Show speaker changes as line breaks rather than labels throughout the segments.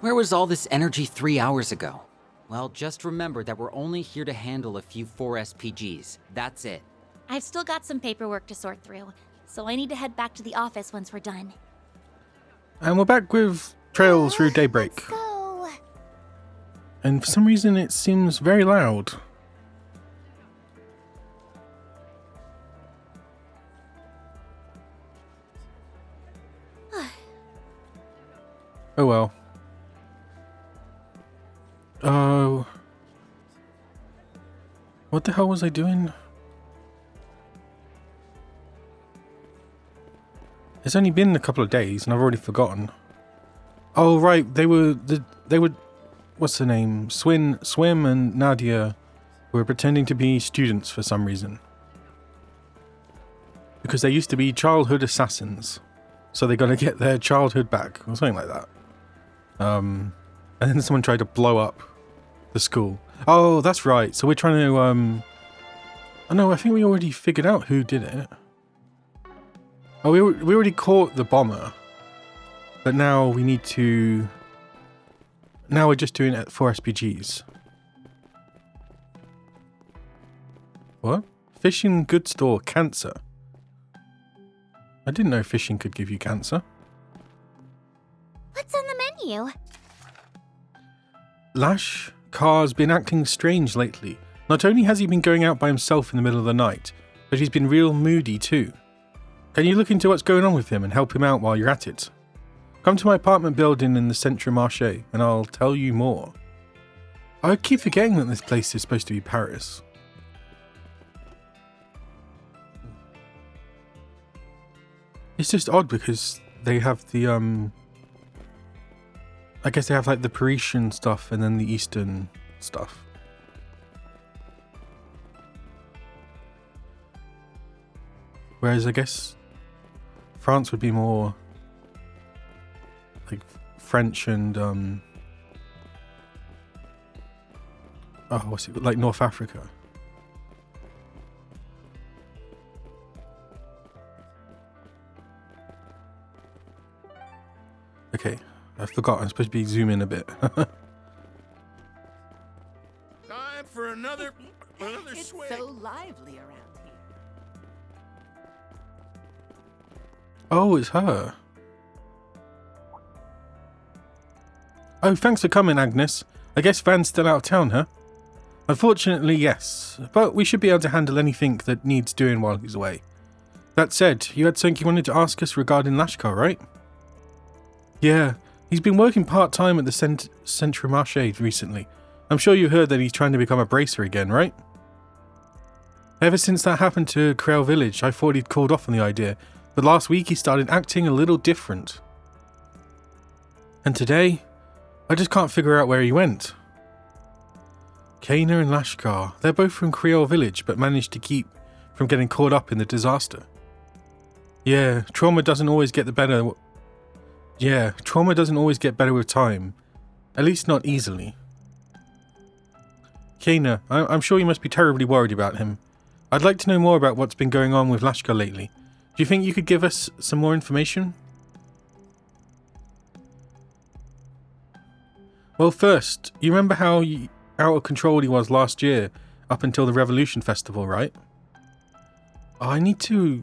Where was all this energy 3 hours ago? Well, just remember that we're only here to handle a few 4 SPGs. That's it.
I've still got some paperwork to sort through, so I need to head back to the office once we're done.
And we're back with Trails through Daybreak.
Let's go.
And for some reason it seems very loud. Oh well. Oh. What the hell was I doing? It's only been a couple of days and I've already forgotten. Oh right, they were what's the name? Swim and Nadia were pretending to be students for some reason. Because they used to be childhood assassins. So they gotta get their childhood back, or something like that. And then someone tried to blow up the school. Oh, that's right. So we're trying to, oh no, I think we already figured out who did it. Oh, we already caught the bomber. But now we need to, now we're just doing it for SPGs. What? Fishing goods store, cancer. I didn't know fishing could give you cancer.
What's on the menu?
Lashkar's been acting strange lately. Not only has he been going out by himself in the middle of the night, but he's been real moody too. Can you look into what's going on with him and help him out while you're at it? Come to my apartment building in the Centre Marché and I'll tell you more. I keep forgetting that this place is supposed to be Paris. It's just odd because they have the, I guess they have like the Parisian stuff and then the Eastern stuff. Whereas I guess France would be more like French and, oh, what's it, like North Africa. Okay, I forgot. I'm supposed to be zooming a bit.
Time for another
It's
swig.
so lively around here.
Oh, it's her. Oh, thanks for coming, Agnes. I guess Van's still out of town, huh? Unfortunately, yes. But we should be able to handle anything that needs doing while he's away. That said, you had something you wanted to ask us regarding Lashkar, right? Yeah, he's been working part-time at the Centre Marché recently. I'm sure you heard that he's trying to become a bracer again, right? Ever since that happened to Creole Village, I thought he'd called off on the idea, but last week he started acting a little different. And today, I just can't figure out where he went. Kana and Lashkar, they're both from Creole Village, but managed to keep from getting caught up in the disaster. Yeah, trauma doesn't always get better with time. At least not easily. Kana, I'm sure you must be terribly worried about him. I'd like to know more about what's been going on with Lashkar lately. Do you think you could give us some more information? Well, first, you remember how out of control he was last year, up until the Revolution Festival, right? Oh, I need to...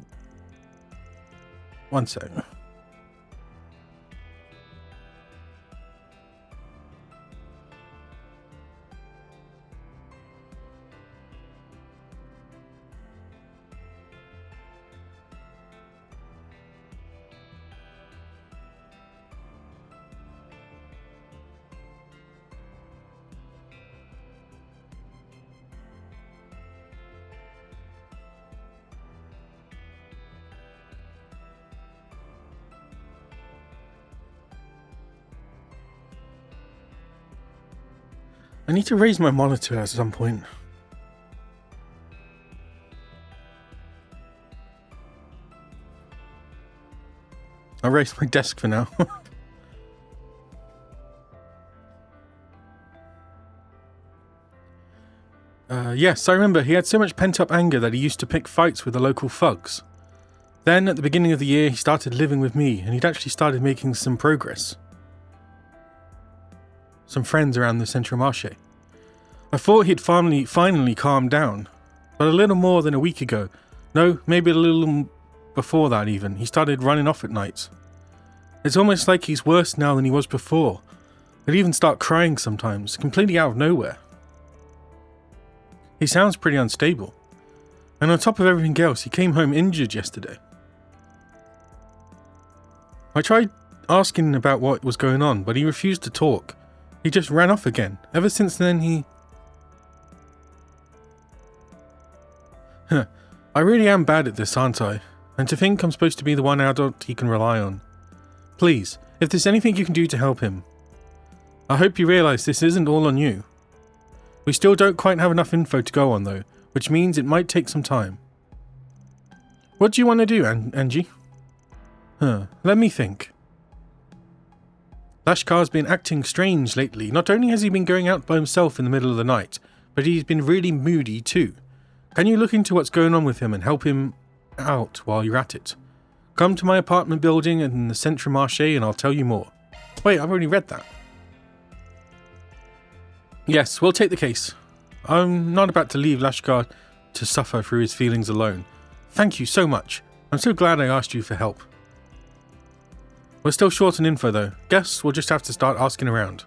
One sec. I need to raise my monitor at some point. I'll raise my desk for now. Yes, I remember he had so much pent-up anger that he used to pick fights with the local thugs. Then, at the beginning of the year, he started living with me, and he'd actually started making some progress. some friends around the Central Marché. I thought he'd finally calmed down, but a little more than a week ago, no, maybe a little before that even, he started running off at night. It's almost like he's worse now than he was before. He'd even start crying sometimes, completely out of nowhere. He sounds pretty unstable. And on top of everything else, he came home injured yesterday. I tried asking about what was going on, but he refused to talk. He just ran off again. Ever since then, I really am bad at this, aren't I? And to think I'm supposed to be the one adult he can rely on. Please, if there's anything you can do to help him. I hope you realise this isn't all on you. We still don't quite have enough info to go on though, which means it might take some time. What do you want to do, Angie? Let me think. Lashkar's been acting strange lately. Not only has he been going out by himself in the middle of the night, but he's been really moody too. Can you look into what's going on with him and help him out while you're at it? Come to my apartment building in the Central Marché and I'll tell you more. Wait, I've already read that. Yes, we'll take the case. I'm not about to leave Lashkar to suffer through his feelings alone. Thank you so much. I'm so glad I asked you for help. We're still short on info though. Guess we'll just have to start asking around.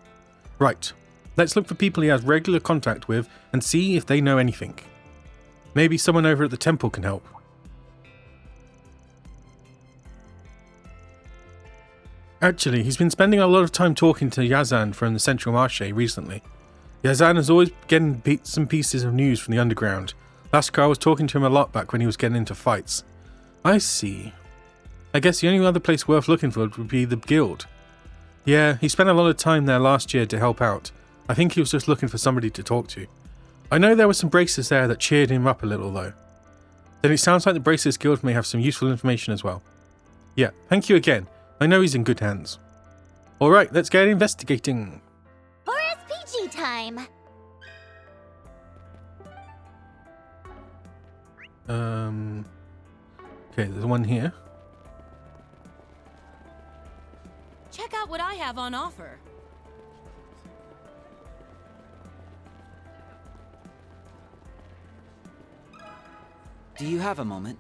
Right. Let's look for people he has regular contact with and see if they know anything. Maybe someone over at the temple can help. Actually, he's been spending a lot of time talking to Yazan from the Central Marché recently. Yazan is always getting bits and pieces of news from the underground. Lashkar was talking to him a lot back when he was getting into fights. I see. I guess the only other place worth looking for would be the guild. Yeah, he spent a lot of time there last year to help out. I think he was just looking for somebody to talk to. I know there were some bracers there that cheered him up a little though. Then it sounds like the Bracers Guild may have some useful information as well. Yeah, thank you again. I know he's in good hands. Alright, let's get investigating.
4SPG time!
Okay, there's one here.
Check out what I have on offer.
Do you have a moment?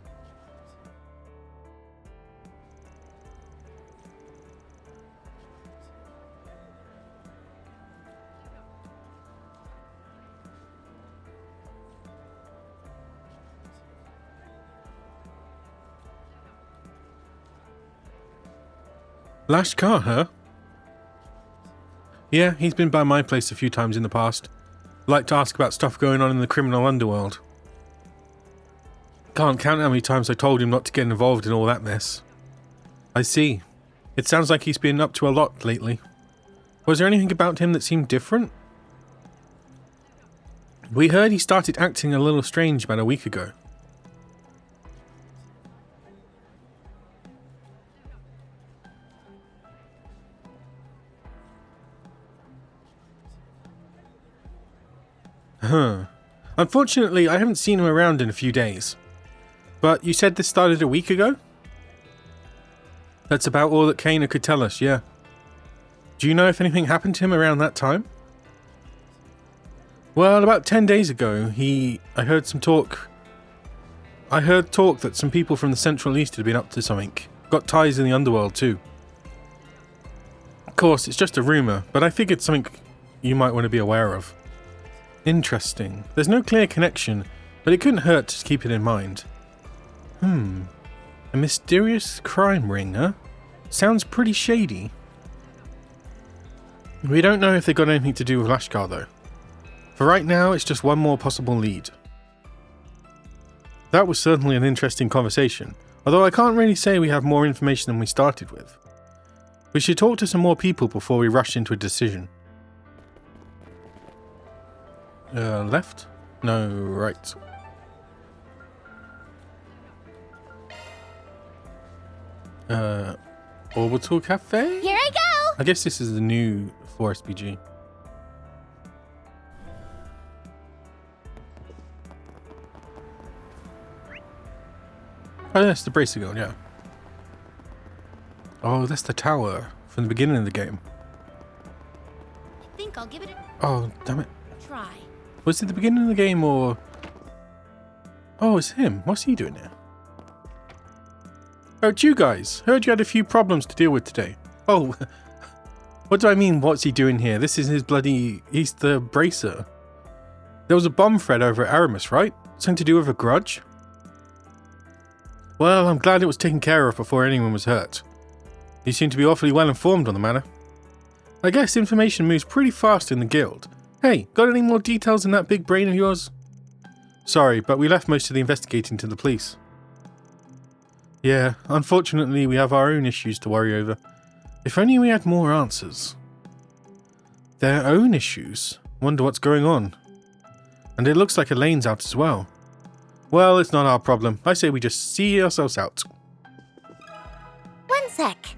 Lashkar, huh? Yeah, he's been by my place a few times in the past. Like to ask about stuff going on in the criminal underworld. Can't count how many times I told him not to get involved in all that mess. I see. It sounds like he's been up to a lot lately. Was there anything about him that seemed different? We heard he started acting a little strange about a week ago. Unfortunately, I haven't seen him around in a few days. But you said this started a week ago? That's about all that Kana could tell us, yeah. Do you know if anything happened to him around that time? Well, about 10 days ago, I heard talk that some people from the Central East had been up to something. Got ties in the underworld too. Of course, it's just a rumour, but I figured something you might want to be aware of. Interesting. There's no clear connection, but it couldn't hurt to keep it in mind. A mysterious crime ring, huh? Sounds pretty shady. We don't know if they got anything to do with Lashkar though. For right now, it's just one more possible lead. That was certainly an interesting conversation, although I can't really say we have more information than we started with. We should talk to some more people before we rush into a decision. Left? No, right. Orbital Cafe?
Here I go!
I guess this is the new 4SPG. Oh, that's the Bracer Guild, yeah. Oh, that's the tower from the beginning of the game.
think I'll give it a
Oh, damn it.
try.
Was it the beginning of the game or... Oh, it's him. What's he doing here? Oh, it's you guys. Heard you had a few problems to deal with today. Oh, what do I mean, what's he doing here? This is his bloody... He's the bracer. There was a bomb threat over at Aramis, right? Something to do with a grudge? Well, I'm glad it was taken care of before anyone was hurt. You seem to be awfully well informed on the matter. I guess information moves pretty fast in the guild. Hey, got any more details in that big brain of yours? Sorry, but we left most of the investigating to the police. Yeah, unfortunately we have our own issues to worry over. If only we had more answers. Their own issues? Wonder what's going on. And it looks like Elaine's out as well. Well, it's not our problem. I say we just see ourselves out.
One sec.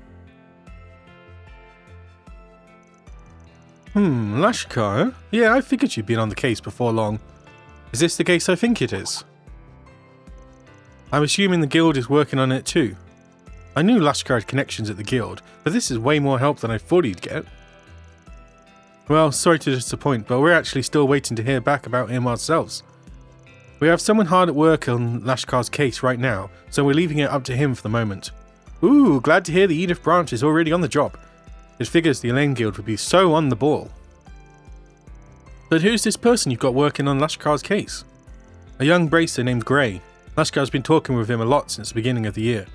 Lashkar? Yeah, I figured you'd been on the case before long. Is this the case I think it is? I'm assuming the guild is working on it too. I knew Lashkar had connections at the guild, but this is way more help than I thought he'd get. Well, sorry to disappoint, but we're actually still waiting to hear back about him ourselves. We have someone hard at work on Lashkar's case right now, so we're leaving it up to him for the moment. Ooh, glad to hear the Edith branch is already on the job. It figures the Elaine Guild would be so on the ball. But who's this person you've got working on Lashkar's case? A young bracer named Gray. Lashkar's been talking with him a lot since the beginning of the year.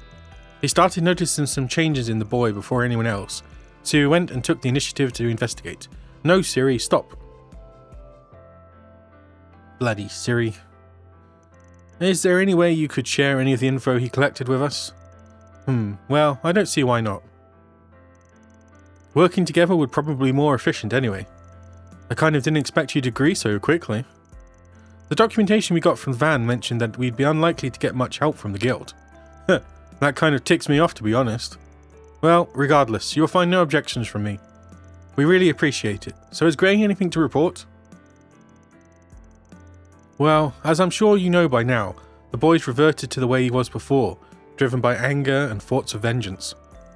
He started noticing some changes in the boy before anyone else, so he went and took the initiative to investigate. No, Siri, stop. Bloody Siri. Is there any way you could share any of the info he collected with us? Well, I don't see why not. Working together would probably be more efficient anyway. I kind of didn't expect you to agree so quickly. The documentation we got from Van mentioned that we'd be unlikely to get much help from the guild. That kind of ticks me off, to be honest. Well, regardless, you'll find no objections from me. We really appreciate it. So has Gray anything to report? Well, as I'm sure you know by now, the boy's reverted to the way he was before, driven by anger and thoughts of vengeance.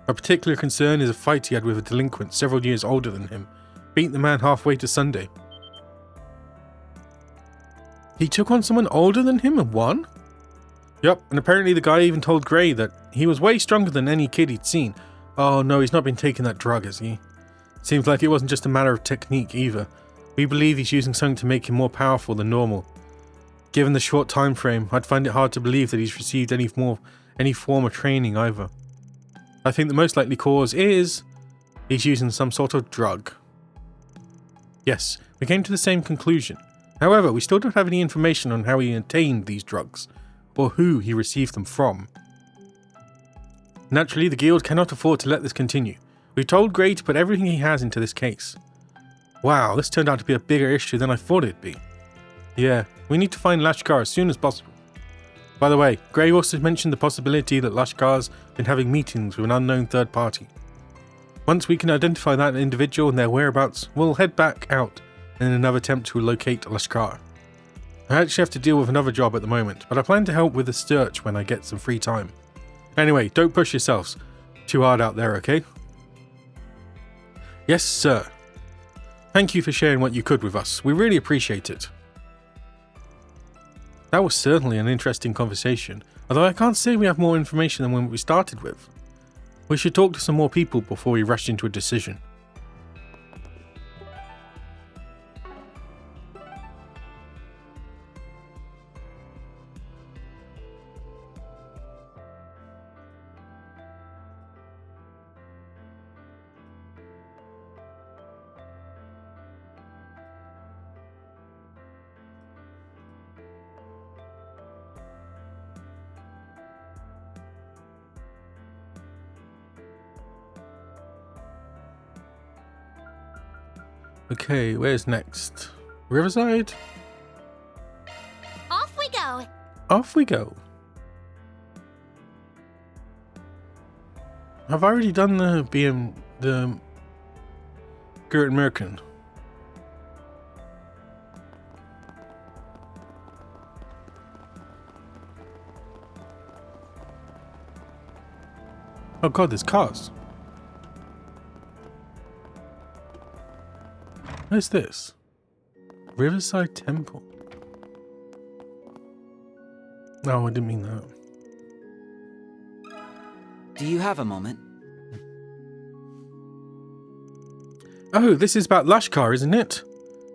A particular concern is a fight he had with a delinquent several years older than him. Beat the man halfway to Sunday. He took on someone older than him and won? Yup, and apparently the guy even told Gray that he was way stronger than any kid he'd seen. Oh no, he's not been taking that drug, has he? Seems like it wasn't just a matter of technique either. We believe he's using something to make him more powerful than normal. Given the short time frame, I'd find it hard to believe that he's received any form of training either. I think the most likely cause is he's using some sort of drug. Yes, we came to the same conclusion. However, we still don't have any information on how he obtained these drugs, or who he received them from. Naturally, the guild cannot afford to let this continue. We told Gray to put everything he has into this case. Wow, this turned out to be a bigger issue than I thought it'd be. Yeah, we need to find Lashkar as soon as possible. By the way, Gray also mentioned the possibility that Lashkar's been having meetings with an unknown third party. Once we can identify that individual and their whereabouts, we'll head back out in another attempt to locate Lashkar. I actually have to deal with another job at the moment, but I plan to help with the search when I get some free time. Anyway, don't push yourselves too hard out there, okay? Yes, sir. Thank you for sharing what you could with us. We really appreciate it. That was certainly an interesting conversation, although I can't say we have more information than when we started with. We should talk to some more people before we rush into a decision. Okay, where's next? Riverside?
Off we go.
Off we go. I've already done the Gert Merkin. Oh god, there's cars. Where's this? Riverside Temple. No, I didn't mean that.
Do you have a moment?
Oh, this is about Lashkar, isn't it?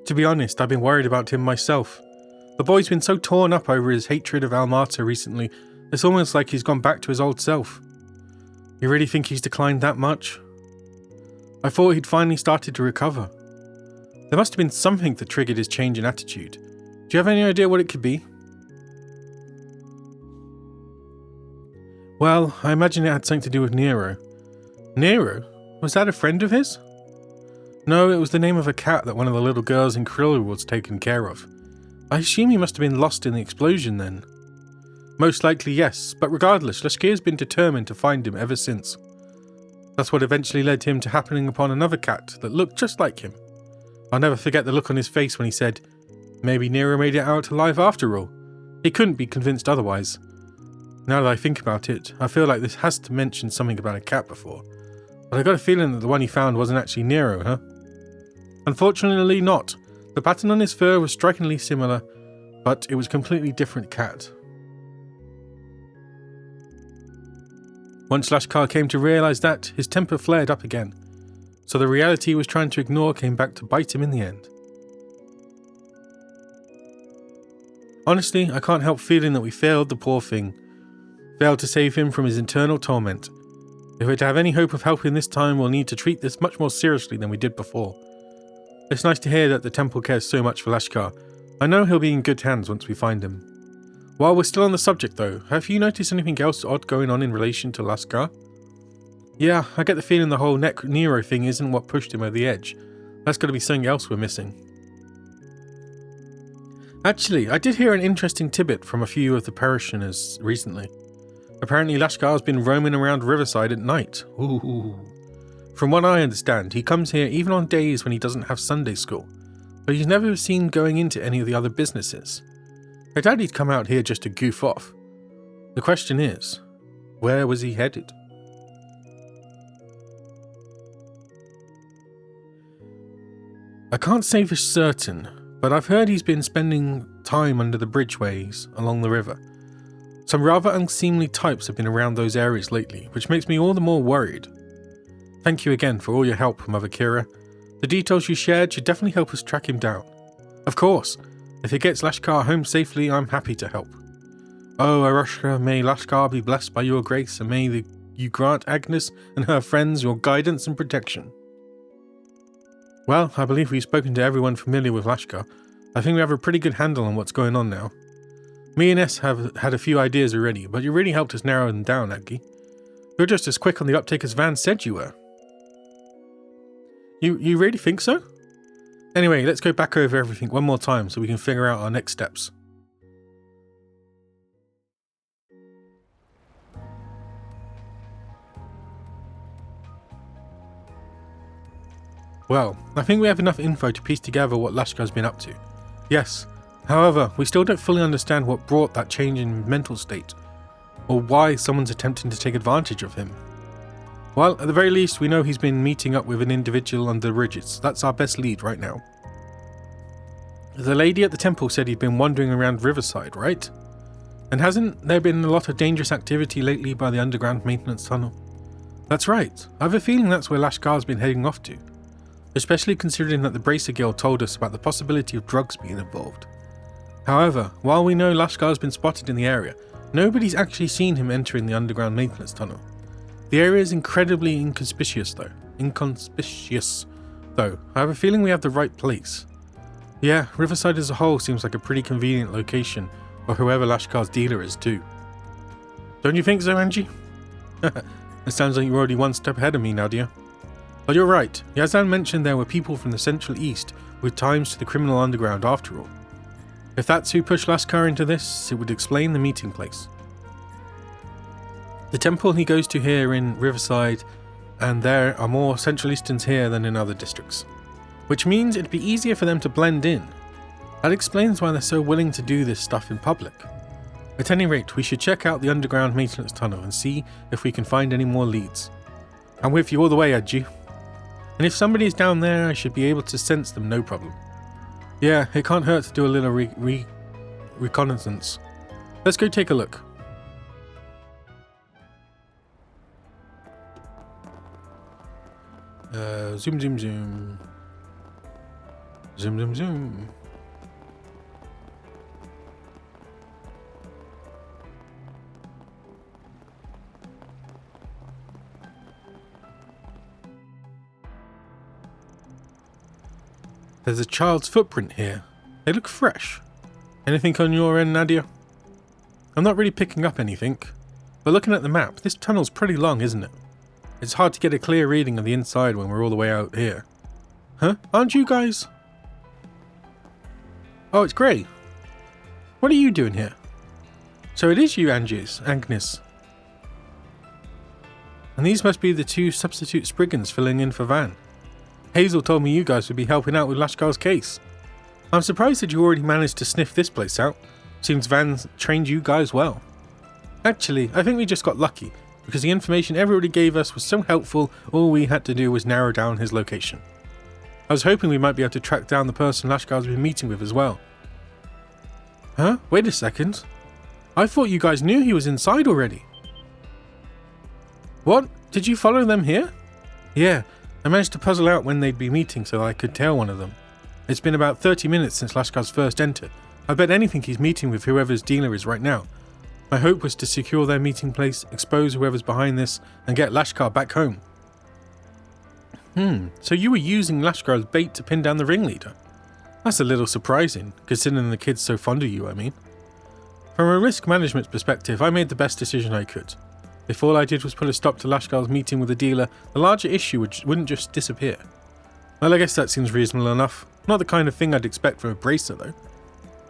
To be honest, I've been worried about him myself. The boy's been so torn up over his hatred of Almata recently, it's almost like he's gone back to his old self. You really think he's declined that much? I thought he'd finally started to recover. There must have been something that triggered his change in attitude. Do you have any idea what it could be? Well, I imagine it had something to do with Nero. Nero? Was that a friend of his? No, it was the name of a cat that one of the little girls in Krill was taken care of. I assume he must have been lost in the explosion then. Most likely yes, but regardless, Lashkir's been determined to find him ever since. That's what eventually led him to happening upon another cat that looked just like him. I'll never forget the look on his face when he said, maybe Nero made it out alive after all. He couldn't be convinced otherwise. Now that I think about it, I feel like this has to mention something about a cat before. But I got a feeling that the one he found wasn't actually Nero, huh? Unfortunately not. The pattern on his fur was strikingly similar, but it was a completely different cat. Once Lashkar came to realise that, his temper flared up again. So the reality he was trying to ignore came back to bite him in the end. Honestly, I can't help feeling that we failed the poor thing. Failed to save him from his internal torment. If we're to have any hope of helping this time, we'll need to treat this much more seriously than we did before. It's nice to hear that the temple cares so much for Lashkar. I know he'll be in good hands once we find him. While we're still on the subject though, have you noticed anything else odd going on in relation to Lashkar? Yeah, I get the feeling the whole Nero thing isn't what pushed him over the edge. That's got to be something else we're missing. Actually, I did hear an interesting tidbit from a few of the parishioners recently. Apparently Lashkar's been roaming around Riverside at night. Ooh. From what I understand, he comes here even on days when he doesn't have Sunday school, but he's never seen going into any of the other businesses. I doubt he'd come out here just to goof off. The question is, where was he headed? I can't say for certain, but I've heard he's been spending time under the bridgeways along the river. Some rather unseemly types have been around those areas lately, which makes me all the more worried. Thank you again for all your help, Mother Kira. The details you shared should definitely help us track him down. Of course, if he gets Lashkar home safely, I'm happy to help. Oh, Arushka, may Lashkar be blessed by your grace, and may you grant Agnes and her friends your guidance and protection. Well, I believe we've spoken to everyone familiar with Lashkar. I think we have a pretty good handle on what's going on now. Me and S have had a few ideas already, but you really helped us narrow them down, Aggie. You're just as quick on the uptake as Van said you were. You really think so? Anyway, let's go back over everything one more time so we can figure out our next steps. Well, I think we have enough info to piece together what Lashkar's been up to. Yes, however, we still don't fully understand what brought that change in mental state, or why someone's attempting to take advantage of him. Well, at the very least, we know he's been meeting up with an individual under the ridges. That's our best lead right now. The lady at the temple said he'd been wandering around Riverside, right? And hasn't there been a lot of dangerous activity lately by the underground maintenance tunnel? That's right. I have a feeling that's where Lashkar's been heading off to. Especially considering that the Bracer Guild told us about the possibility of drugs being involved. However, while we know Lashkar's been spotted in the area, nobody's actually seen him entering the underground maintenance tunnel. The area is incredibly inconspicuous though. I have a feeling we have the right place. Yeah, Riverside as a whole seems like a pretty convenient location for whoever Lashkar's dealer is too. Don't you think so, Angie? It sounds like you're already one step ahead of me, Nadia. But you're right, Yazan mentioned there were people from the Central East with ties to the criminal underground after all. If that's who pushed Lashkar into this, it would explain the meeting place. The temple he goes to here in Riverside, and there are more Central Easterns here than in other districts, which means it'd be easier for them to blend in. That explains why they're so willing to do this stuff in public. At any rate, we should check out the underground maintenance tunnel and see if we can find any more leads. I'm with you all the way, Adju. And if somebody's down there, I should be able to sense them no problem. Yeah, it can't hurt to do a little reconnaissance. Let's go take a look. Zoom, zoom, zoom. Zoom, zoom, zoom. There's a child's footprint here. They look fresh. Anything on your end, Nadia? I'm not really picking up anything. But looking at the map, this tunnel's pretty long, isn't it? It's hard to get a clear reading of the inside when we're all the way out here. Huh? Aren't you guys? Oh, it's Grey. What are you doing here? So it is you, Agnes. And these must be the two substitute spriggans filling in for Van. Hazel told me you guys would be helping out with Lashkar's case. I'm surprised that you already managed to sniff this place out. Seems Van trained you guys well. Actually, I think we just got lucky, because the information everybody gave us was so helpful, all we had to do was narrow down his location. I was hoping we might be able to track down the person Lashkar's been meeting with as well. Huh? Wait a second. I thought you guys knew he was inside already. What? Did you follow them here? Yeah, I managed to puzzle out when they'd be meeting so I could tell one of them. It's been about 30 minutes since Lashkar's first entered. I bet anything he's meeting with whoever's dealer is right now. My hope was to secure their meeting place, expose whoever's behind this, and get Lashkar back home. So you were using Lashkar as bait to pin down the ringleader? That's a little surprising, considering the kid's so fond of you, I mean. From a risk management perspective, I made the best decision I could. If all I did was put a stop to Lashkar's meeting with the dealer, the larger issue wouldn't just disappear. Well, I guess that seems reasonable enough. Not the kind of thing I'd expect from a bracer, though.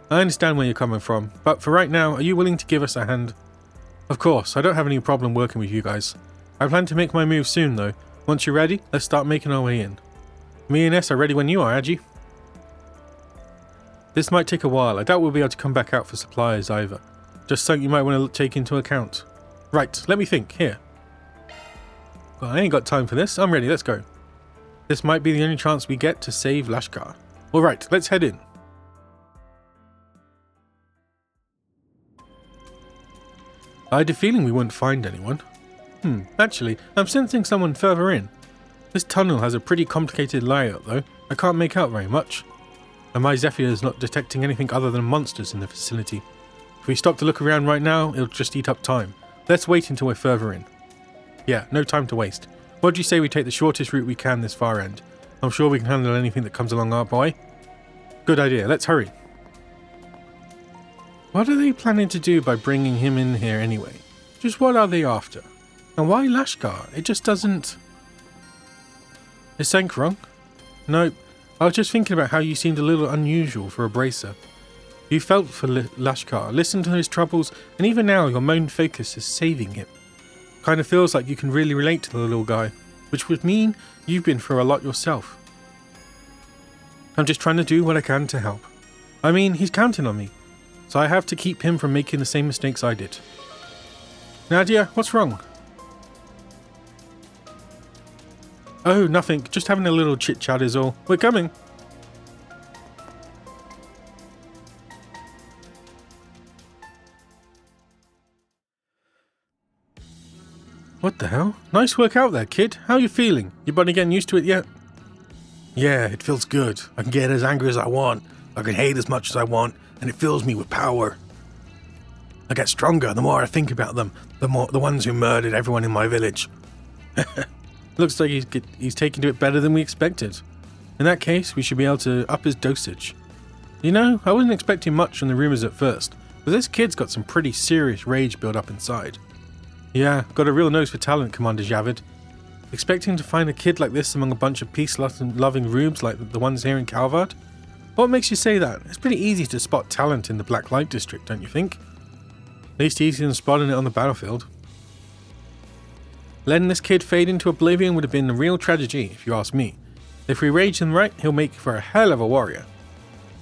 I understand where you're coming from, but for right now, are you willing to give us a hand? Of course, I don't have any problem working with you guys. I plan to make my move soon, though. Once you're ready, let's start making our way in. Me and S are ready when you are, Agi. This might take a while. I doubt we'll be able to come back out for supplies either. Just something you might want to take into account. Right, let me think. Here. Well, I ain't got time for this. I'm ready. Let's go. This might be the only chance we get to save Lashkar. Alright, let's head in. I had a feeling we wouldn't find anyone. Actually, I'm sensing someone further in. This tunnel has a pretty complicated layout though. I can't make out very much. And my Zephyr is not detecting anything other than monsters in the vicinity. If we stop to look around right now, it'll just eat up time. Let's wait until we're further in. Yeah, no time to waste. What do you say we take the shortest route we can this far end? I'm sure we can handle anything that comes along our way. Good idea, let's hurry. What are they planning to do by bringing him in here anyway? Just what are they after? And why Lashkar? It just doesn't... Is something wrong? Nope. I was just thinking about how you seemed a little unusual for a bracer. You felt for Lashkar, listened to his troubles, and even now your main focus is saving him. Kind of feels like you can really relate to the little guy, which would mean you've been through a lot yourself. I'm just trying to do what I can to help. I mean, he's counting on me, so I have to keep him from making the same mistakes I did. Nadia, what's wrong? Oh, nothing. Just having a little chit-chat is all. We're coming. What the hell? Nice work out there, kid. How you feeling? Your body getting used to it yet? Yeah, it feels good. I can get as angry as I want. I can hate as much as I want, and it fills me with power. I get stronger the more I think about them, the ones who murdered everyone in my village. Looks like he's taking to it better than we expected. In that case, we should be able to up his dosage. You know, I wasn't expecting much from the rumors at first, but this kid's got some pretty serious rage built up inside. Yeah, got a real nose for talent, Commander Javid. Expecting to find a kid like this among a bunch of peace-loving rubes like the ones here in Calvard? What makes you say that? It's pretty easy to spot talent in the Black Light District, don't you think? At least easier than spotting it on the battlefield. Letting this kid fade into oblivion would have been a real tragedy, if you ask me. If we rage him right, he'll make for a hell of a warrior.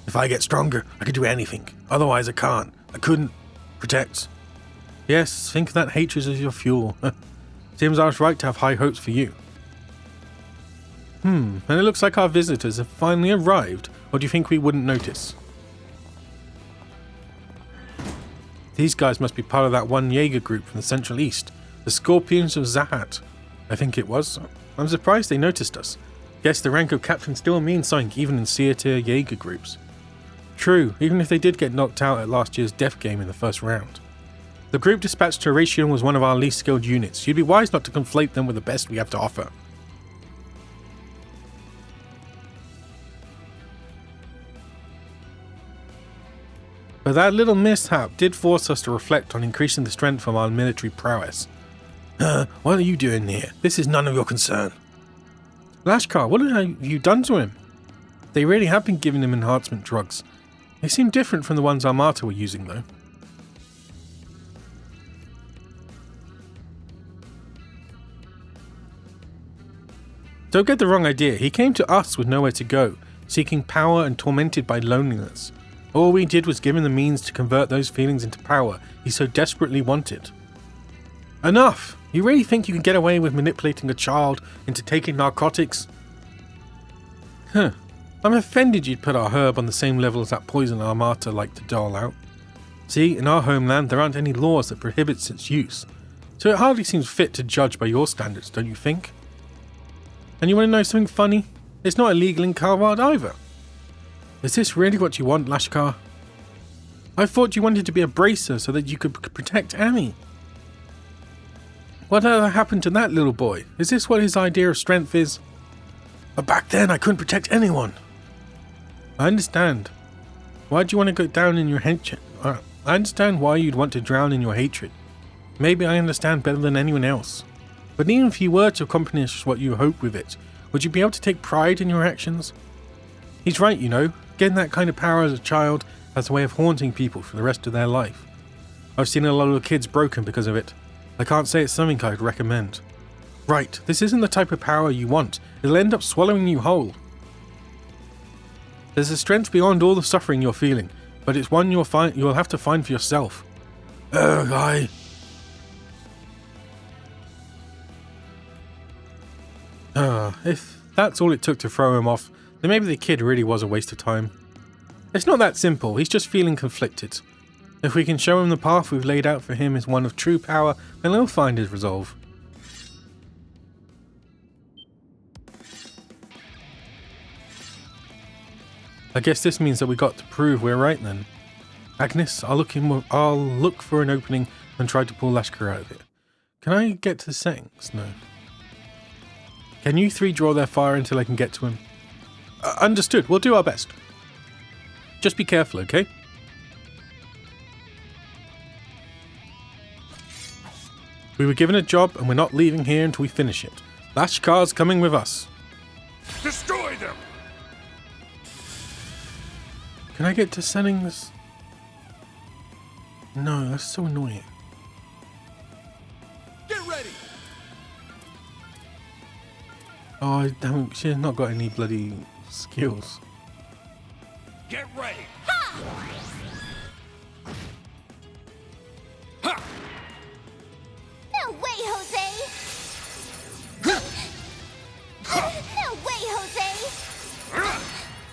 If I get stronger, I could do anything. Otherwise I can't. I couldn't. Protect. Yes, think of that hatred as your fuel. Seems I was right to have high hopes for you. And it looks like our visitors have finally arrived, or do you think we wouldn't notice? These guys must be part of that one Jaeger group from the Central East, the Scorpions of Zahat, I think it was. I'm surprised they noticed us. Guess the rank of captain still means something even in C-tier Jaeger groups. True, even if they did get knocked out at last year's death game in the first round. The group dispatched to Horatio was one of our least skilled units. You'd be wise not to conflate them with the best we have to offer. But that little mishap did force us to reflect on increasing the strength of our military prowess. What are you doing here? This is none of your concern. Lashkar, what have you done to him? They really have been giving him enhancement drugs. They seem different from the ones Almata were using, though. Don't get the wrong idea, he came to us with nowhere to go, seeking power and tormented by loneliness. All we did was give him the means to convert those feelings into power he so desperately wanted. Enough! You really think you can get away with manipulating a child into taking narcotics? I'm offended you'd put our herb on the same level as that poison Armata like to dole out. See, in our homeland there aren't any laws that prohibits its use, so it hardly seems fit to judge by your standards, don't you think? And you want to know something funny? It's not illegal in Calvard either. Is this really what you want, Lashkar? I thought you wanted to be a bracer so that you could protect Annie. Whatever happened to that little boy? Is this what his idea of strength is? But back then I couldn't protect anyone. I understand. Why do you want to go down in your hatred? I understand why you'd want to drown in your hatred. Maybe I understand better than anyone else. But even if you were to accomplish what you hope with it, would you be able to take pride in your actions? He's right, you know. Getting that kind of power as a child has a way of haunting people for the rest of their life. I've seen a lot of kids broken because of it. I can't say it's something I'd recommend. Right, this isn't the type of power you want. It'll end up swallowing you whole. There's a strength beyond all the suffering you're feeling, but it's one you'll have to find for yourself. If that's all it took to throw him off, then maybe the kid really was a waste of time. It's not that simple, he's just feeling conflicted. If we can show him the path we've laid out for him is one of true power, then he'll find his resolve. I guess this means that we got to prove we're right then. Agnes, I'll look for an opening and try to pull Lashkar out of it. Can I get to the settings? No. Can you three draw their fire until I can get to him? Understood, we'll do our best. Just be careful, okay? We were given a job and we're not leaving here until we finish it. Lashkar's coming with us.
Destroy them!
Can I get to settings? No, that's so annoying.
Get ready!
Oh, damn, she's not got any bloody skills.
Get ready!
No way, Jose! No way, Jose!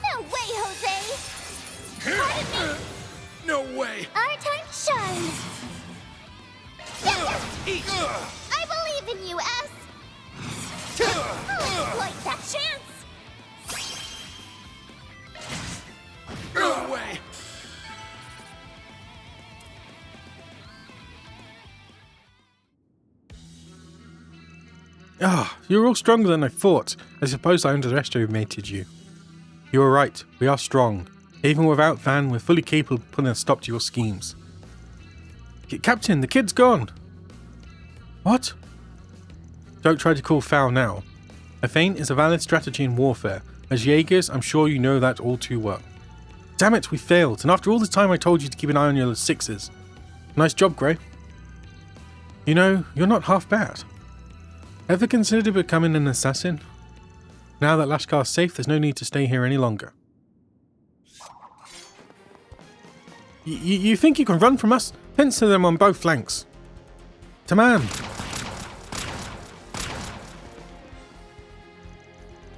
No way, Jose! Pardon me!
No way!
Our time to shine!
Eat!
I believe in you, S! I'll exploit that chance!
No way!
You're all stronger than I thought. I suppose I underestimated you. You were right, we are strong. Even without Van, we're fully capable of putting a stop to your schemes. Captain, the kid's gone! What? Don't try to call foul now. A feint is a valid strategy in warfare. As Jaegers, I'm sure you know that all too well. Damn it, we failed, and after all this time I told you to keep an eye on your sixes. Nice job, Grey. You know, you're not half bad. Ever considered becoming an assassin? Now that Lashkar's safe, there's no need to stay here any longer. You think you can run from us? Pincer them on both flanks. Tamam.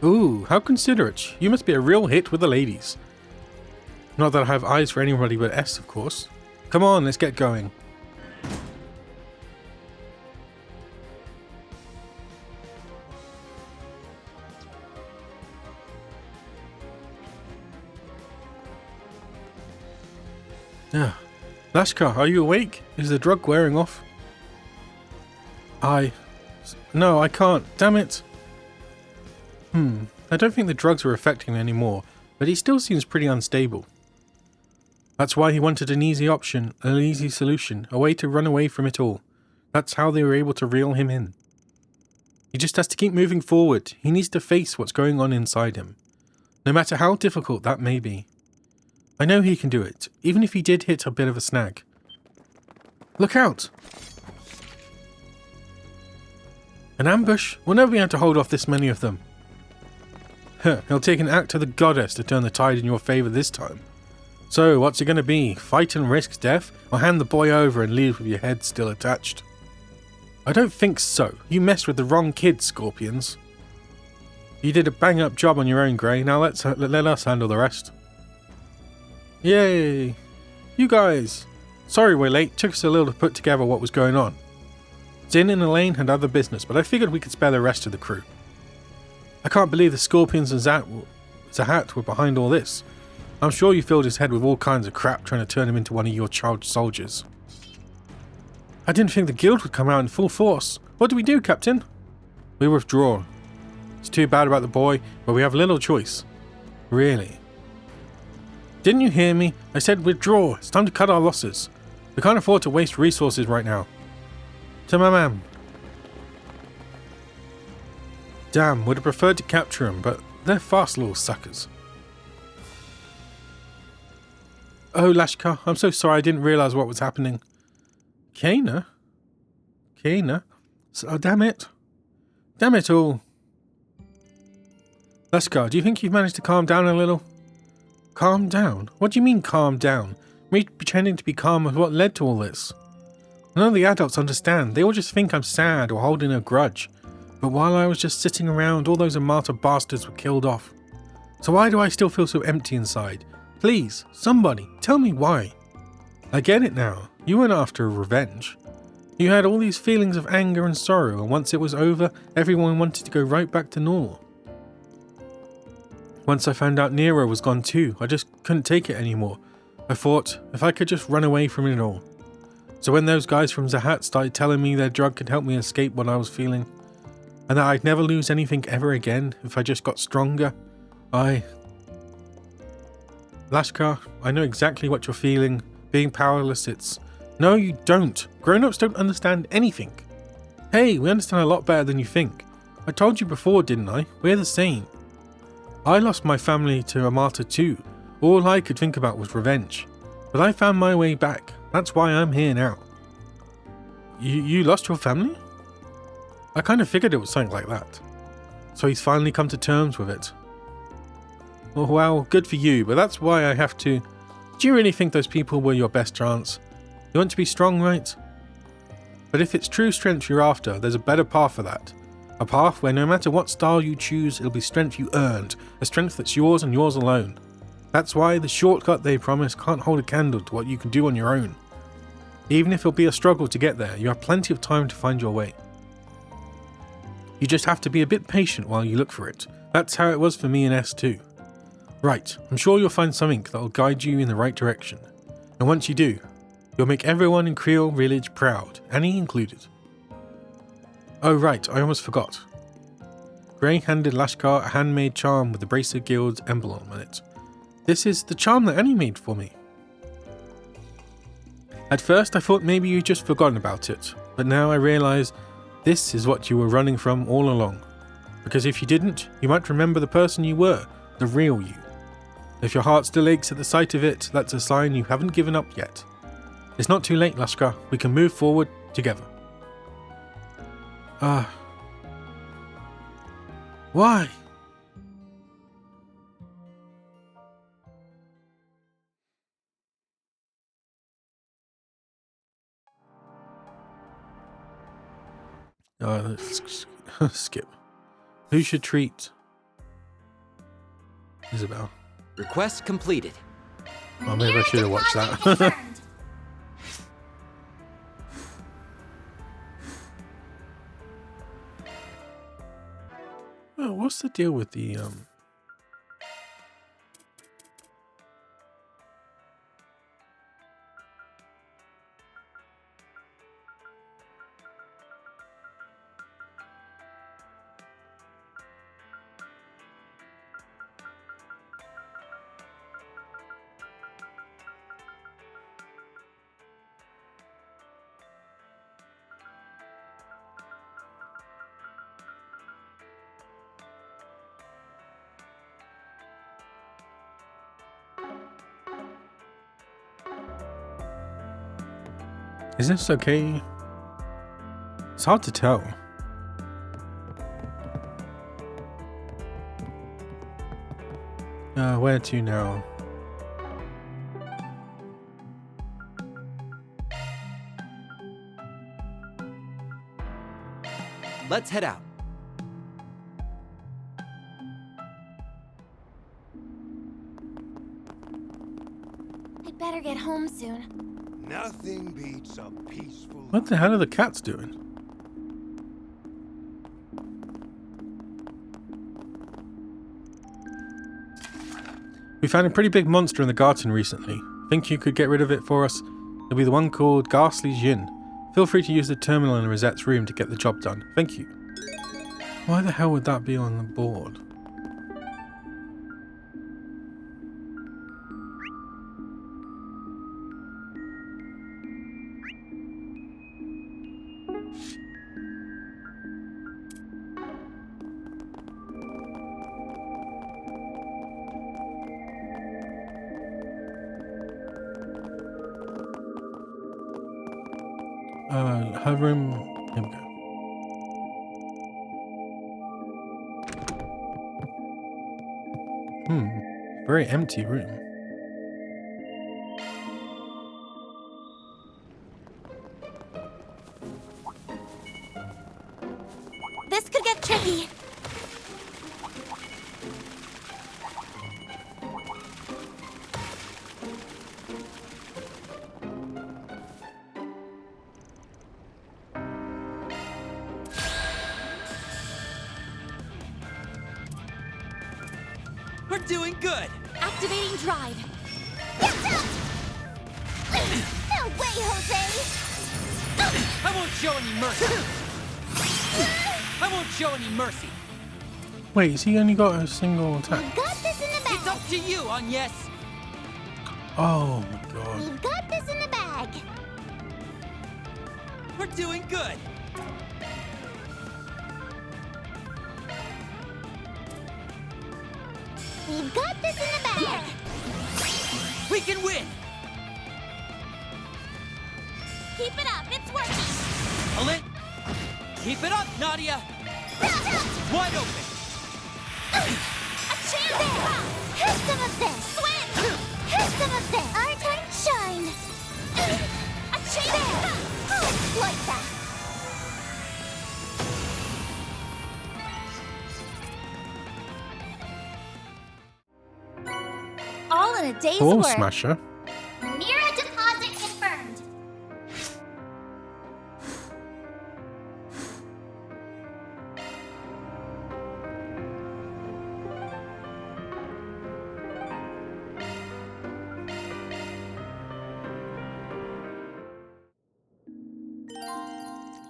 Ooh, how considerate. You must be a real hit with the ladies. Not that I have eyes for anybody but S, of course. Come on, let's get going. Lashkar, are you awake? Is the drug wearing off? No, I can't. Damn it. I don't think the drugs are affecting him anymore, but he still seems pretty unstable. That's why he wanted an easy option, an easy solution, a way to run away from it all. That's how they were able to reel him in. He just has to keep moving forward. He needs to face what's going on inside him, no matter how difficult that may be. I know he can do it, even if he did hit a bit of a snag. Look out! An ambush? We'll never be able to hold off this many of them. It'll take an act of the goddess to turn the tide in your favour this time. So, what's it going to be? Fight and risk death? Or hand the boy over and leave with your head still attached? I don't think so. You messed with the wrong kid, Scorpions. You did a bang-up job on your own, Grey. Now let us handle the rest. Yay! You guys! Sorry we're late. Took us a little to put together what was going on. Zin and Elaine had other business, but I figured we could spare the rest of the crew. I can't believe the Scorpions and Zahat were behind all this. I'm sure you filled his head with all kinds of crap trying to turn him into one of your child soldiers. I didn't think the guild would come out in full force. What do we do, Captain? We withdraw. It's too bad about the boy, but we have little choice. Really? Didn't you hear me? I said withdraw. It's time to cut our losses. We can't afford to waste resources right now. To my man. Damn, would have preferred to capture them, but they're fast little suckers. Oh, Lashkar, I'm so sorry I didn't realise what was happening. Kana? Oh, damn it. Damn it all. Lashkar, do you think you've managed to calm down a little? Calm down? What do you mean calm down? Me pretending to be calm is what led to all this. None of the adults understand. They all just think I'm sad or holding a grudge. But while I was just sitting around, all those Almata bastards were killed off. So why do I still feel so empty inside? Please, somebody, tell me why. I get it now. You weren't after revenge. You had all these feelings of anger and sorrow, and once it was over, everyone wanted to go right back to normal. Once I found out Nero was gone too, I just couldn't take it anymore. I thought, if I could just run away from it all. So when those guys from Zahat started telling me their drug could help me escape what I was feeling, and that I'd never lose anything ever again if I just got stronger, Lashkar, I know exactly what you're feeling. Being powerless, it's... No, you don't. Grown-ups don't understand anything. Hey, we understand a lot better than you think. I told you before, didn't I? We're the same. I lost my family to Almata too. All I could think about was revenge. But I found my way back. That's why I'm here now. You lost your family? I kind of figured it was something like that. So he's finally come to terms with it. Oh, well, good for you, but that's why I have to... Do you really think those people were your best chance? You want to be strong, right? But if it's true strength you're after, there's a better path for that. A path where no matter what style you choose, it'll be strength you earned, a strength that's yours and yours alone. That's why the shortcut they promise can't hold a candle to what you can do on your own. Even if it'll be a struggle to get there, you have plenty of time to find your way. You just have to be a bit patient while you look for it. That's how it was for me in S2. Right, I'm sure you'll find something that'll guide you in the right direction. And once you do, you'll make everyone in Creole village proud, Annie included. Oh right, I almost forgot. Grey handed Lashkar a handmade charm with the Bracer Guild's emblem on it. This is the charm that Annie made for me. At first I thought maybe you'd just forgotten about it, but now I realise this is what you were running from all along. Because if you didn't, you might remember the person you were, the real you. If your heart still aches at the sight of it, that's a sign you haven't given up yet. It's not too late, Lashkar. We can move forward together. Why? Skip. Who should treat? Isabel.
Request completed.
Oh, maybe I should have watched that.
Confirmed.
Oh, what's the deal with the Is this okay? It's hard to tell. Where to now?
Let's head out.
I'd better get home soon.
Nothing beats a peaceful...
What the hell are the cats doing? We found a pretty big monster in the garden recently. Think you could get rid of it for us? It'll be the one called Ghastly Jin. Feel free to use the terminal in Rosette's room to get the job done. Thank you. Why the hell would that be on the board? Her room. Here we go. Very empty room.
This could get tricky.
We're doing good.
Activating drive. Get out! No way, Jose!
I won't show any mercy. I won't show any mercy.
Wait, has he only got a single attack?
We've got this in the bag.
It's up to you, Agnes.
Oh my god.
We've got this in the bag.
We're doing good.
We've got this in the bag.
We can win.
Keep it up. It's working.
Pull it. Keep it up, Nadia. Wide open.
A chance there. Here's some of this. Swim. Here's some of this. Our time to shine. A chance there. Oh, like that. All in a day's
Ball
work.
smasher.
Mira deposit confirmed.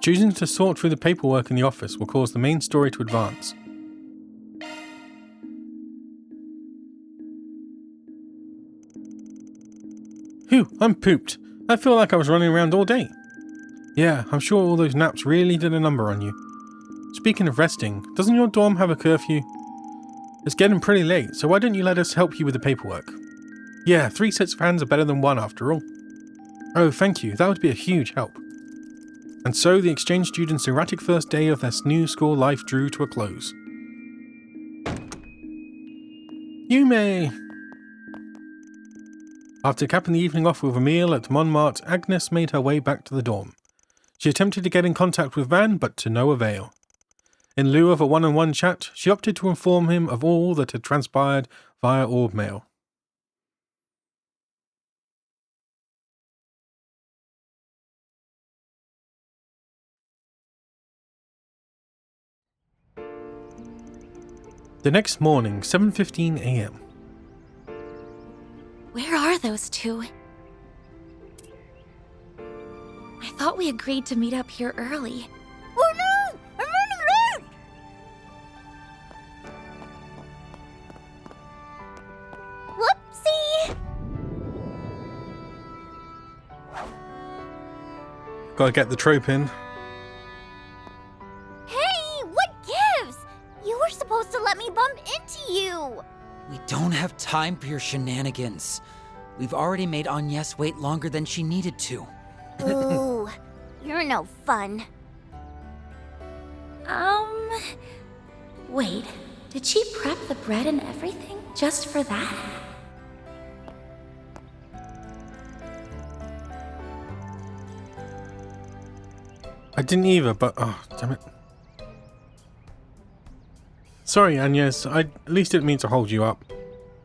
Choosing to sort through the paperwork in the office will cause the main story to advance. Phew, I'm pooped. I feel like I was running around all day. Yeah, I'm sure all those naps really did a number on you. Speaking of resting, doesn't your dorm have a curfew? It's getting pretty late, so why don't you let us help you with the paperwork? Yeah, 3 sets of hands are better than 1 after all. Oh, thank you, that would be a huge help. And so the exchange students' erratic first day of their new school life drew to a close. You may... After capping the evening off with a meal at Montmartre, Agnes made her way back to the dorm. She attempted to get in contact with Van, but to no avail. In lieu of a one-on-one chat, she opted to inform him of all that had transpired via orb mail. The next morning, 7:15 a.m.
Where are those two? I thought we agreed to meet up here early. Oh no! I'm running late! Whoopsie!
Gotta get the trope in.
Hey, what gives? You were supposed to let me bump into you!
We don't have time for your shenanigans. We've already made Agnes wait longer than she needed to.
Ooh, you're no fun. Wait, did she prep the bread and everything just for that?
I didn't either, but oh, damn it. Sorry, Agnes, I at least didn't mean to hold you up.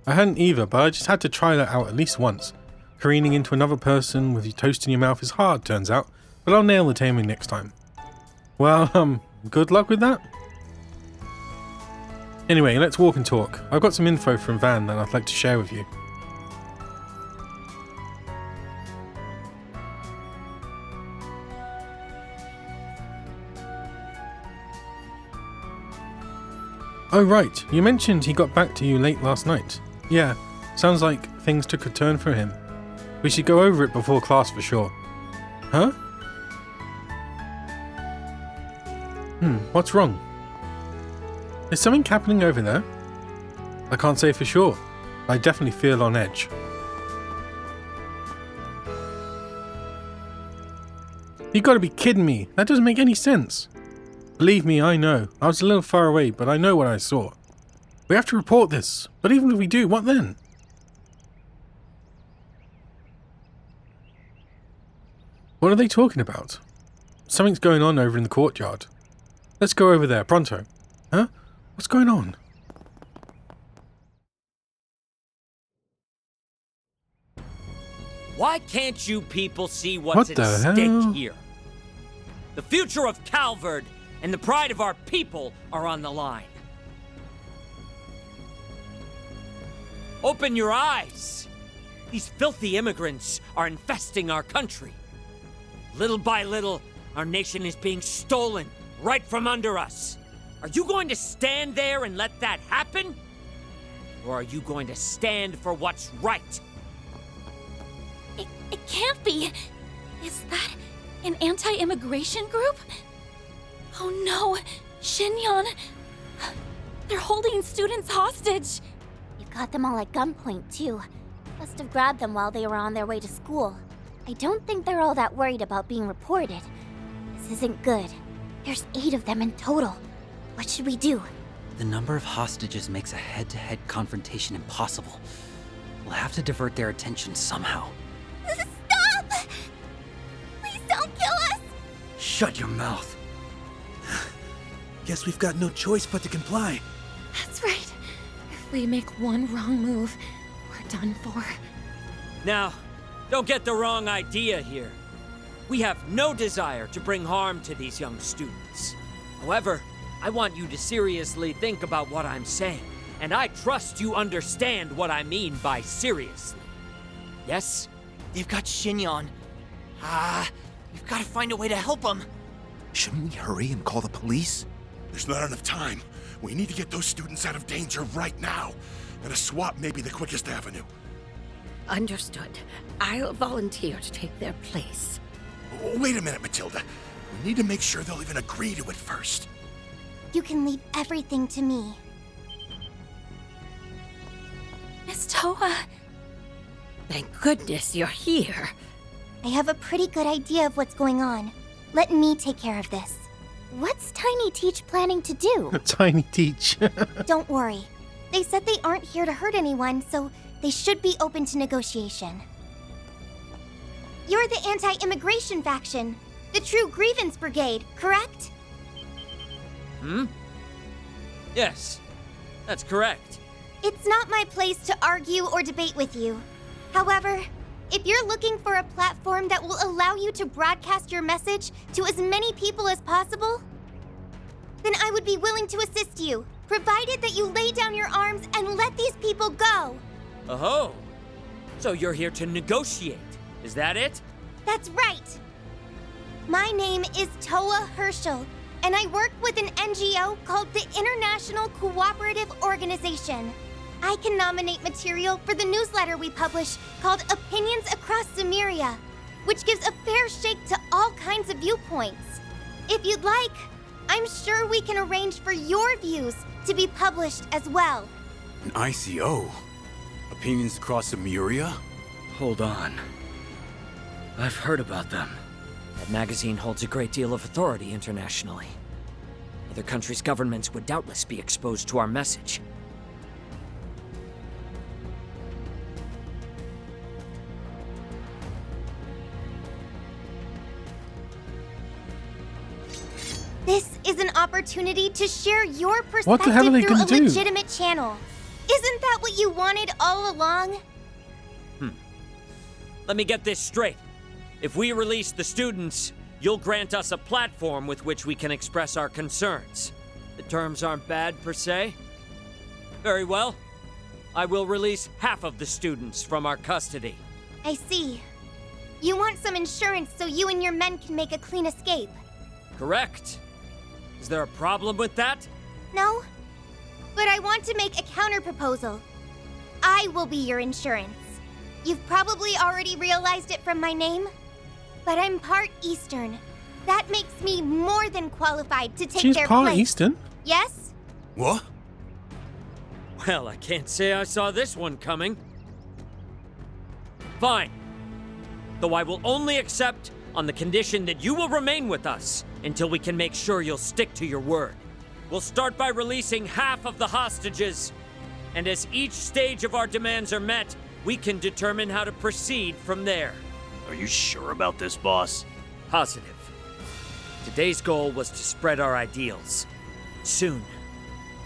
I hadn't either, but I just had to try that out at least once. Careening into another person with your toast in your mouth is hard, turns out, but I'll nail the taming next time. Well, good luck with that. Anyway, let's walk and talk. I've got some info from Van that I'd like to share with you. Oh right, you mentioned he got back to you late last night. Yeah, sounds like things took a turn for him. We should go over it before class for sure. Huh? What's wrong? Is something happening over there? I can't say for sure, but I definitely feel on edge. You gotta be kidding me, that doesn't make any sense. Believe me, I know. I was a little far away, but I know what I saw. We have to report this, but even if we do, what then? What are they talking about? Something's going on over in the courtyard. Let's go over there, pronto. Huh? What's going on?
Why can't you people see
What
what's
the
at
hell?
stake here? The future of Calvard and the pride of our people are on the line. Open your eyes! These filthy immigrants are infesting our country. Little by little, our nation is being stolen right from under us. Are you going to stand there and let that happen? Or are you going to stand for what's right?
It can't be. Is that an anti-immigration group? Oh no, Shinyon. They're holding students hostage. You got them all at gunpoint too. Must have grabbed them while they were on their way to school. I don't think they're all that worried about being reported. This isn't good. There's 8 of them in total. What should we do?
The number of hostages makes a head-to-head confrontation impossible. We'll have to divert their attention somehow.
Stop! Please don't kill us!
Shut your mouth. Guess we've got no choice but to comply.
That's right. If we make one wrong move, we're done for.
Now, don't get the wrong idea here. We have no desire to bring harm to these young students. However, I want you to seriously think about what I'm saying, and I trust you understand what I mean by seriously. Yes?
They've got Shinyon. We've got to find a way to help them.
Shouldn't we hurry and call the police?
There's not enough time. We need to get those students out of danger right now. And a swap may be the quickest avenue.
Understood. I'll volunteer to take their place.
Wait a minute, Matilda. We need to make sure they'll even agree to it first.
You can leave everything to me. Miss Toa,
Thank goodness you're here.
I have a pretty good idea of what's going on. Let me take care of this. What's Tiny Teach planning to do?
Tiny Teach.
Don't worry. They said they aren't here to hurt anyone, so they should be open to negotiation. You're the anti-immigration faction, the True Grievance Brigade, correct?
Yes, that's correct.
It's not my place to argue or debate with you. However, if you're looking for a platform that will allow you to broadcast your message to as many people as possible, then I would be willing to assist you, provided that you lay down your arms and let these people go.
Oh, so you're here to negotiate, is that it?
That's right. My name is Toa Herschel, and I work with an NGO called the International Cooperative Organization. I can nominate material for the newsletter we publish called Opinions Across Cimmeria, which gives a fair shake to all kinds of viewpoints. If you'd like, I'm sure we can arrange for your views to be published as well.
An ICO? Opinions Across Cimmeria?
Hold on. I've heard about them.
That magazine holds a great deal of authority internationally. Other countries' governments would doubtless be exposed to our message.
This is an opportunity to share your
What the hell are
perspective
they
through a
gonna do?
legitimate channel. Isn't that what you wanted all along?
Let me get this straight. If we release the students, you'll grant us a platform with which we can express our concerns. The terms aren't bad, per se. Very well. I will release half of the students from our custody.
I see. You want some insurance so you and your men can make a clean escape.
Correct. Is there a problem with that?
No? But I want to make a counter-proposal. I will be your insurance. You've probably already realized it from my name, but I'm part Eastern. That makes me more than qualified to take
She's
their
part
place.
Eastern?
Yes?
What?
Well, I can't say I saw this one coming. Fine. Though I will only accept on the condition that you will remain with us until we can make sure you'll stick to your word. We'll start by releasing half of the hostages, and as each stage of our demands are met, we can determine how to proceed from there.
Are you sure about this, boss?
Positive. Today's goal was to spread our ideals. Soon,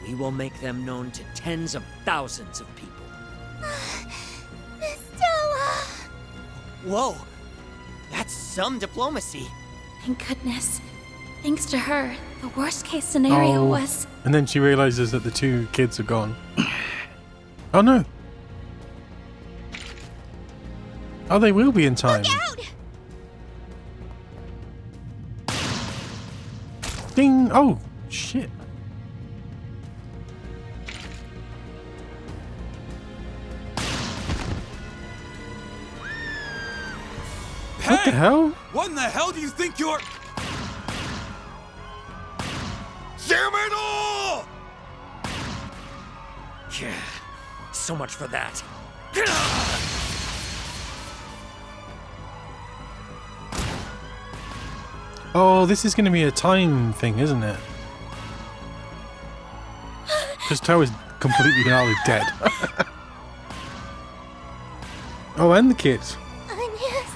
we will make them known to tens of thousands of people.
Stella!
Whoa! That's some diplomacy.
Thank goodness. Thanks to her, the worst case scenario was...
And then she realizes that the two kids are gone. Oh no. Oh, they will be in time.
Look out!
Ding! Oh, shit. What the hell?
What in the hell do you think you're...
Damn it all!
Yeah, so much for that.
Oh, this is going to be a time thing, isn't it? Because Toe is completely gnarly dead. Oh, and the kids.
Agnes,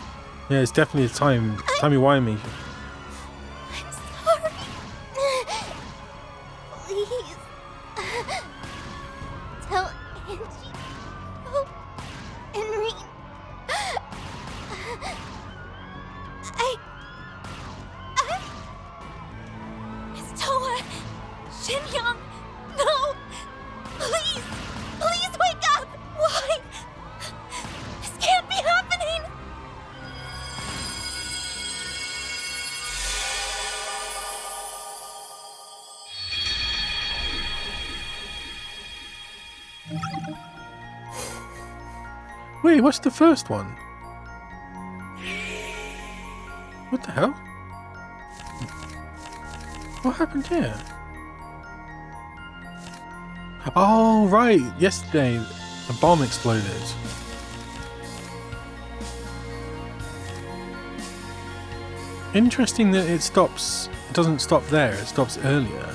Yeah, it's definitely a timey-wimey.
I'm sorry. Please. Tell Angie, Hope, and Reem. Miss Toa! Shinyoung! No! Please! Please wake up! Why? This can't be happening!
Wait, what's the first one? What the hell? What happened here? Oh, right. Yesterday, a bomb exploded. Interesting that it doesn't stop there, it stops earlier.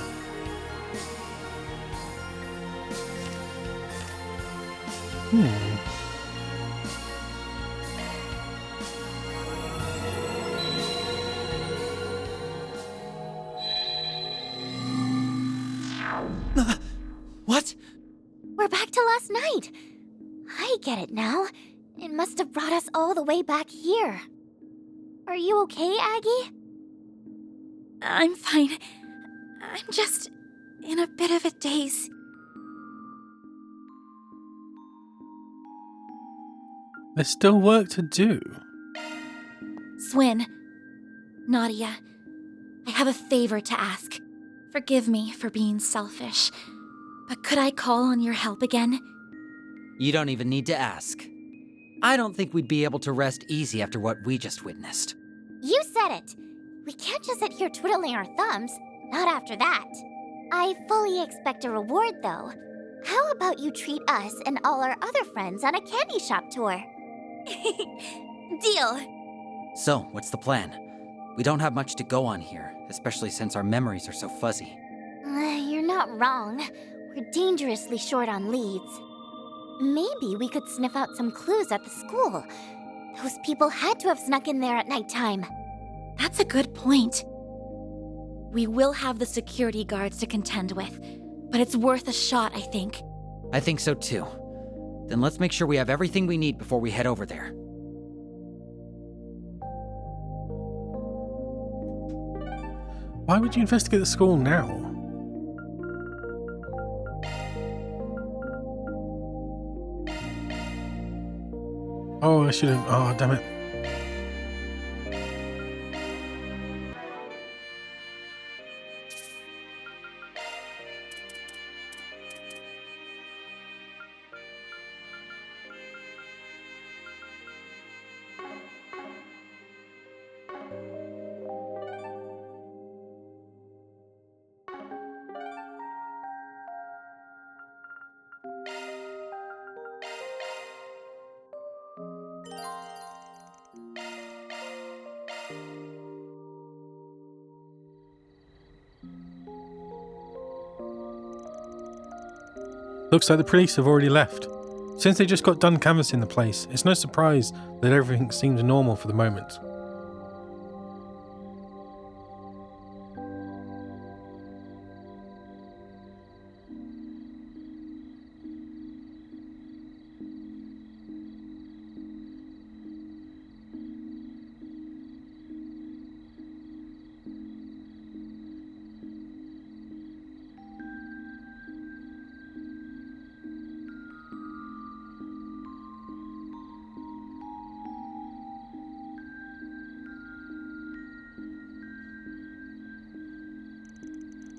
now. It must have brought us all the way back here. Are you okay, Aggie?
I'm fine. I'm just in a bit of a daze.
There's still work to do.
Swin, Nadia, I have a favor to ask. Forgive me for being selfish, but could I call on your help again?
You don't even need to ask. I don't think we'd be able to rest easy after what we just witnessed.
You said it. We can't just sit here twiddling our thumbs. Not after that. I fully expect a reward, though. How about you treat us and all our other friends on a candy shop tour?
Deal.
So, what's the plan? We don't have much to go on here, especially since our memories are so fuzzy.
You're not wrong. We're dangerously short on leads. Maybe we could sniff out some clues at the school. Those people had to have snuck in there at nighttime.
That's a good point. We will have the security guards to contend with, but it's worth a shot, I think.
I think so too. Then let's make sure we have everything we need before we head over there.
Why would you investigate the school now? Oh, I should have. Oh, damn it. Looks like the police have already left. Since they just got done canvassing the place, it's no surprise that everything seems normal for the moment.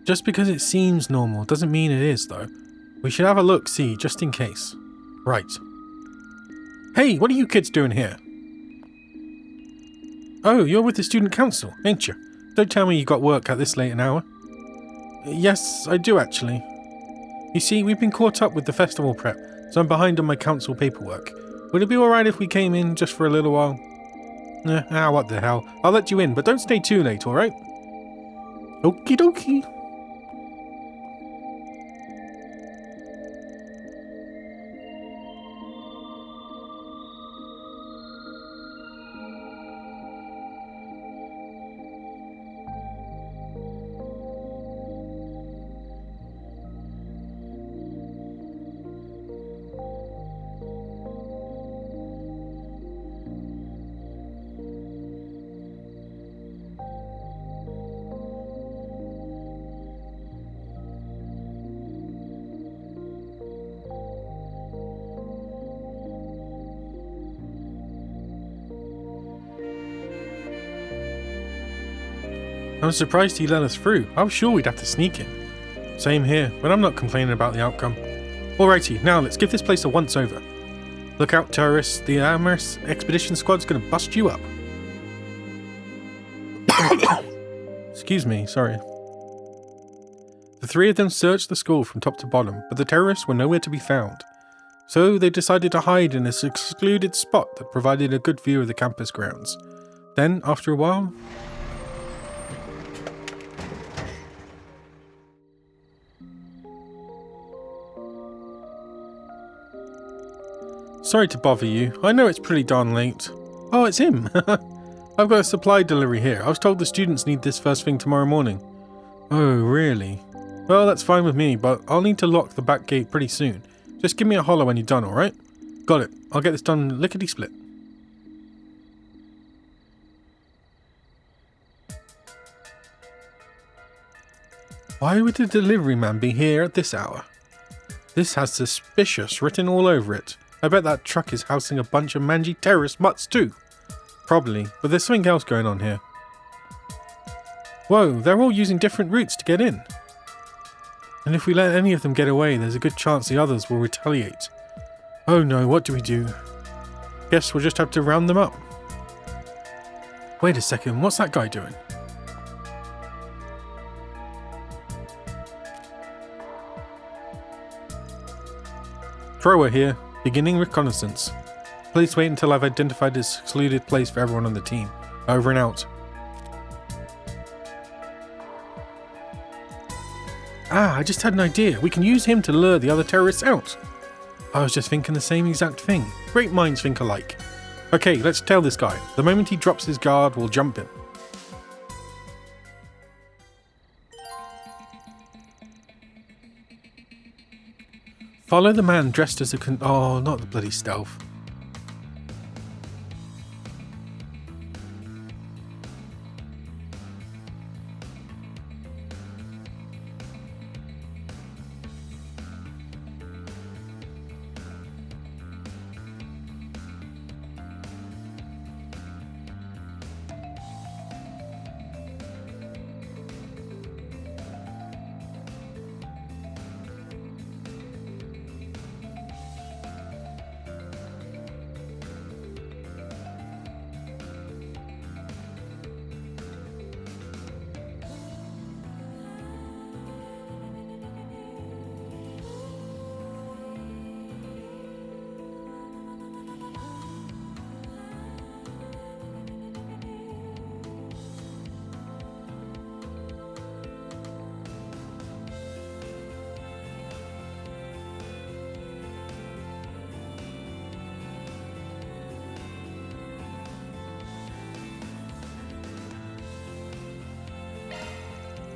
Just because it seems normal doesn't mean it is, though. We should have a look-see, just in case. Right. Hey, what are you kids doing here? Oh, you're with the student council, ain't you? Don't tell me you got work at this late an hour. Yes, I do actually. You see, we've been caught up with the festival prep, so I'm behind on my council paperwork. Would it be alright if we came in just for a little while? What the hell. I'll let you in, but don't stay too late, alright? Okie dokie. I'm surprised he let us through. I was sure we'd have to sneak in. Same here, but I'm not complaining about the outcome. Alrighty, now let's give this place a once-over. Look out, terrorists. The Amherst Expedition Squad's gonna bust you up. Excuse me, sorry. The three of them searched the school from top to bottom, but the terrorists were nowhere to be found. So they decided to hide in a secluded spot that provided a good view of the campus grounds. Then, after a while... Sorry to bother you. I know it's pretty darn late. Oh, it's him! I've got a supply delivery here. I was told the students need this first thing tomorrow morning. Oh, really? Well, that's fine with me, but I'll need to lock the back gate pretty soon. Just give me a holler when you're done, alright? Got it. I'll get this done lickety-split. Why would the delivery man be here at this hour? This has suspicious written all over it. I bet that truck is housing a bunch of mangy terrorist mutts too. Probably, but there's something else going on here. Whoa, they're all using different routes to get in. And if we let any of them get away, there's a good chance the others will retaliate. Oh no, what do we do? Guess we'll just have to round them up. Wait a second, what's that guy doing? Thrower here, beginning reconnaissance. Please wait until I've identified this secluded place for everyone on the team. Over and out. Ah, I just had an idea. We can use him to lure the other terrorists out. I was just thinking the same exact thing. Great minds think alike. Okay, let's tail this guy. The moment he drops his guard, we'll jump him. Follow the man dressed as a oh, not the bloody stealth.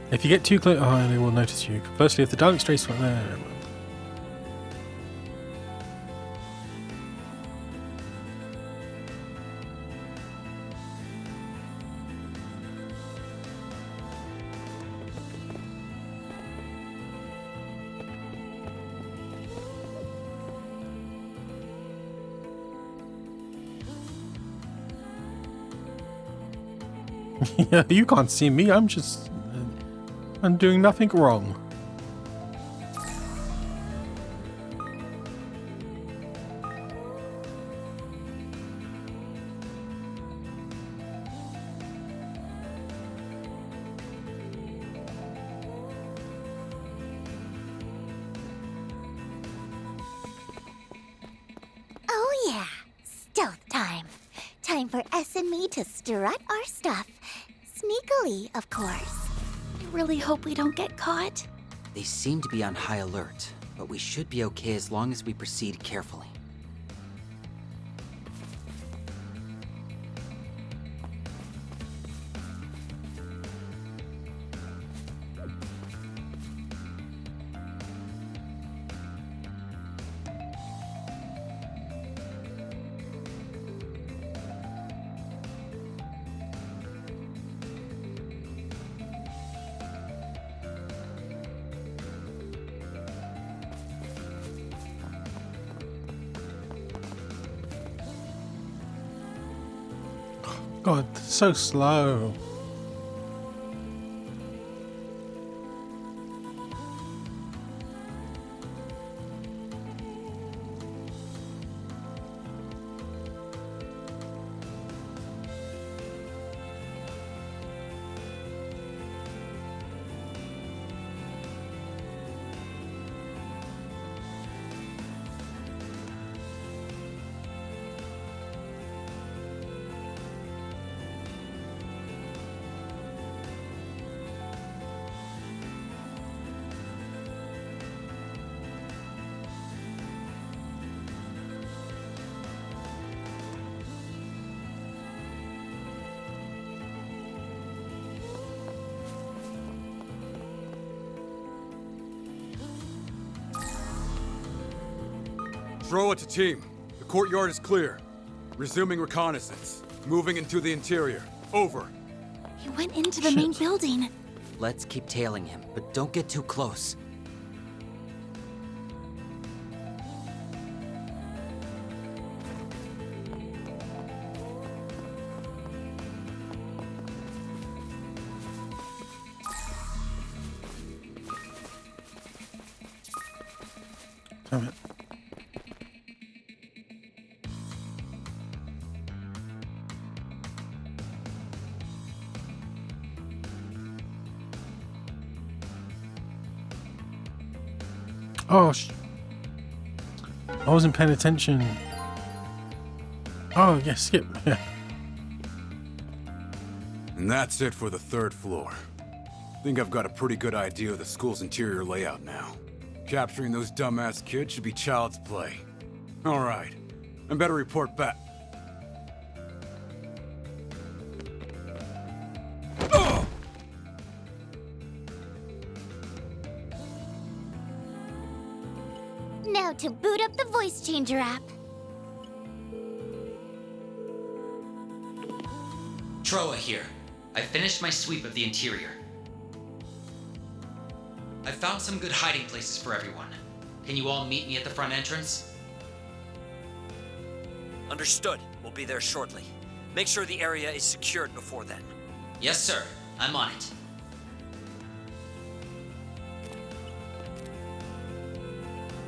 If you get too close, oh, they will notice you. Firstly, if the dialect strays went there. Yeah, you can't see me. I'm doing nothing wrong.
Oh yeah, stealth time. Time for S and me to strut our stuff. Sneakily, of course.
I really hope we don't get caught.
They seem to be on high alert, but we should be okay as long as we proceed carefully.
God, so slow.
Throw it to team. The Courtyard is clear. Resuming reconnaissance. Moving into the interior. Over.
He went into the main building.
Let's keep tailing him, but don't get too close.
Damn it. Oh, I wasn't paying attention. Oh, yeah, skip. Yeah.
And that's it for the 3rd floor. Think I've got a pretty good idea of the school's interior layout now. Capturing those dumbass kids should be child's play. All right, I better report back.
Now to boot up the voice changer app.
Troa here. I finished my sweep of the interior. I found some good hiding places for everyone. Can you all meet me at the front entrance?
Understood. We'll be there shortly. Make sure the area is secured before then.
Yes, sir. I'm on it.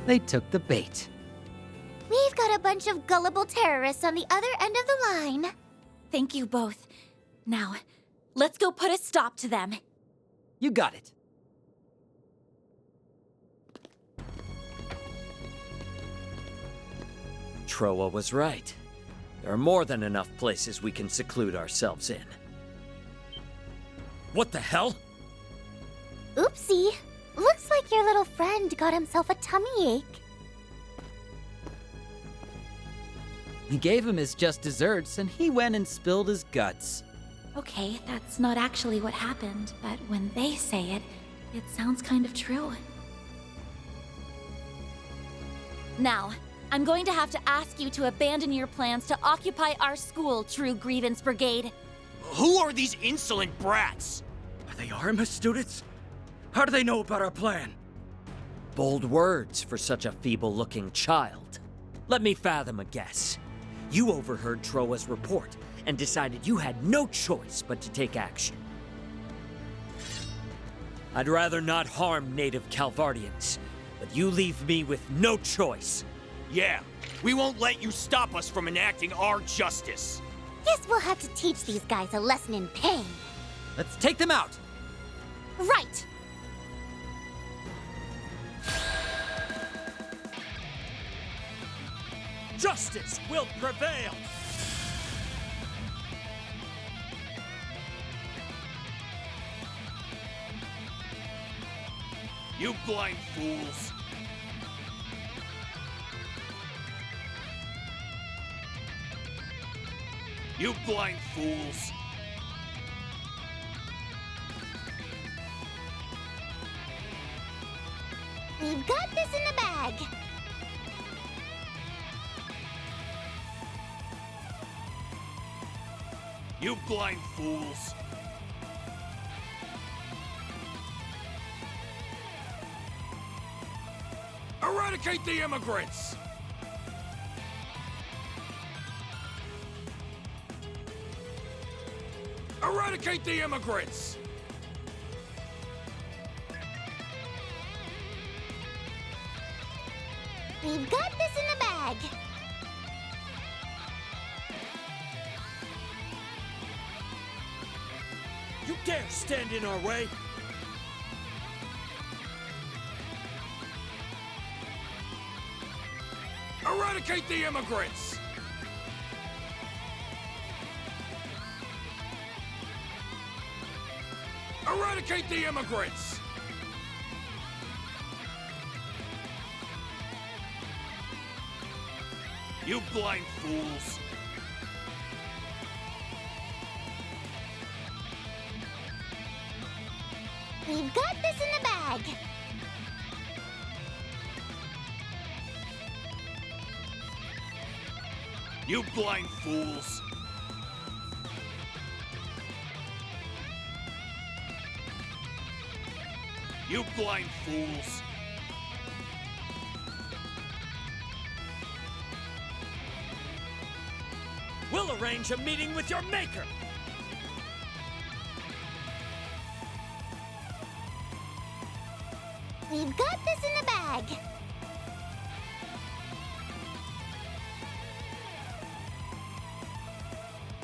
They took the bait.
We've got a bunch of gullible terrorists on the other end of the line.
Thank you both. Now, let's go put a stop to them.
You got it. Troa was right. There are more than enough places we can seclude ourselves in. What the hell?
Oopsie. Looks like your little friend got himself a tummy ache.
He gave him his just desserts, and he went and spilled his guts.
Okay, that's not actually what happened, but when they say it, it sounds kind of true. Now, I'm going to have to ask you to abandon your plans to occupy our school, True Grievance Brigade.
Who are these insolent brats?
Are they Arma students? How do they know about our plan?
Bold words for such a feeble-looking child. Let me fathom a guess. You overheard Troa's report and decided you had no choice but to take action. I'd rather not harm native Calvardians, but you leave me with no choice.
Yeah, we won't let you stop us from enacting our justice.
Guess we'll have to teach these guys a lesson in pain.
Let's take them out!
Right!
Justice will prevail!
You blind fools. You blind fools.
We've got this in the bag.
You blind fools. Eradicate the immigrants! Eradicate the immigrants!
We've got this in the bag.
You dare stand in our way?
Eradicate the immigrants! Eradicate the immigrants! You blind fools!
We've got this in the bag.
You blind fools! You blind fools!
We'll arrange a meeting with your maker!
We've got this in the bag.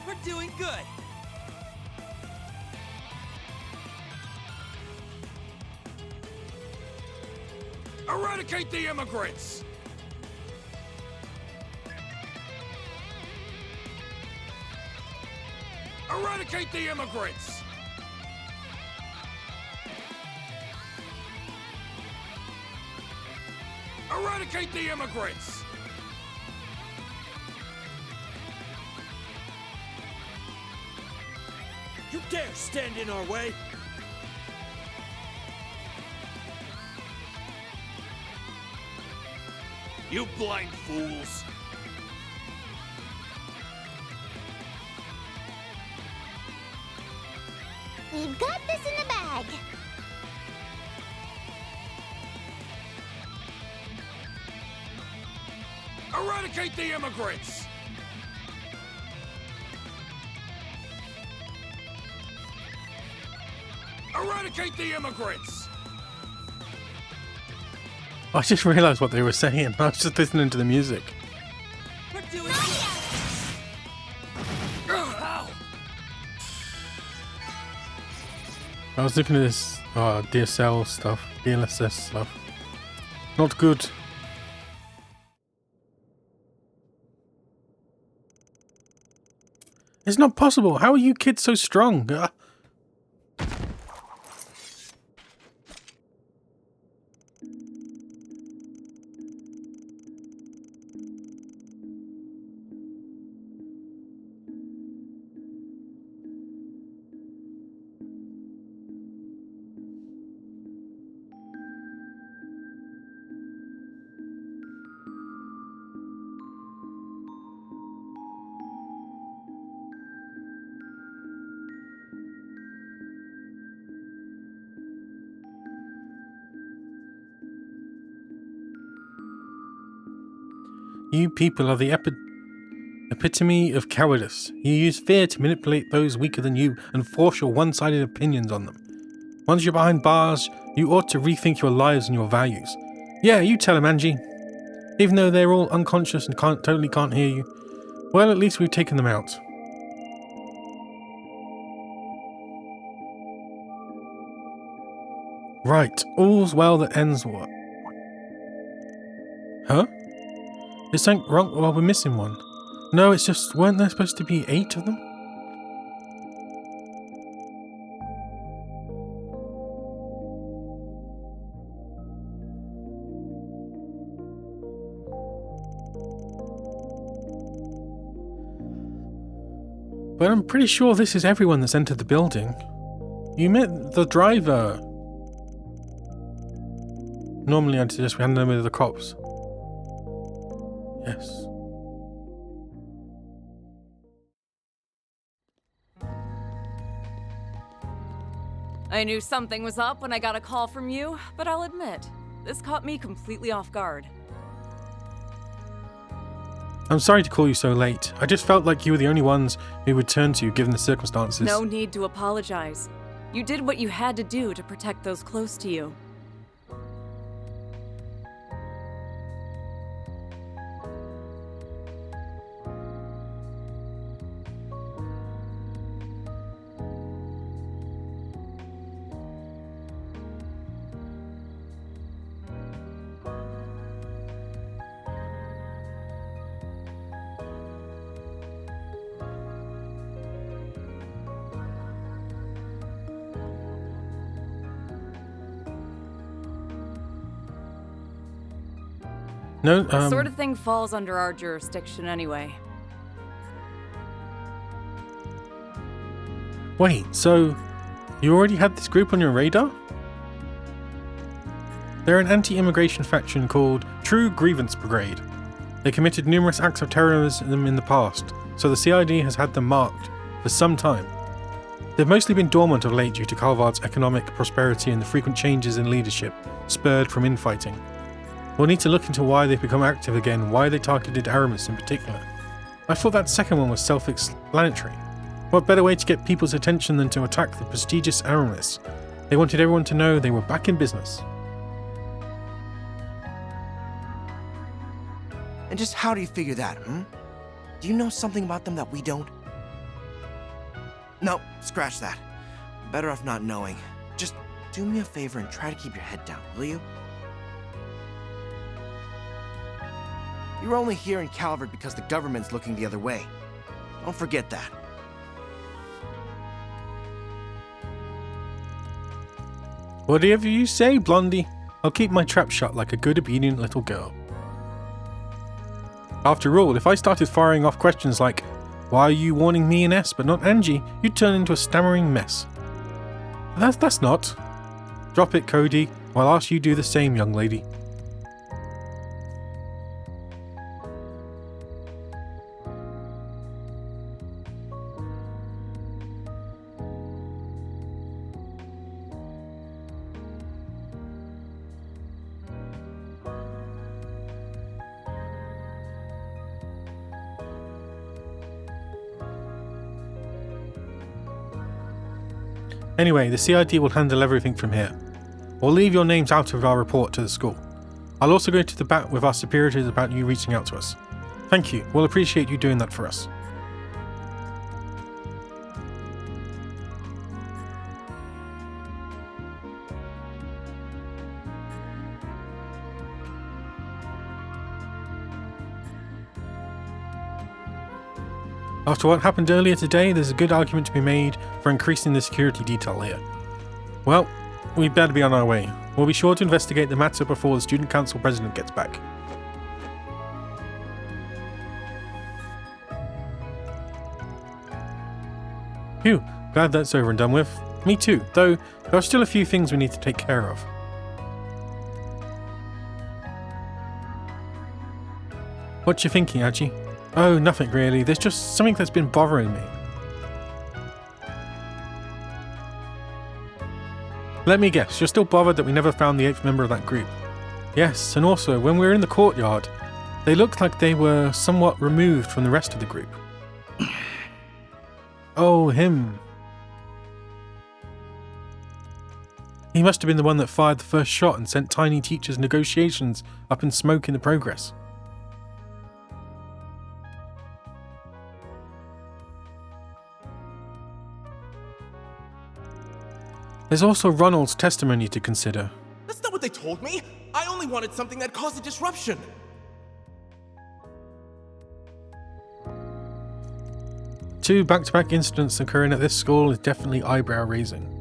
We're doing good.
Eradicate the immigrants! Eradicate the immigrants! Eradicate the immigrants!
You dare stand in our way?
You blind fools!
We've got this in the bag.
Eradicate the immigrants! Eradicate the immigrants!
I just realised what they were saying. I was just listening to the music.
We're doing
Ow!
I was looking at this DSL stuff, DLSS stuff. Not good. It's not possible. How are you kids so strong? You people are the epitome of cowardice. You use fear to manipulate those weaker than you and force your one-sided opinions on them. Once you're behind bars, you ought to rethink your lives and your values. Yeah, you tell them, Angie. Even though they're all unconscious and totally can't hear you. Well, at least we've taken them out. Right, all's well that ends well. Huh? Is something wrong? Well, we're missing one. No, it's just, weren't there supposed to be 8 of them? But I'm pretty sure this is everyone that's entered the building. You met the driver. Normally I'd suggest we hand them over to the cops. Yes.
I knew something was up when I got a call from you, but I'll admit, this caught me completely off guard.
I'm sorry to call you so late. I just felt like you were the only ones we would turn to given the circumstances.
No need to apologize. You did what you had to do to protect those close to you.
No,
This sort of thing falls under our jurisdiction anyway.
Wait, so you already had this group on your radar? They're an anti-immigration faction called True Grievance Brigade. They committed numerous acts of terrorism in the past, so the CID has had them marked for some time. They've mostly been dormant of late due to Calvard's economic prosperity and the frequent changes in leadership spurred from infighting. We'll need to look into why they've become active again, why they targeted Aramis in particular. I thought that second one was self-explanatory. What better way to get people's attention than to attack the prestigious Aramis? They wanted everyone to know they were back in business.
And just how do you figure that, Do you know something about them that we don't? No, scratch that. Better off not knowing. Just do me a favor and try to keep your head down, will you? You're only here in Calvard because the government's looking the other way. Don't forget that.
Whatever you say, Blondie. I'll keep my trap shut like a good obedient little girl. After all, if I started firing off questions like, why are you warning me and S but not Angie, you'd turn into a stammering mess. That's not. Drop it, Cody, or I'll ask you do the same, young lady. Anyway, the CID will handle everything from here. We'll leave your names out of our report to the school. I'll also go to the bat with our superiors about you reaching out to us. Thank you, we'll appreciate you doing that for us. After what happened earlier today, there's a good argument to be made for increasing the security detail here. Well, we'd better be on our way. We'll be sure to investigate the matter before the Student Council President gets back. Phew, glad that's over and done with. Me too, though there are still a few things we need to take care of. What you thinking, Aji? Oh, nothing really. There's just something that's been bothering me. Let me guess, you're still bothered that we never found the 8th member of that group. Yes, and also, when we were in the courtyard, they looked like they were somewhat removed from the rest of the group. Oh, him. He must have been the one that fired the first shot and sent Tiny Teacher's negotiations up in smoke in the progress. There's also Ronald's testimony to consider.
That's not what they told me! I only wanted something that caused a disruption!
Two back-to-back incidents occurring at this school is definitely eyebrow-raising.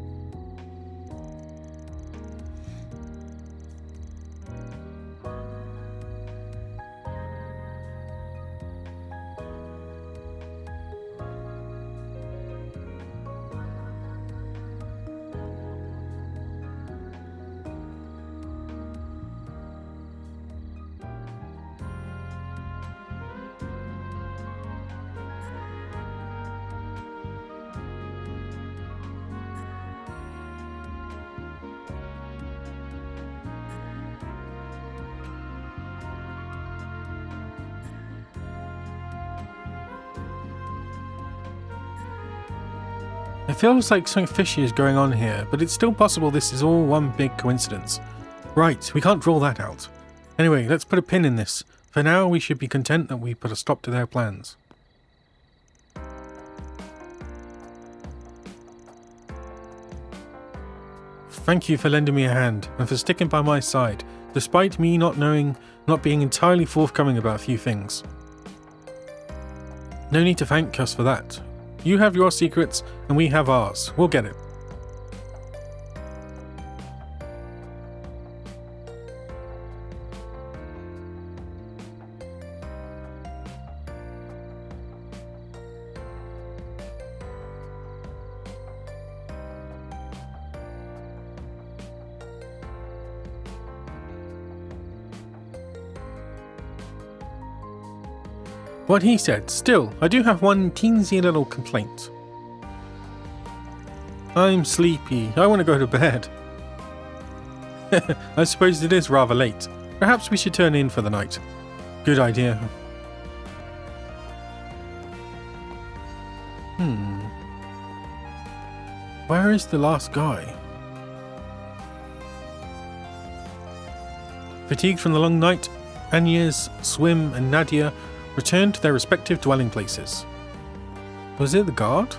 It feels like something fishy is going on here, but it's still possible this is all one big coincidence. Right, we can't rule that out. Anyway, let's put a pin in this. For now, we should be content that we put a stop to their plans. Thank you for lending me a hand, and for sticking by my side, despite me not being entirely forthcoming about a few things. No need to thank us for that. You have your secrets, and we have ours. We'll get it. What he said. Still, I do have one teensy little complaint. I'm sleepy. I want to go to bed. I suppose it is rather late. Perhaps we should turn in for the night. Good idea. Where is the last guy? Fatigued from the long night, Agnes, Swim, and Nadia returned to their respective dwelling places. Was it the guard?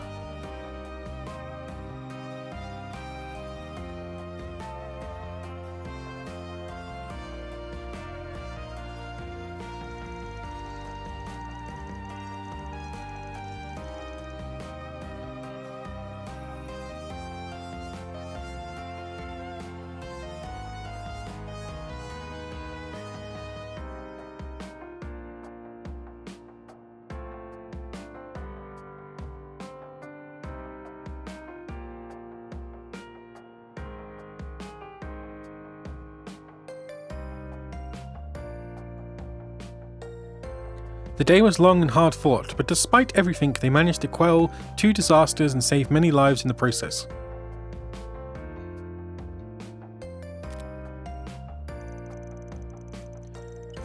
The day was long and hard fought, but despite everything, they managed to quell 2 disasters and save many lives in the process.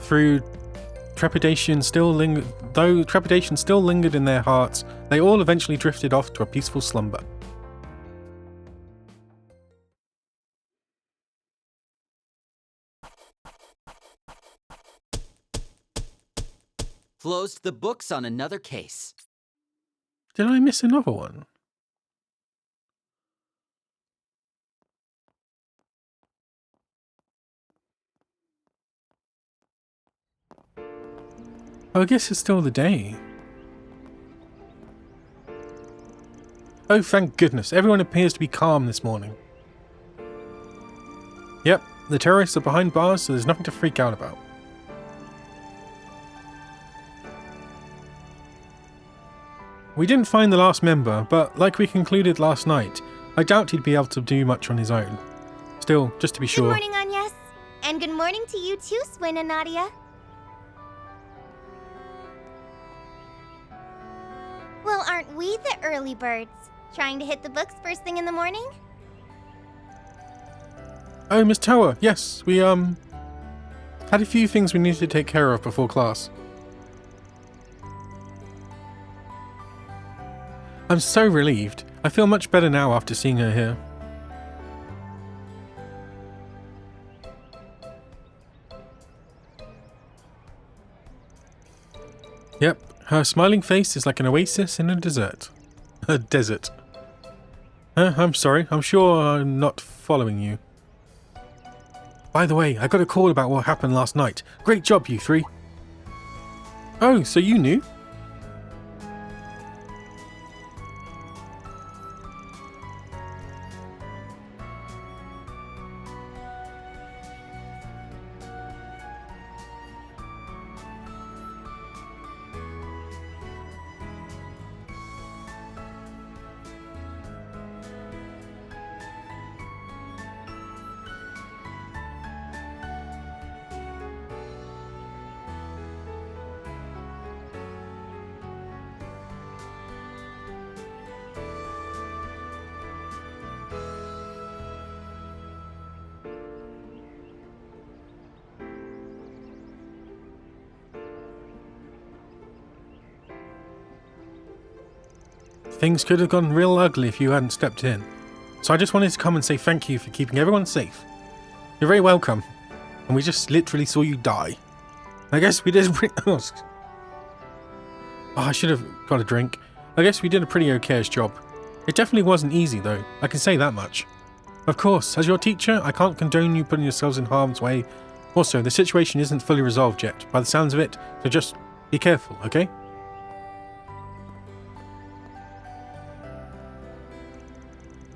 Though trepidation still lingered in their hearts, they all eventually drifted off to a peaceful slumber.
Closed the books on another case.
Did I miss another one? Oh, I guess it's still the day. Oh, thank goodness. Everyone appears to be calm this morning. Yep, the terrorists are behind bars, so there's nothing to freak out about. We didn't find the last member, but like we concluded last night, I doubt he'd be able to do much on his own. Still, just to be sure.
Good morning, Agnes. And good morning to you too, Swin and Nadia. Well, aren't we the early birds? Trying to hit the books first thing in the morning?
Oh, Miss Tower, yes, we, had a few things we needed to take care of before class. I'm so relieved. I feel much better now after seeing her here. Yep, her smiling face is like an oasis in a desert. A desert. I'm sorry, I'm sure I'm not following you. By the way, I got a call about what happened last night. Great job, you three. Oh, so you knew? Things could have gone real ugly if you hadn't stepped in. So I just wanted to come and say thank you for keeping everyone safe. You're very welcome. And we just literally saw you die. I guess we did I should have got a drink. I guess we did a pretty okay-ish job. It definitely wasn't easy though, I can say that much. Of course, as your teacher, I can't condone you putting yourselves in harm's way. Also, the situation isn't fully resolved yet, by the sounds of it, so just be careful, okay?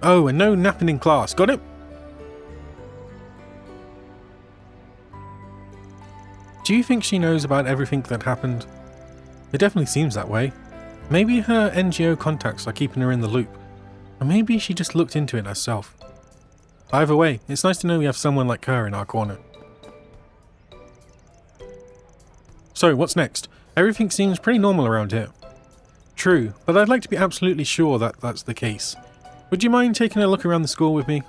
Oh, and no napping in class, got it? Do you think she knows about everything that happened? It definitely seems that way. Maybe her NGO contacts are keeping her in the loop. Or maybe she just looked into it herself. Either way, it's nice to know we have someone like her in our corner. So, what's next? Everything seems pretty normal around here. True, but I'd like to be absolutely sure that that's the case. Would you mind taking a look around the school with me?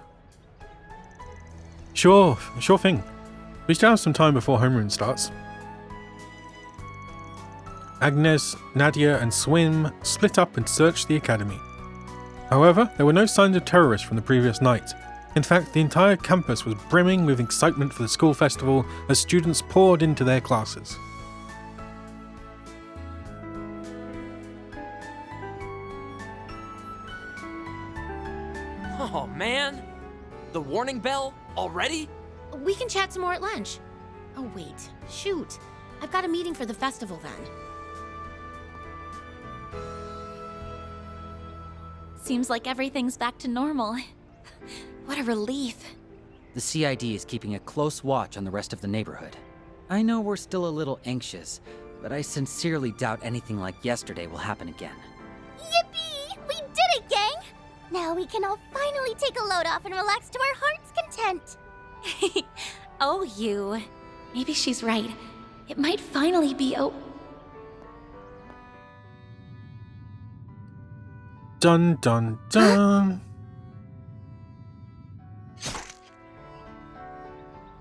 Sure thing. We still have some time before homeroom starts. Agnes, Nadia and Swim split up and searched the academy. However, there were no signs of terrorists from the previous night. In fact, the entire campus was brimming with excitement for the school festival as students poured into their classes.
Oh man, the warning bell already?
We can chat some more at lunch. Oh wait, shoot. I've got a meeting for the festival then.
Seems like everything's back to normal. What a relief.
The CID is keeping a close watch on the rest of the neighborhood. I know we're still a little anxious, but I sincerely doubt anything like yesterday will happen again.
Yippee! We did it, gang! Now we can all finally take a load off and relax to our heart's content.
Oh, you. Maybe she's right. It might finally be
Dun dun dun.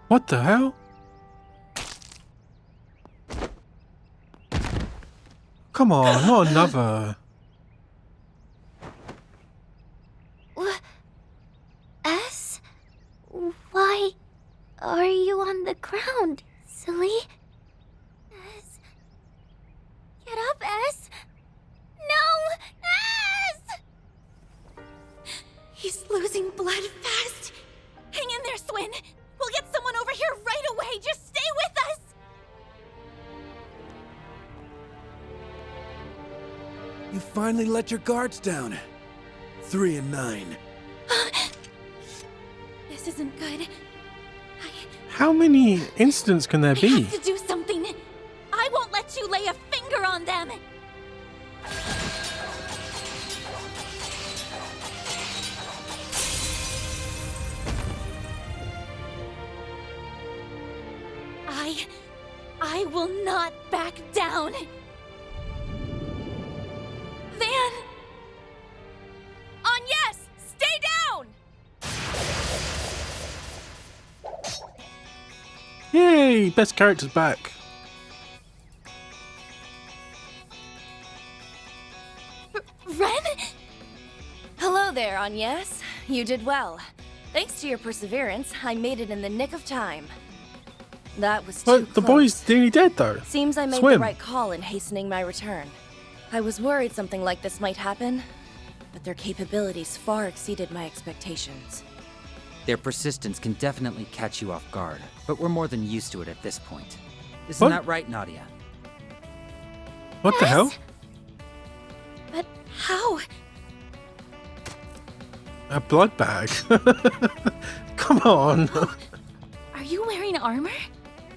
What the hell? Come on, not another.
S? Why are you on the ground, silly? S? Get up, S! No! S!
He's losing blood fast. Hang in there, Swin. We'll get someone over here right away. Just stay with us.
You finally let your guards down. 3 and 9.
This isn't good.
How many incidents can there
I
be?
have to do something. I won't let you lay a finger on them. I will not back down. Van!
On yes! Stay down!
Yay! Best characters back.
Ren?
Hello there, Agnes. You did well. Thanks to your perseverance, I made it in the nick of time. That was too
But the
close.
boy's nearly dead though.
Seems I made
Swim.
the right call in hastening my return. I was worried something like this might happen, but their capabilities far exceeded my expectations.
Their persistence can definitely catch you off guard, but we're more than used to it at this point. Isn't
What?
that right, Nadia?
What the hell?
But how?
A blood bag. Come on.
Are you wearing armor?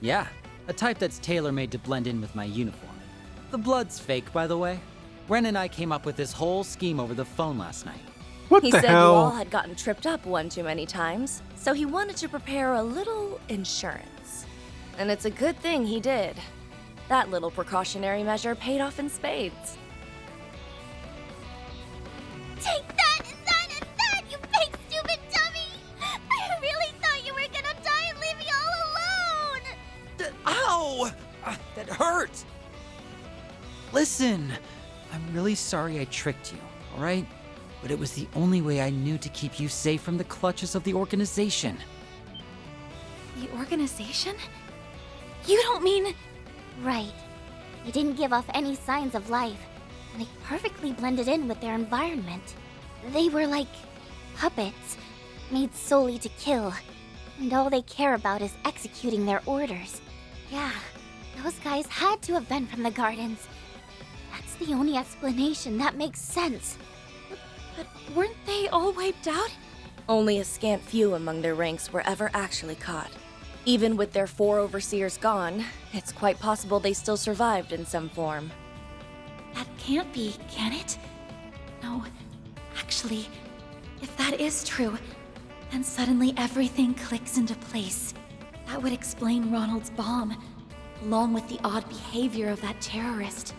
Yeah, a type that's tailor-made to blend in with my uniform. The blood's fake, by the way. Ren and I came up with this whole scheme over the phone last night.
What
He
the
said
hell?
you all had gotten tripped up one too many times, so he wanted to prepare a little insurance. And it's a good thing he did. That little precautionary measure paid off in spades.
Take that and that and that, you big stupid dummy! I really thought you were gonna die and leave me all alone!
Ow! That hurt! Listen, I'm really sorry I tricked you, alright? But it was the only way I knew to keep you safe from the clutches of the organization.
The organization? You don't mean...
Right. They didn't give off any signs of life, and they perfectly blended in with their environment. They were like puppets, made solely to kill, and all they care about is executing their orders. Yeah, those guys had to have been from the gardens. That's the only explanation that makes sense.
But weren't they all wiped out?
Only a scant few among their ranks were ever actually caught. Even with their 4 overseers gone, it's quite possible they still survived in some form.
That can't be, can it? No. Actually, if that is true, then suddenly everything clicks into place. That would explain Ronald's bomb. along with the odd behavior of that terrorist.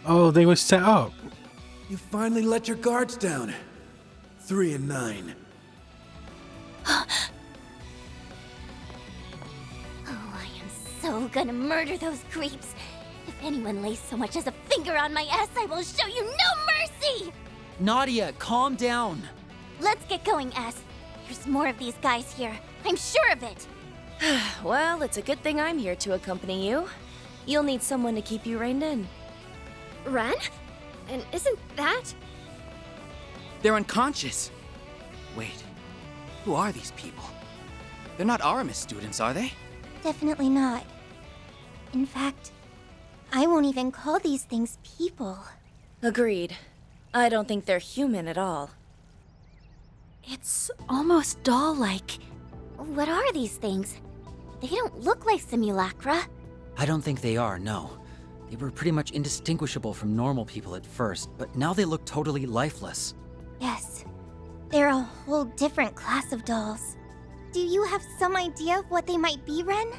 Oh, they were set up.
You finally let your guards down. 3 and 9.
Oh, I am so gonna murder those creeps. If anyone lays so much as a finger on my ass, I will show you no mercy!
Nadia, calm down.
Let's get going, S. There's more of these guys here. I'm sure of it.
Well, it's a good thing I'm here to accompany you. You'll need someone to keep you reined in.
Ren? And isn't that...
They're unconscious. Wait, who are these people? They're not Aramis students, are they?
Definitely not. In fact, I won't even call these things people.
Agreed. I don't think they're human at all.
It's almost doll-like.
What are these things? They don't look like simulacra.
I don't think they are, no. They were pretty much indistinguishable from normal people at first, but now they look totally lifeless.
Yes, they're a whole different class of dolls. Do you have some idea of what they might be, Ren?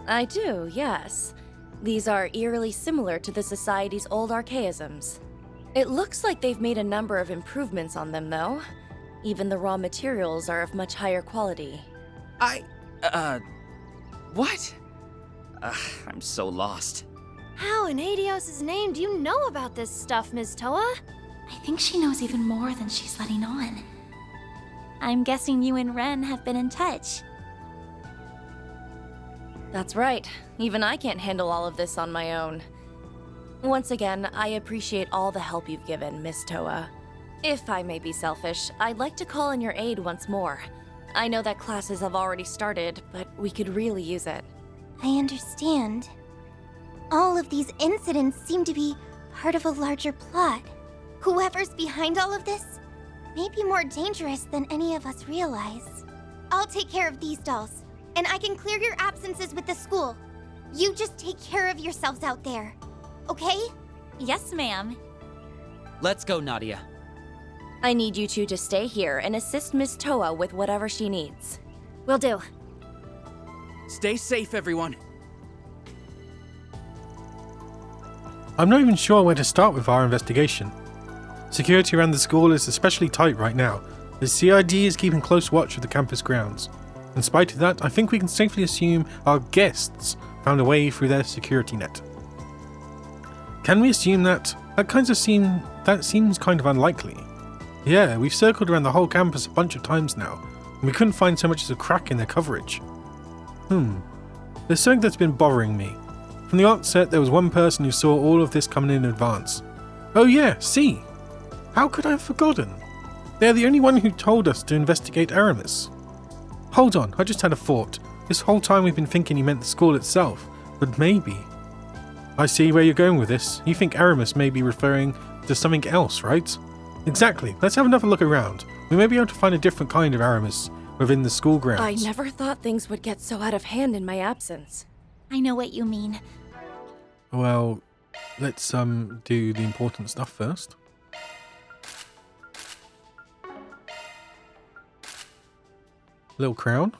I do, yes. These are eerily similar to the Society's old archaisms. It looks like they've made a number of improvements on them, though. Even the raw materials are of much higher quality.
What? I'm so lost.
How in Adios' name do you know about this stuff, Ms. Toa?
I think she knows even more than she's letting on. I'm guessing you and Ren have been in touch.
That's right. Even I can't handle all of this on my own. Once again, I appreciate all the help you've given, Miss Toa. If I may be selfish, I'd like to call in your aid once more. I know that classes have already started, but we could really use it.
I understand. All of these incidents seem to be part of a larger plot. Whoever's behind all of this may be more dangerous than any of us realize. I'll take care of these dolls, and I can clear your absences with the school. You just take care of yourselves out there, okay?
Yes, ma'am.
Let's go, Nadia.
I need you two to stay here and assist Miss Toa with whatever she needs.
Will do.
Stay safe, everyone.
I'm not even sure where to start with our investigation. Security around the school is especially tight right now. The CID is keeping close watch of the campus grounds. In spite of that, I think we can safely assume our guests found a way through their security net. Can we assume that? That seems kind of unlikely. Yeah, we've circled around the whole campus a bunch of times now, and we couldn't find so much as a crack in their coverage. There's something that's been bothering me. From the outset, there was one person who saw all of this coming in advance. Oh yeah, see? How could I have forgotten? They're the only one who told us to investigate Aramis. Hold on, I just had a thought. This whole time we've been thinking he meant the school itself, but maybe. I see where you're going with this. You think Aramis may be referring to something else, right? Exactly. Let's have another look around. We may be able to find a different kind of Aramis within the school grounds.
I never thought things would get so out of hand in my absence.
I know what you mean.
Well, let's do the important stuff first. Little crown.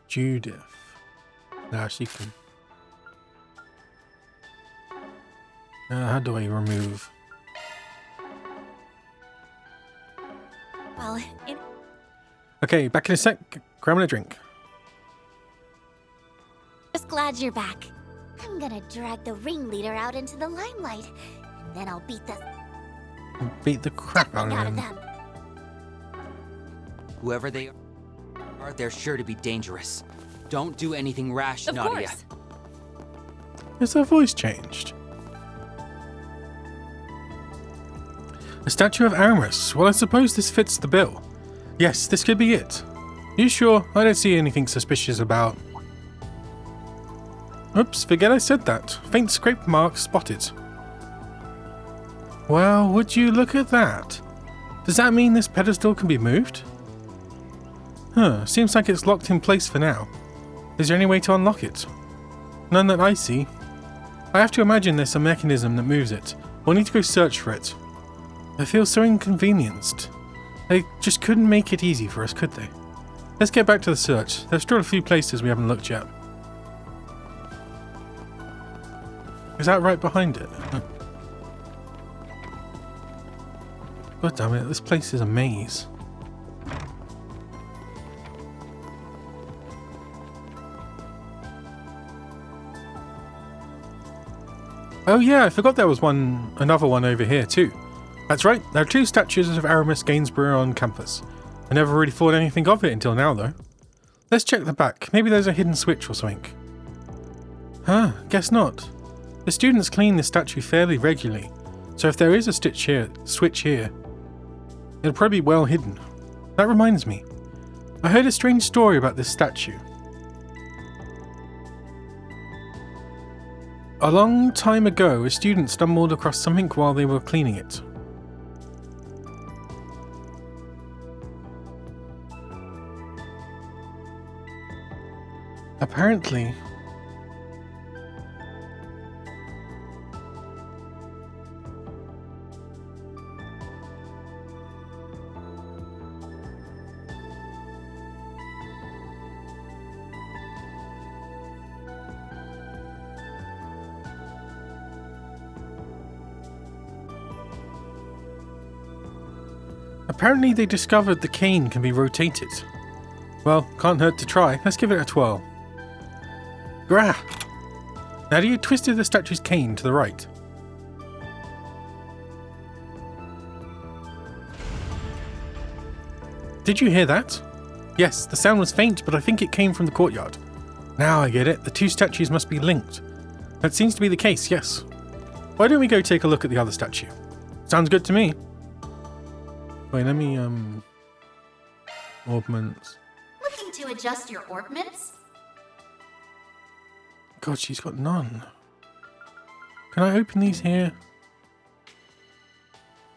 Judith. Now she can. How do I remove?
Well,
Okay, back in a sec. Grabbing a drink.
Just glad you're back. I'm gonna drag the ringleader out into the limelight, and then I'll beat the
crap out of him.
them.
Whoever they are, they're sure to be dangerous. Don't do anything rash,
Of
Nadia.
course.
Has her voice changed? A statue of Aramis. Well, I suppose this fits the bill. Yes, this could be it. You sure? I don't see anything suspicious about. Oops, forget I said that. Faint scrape mark spotted. Well, would you look at that? Does that mean this pedestal can be moved? Seems like it's locked in place for now. Is there any way to unlock it? None that I see. I have to imagine there's a mechanism that moves it. We'll need to go search for it. I feel so inconvenienced. They just couldn't make it easy for us, could they? Let's get back to the search. There's still a few places we haven't looked yet. Is that right behind it? God damn it, this place is a maze. Oh yeah, I forgot there was another one over here too. That's right, there are 2 statues of Aramis Gainsborough on campus. I never really thought anything of it until now though. Let's check the back, maybe there's a hidden switch or something. Guess not. The students clean this statue fairly regularly, so if there is a switch here, it'll probably be well hidden. That reminds me, I heard a strange story about this statue. A long time ago, a student stumbled across something while they were cleaning it. Apparently, they discovered the cane can be rotated. Well, can't hurt to try. Let's give it a twirl. Grah! Now you twisted the statue's cane to the right. Did you hear that? Yes, the sound was faint, but I think it came from the courtyard. Now I get it. The 2 statues must be linked. That seems to be the case, yes. Why don't we go take a look at the other statue? Sounds good to me. Wait, let me, augments.
Looking to adjust your ornaments?
God, she's got none. Can I open these here?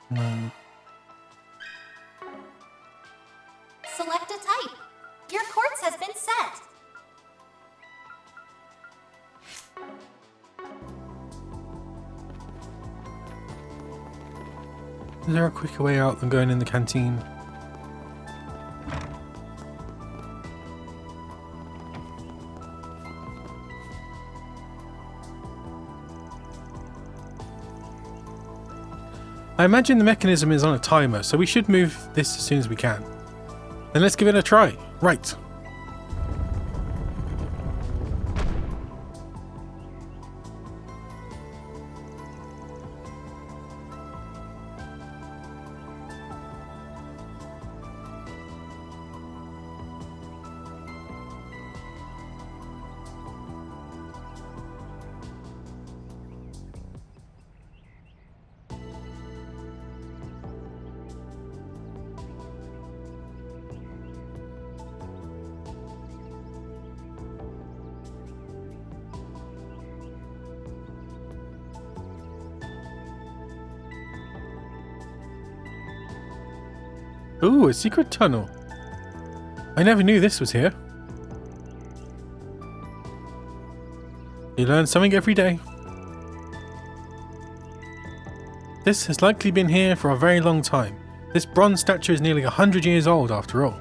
No.
Select a type. Your quartz has been set.
Is there a quicker way out than going in the canteen? I imagine the mechanism is on a timer, so we should move this as soon as we can. Then let's give it a try. Right. Ooh, a secret tunnel. I never knew this was here. You learn something every day. This has likely been here for a very long time. This bronze statue is nearly 100 years old after all.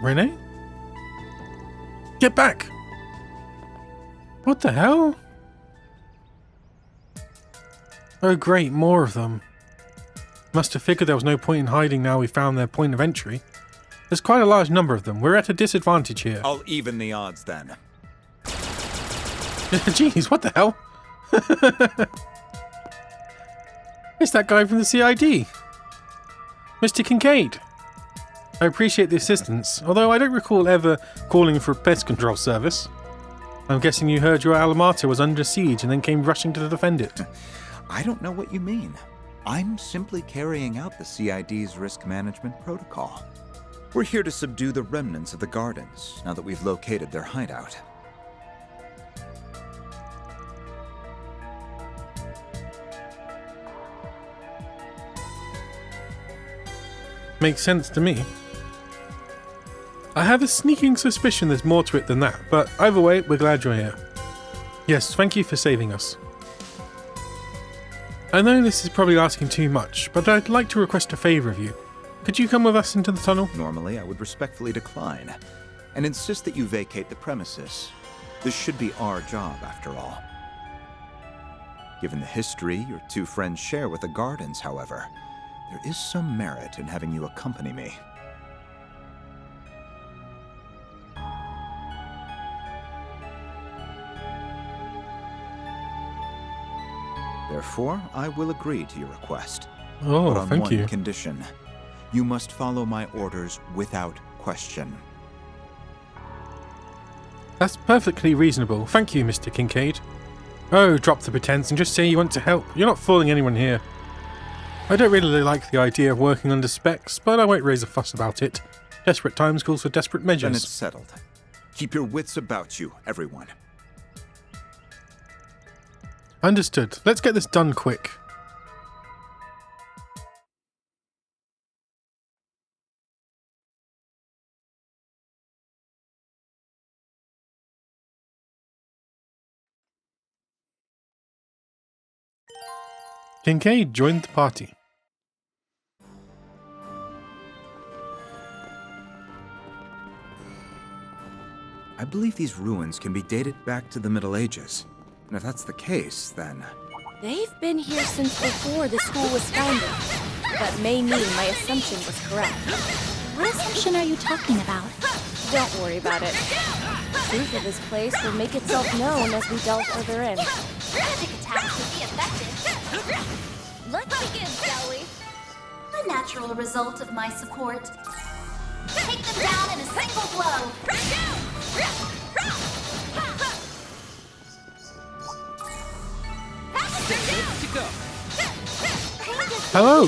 Renee? Get back! What the hell? Oh great, more of them. Must have figured there was no point in hiding now we found their point of entry. There's quite a large number of them. We're at a disadvantage here.
I'll even the odds then.
Jeez, what the hell? It's that guy from the CID. Mr. Kincaid. I appreciate the assistance, although I don't recall ever calling for a pest control service. I'm guessing you heard your Almata was under siege and then came rushing to defend it.
I don't know what you mean. I'm simply carrying out the CID's risk management protocol. We're here to subdue the remnants of the gardens, now that we've located their hideout.
Makes sense to me. I have a sneaking suspicion there's more to it than that, but either way, we're glad you're here. Yes, thank you for saving us. I know this is probably asking too much, but I'd like to request a favour of you. Could you come with us into the tunnel?
Normally, I would respectfully decline, and insist that you vacate the premises. This should be our job, after all. Given the history your two friends share with the gardens, however, there is some merit in having you accompany me. Therefore, I will agree to your request.
Oh,
but on
thank
one
you.
condition. You must follow my orders without question.
That's perfectly reasonable. Thank you, Mr. Kincaid. Oh, drop the pretense and just say you want to help. You're not fooling anyone here. I don't really like the idea of working under specs, but I won't raise a fuss about it. Desperate times calls for desperate measures.
Then it's settled. Keep your wits about you, everyone.
Understood. Let's get this done quick. Kincaid joined the party.
I believe these ruins can be dated back to the Middle Ages. And if that's the case, then...
They've been here since before the school was founded. That may mean my assumption was correct.
What assumption are you talking about?
Don't worry about it. The truth of this place will make itself known as we delve further in.
Magic attacks would be effective.
Let's begin, shall we?
A natural result of my support. Take them down in a single blow.
Good to go.
Hello.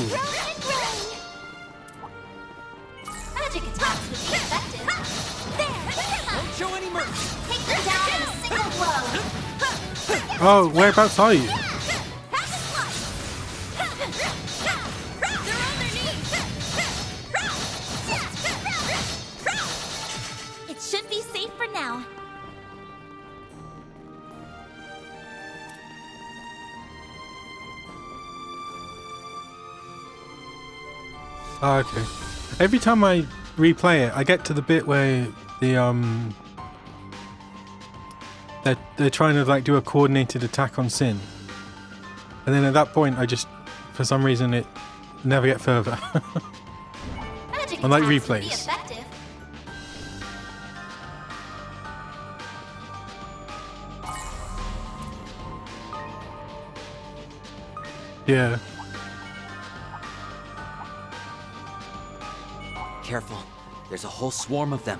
Magic attacks would be effective.
Don't show any mercy.
Take them down in a single blow.
Oh, whereabouts are you?
It should be safe for now.
Oh, okay. Every time I replay it, I get to the bit where the they're trying to like do a coordinated attack on Sin, and then at that point, I just, for some reason, it never get further.
Magic
On like
attacks would be
replays.
effective.
Yeah.
Careful. There's a whole swarm of them.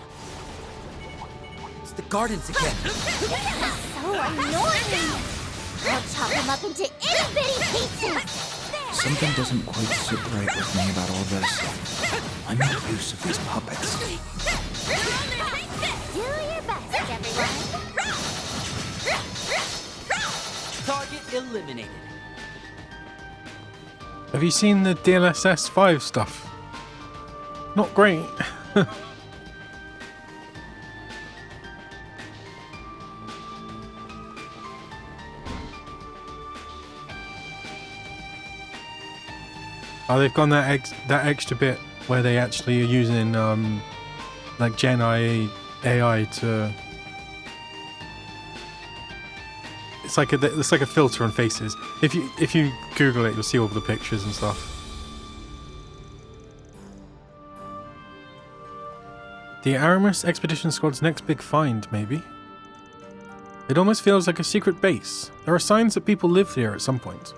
It's the gardens again.
So annoying! I'll chop them up into itty-bitty pieces!
Something doesn't quite sit right with me about all this. I make use of these puppets.
Do your best, everyone!
Target eliminated.
Have you seen the DLSS 5 stuff? Not great. Oh, they've gone that extra bit where they actually are using like Gen AI to. It's like a filter on faces. If you Google it, you'll see all the pictures and stuff. The Aramis Expedition Squad's next big find, maybe. It almost feels like a secret base. There are signs that people lived here at some point.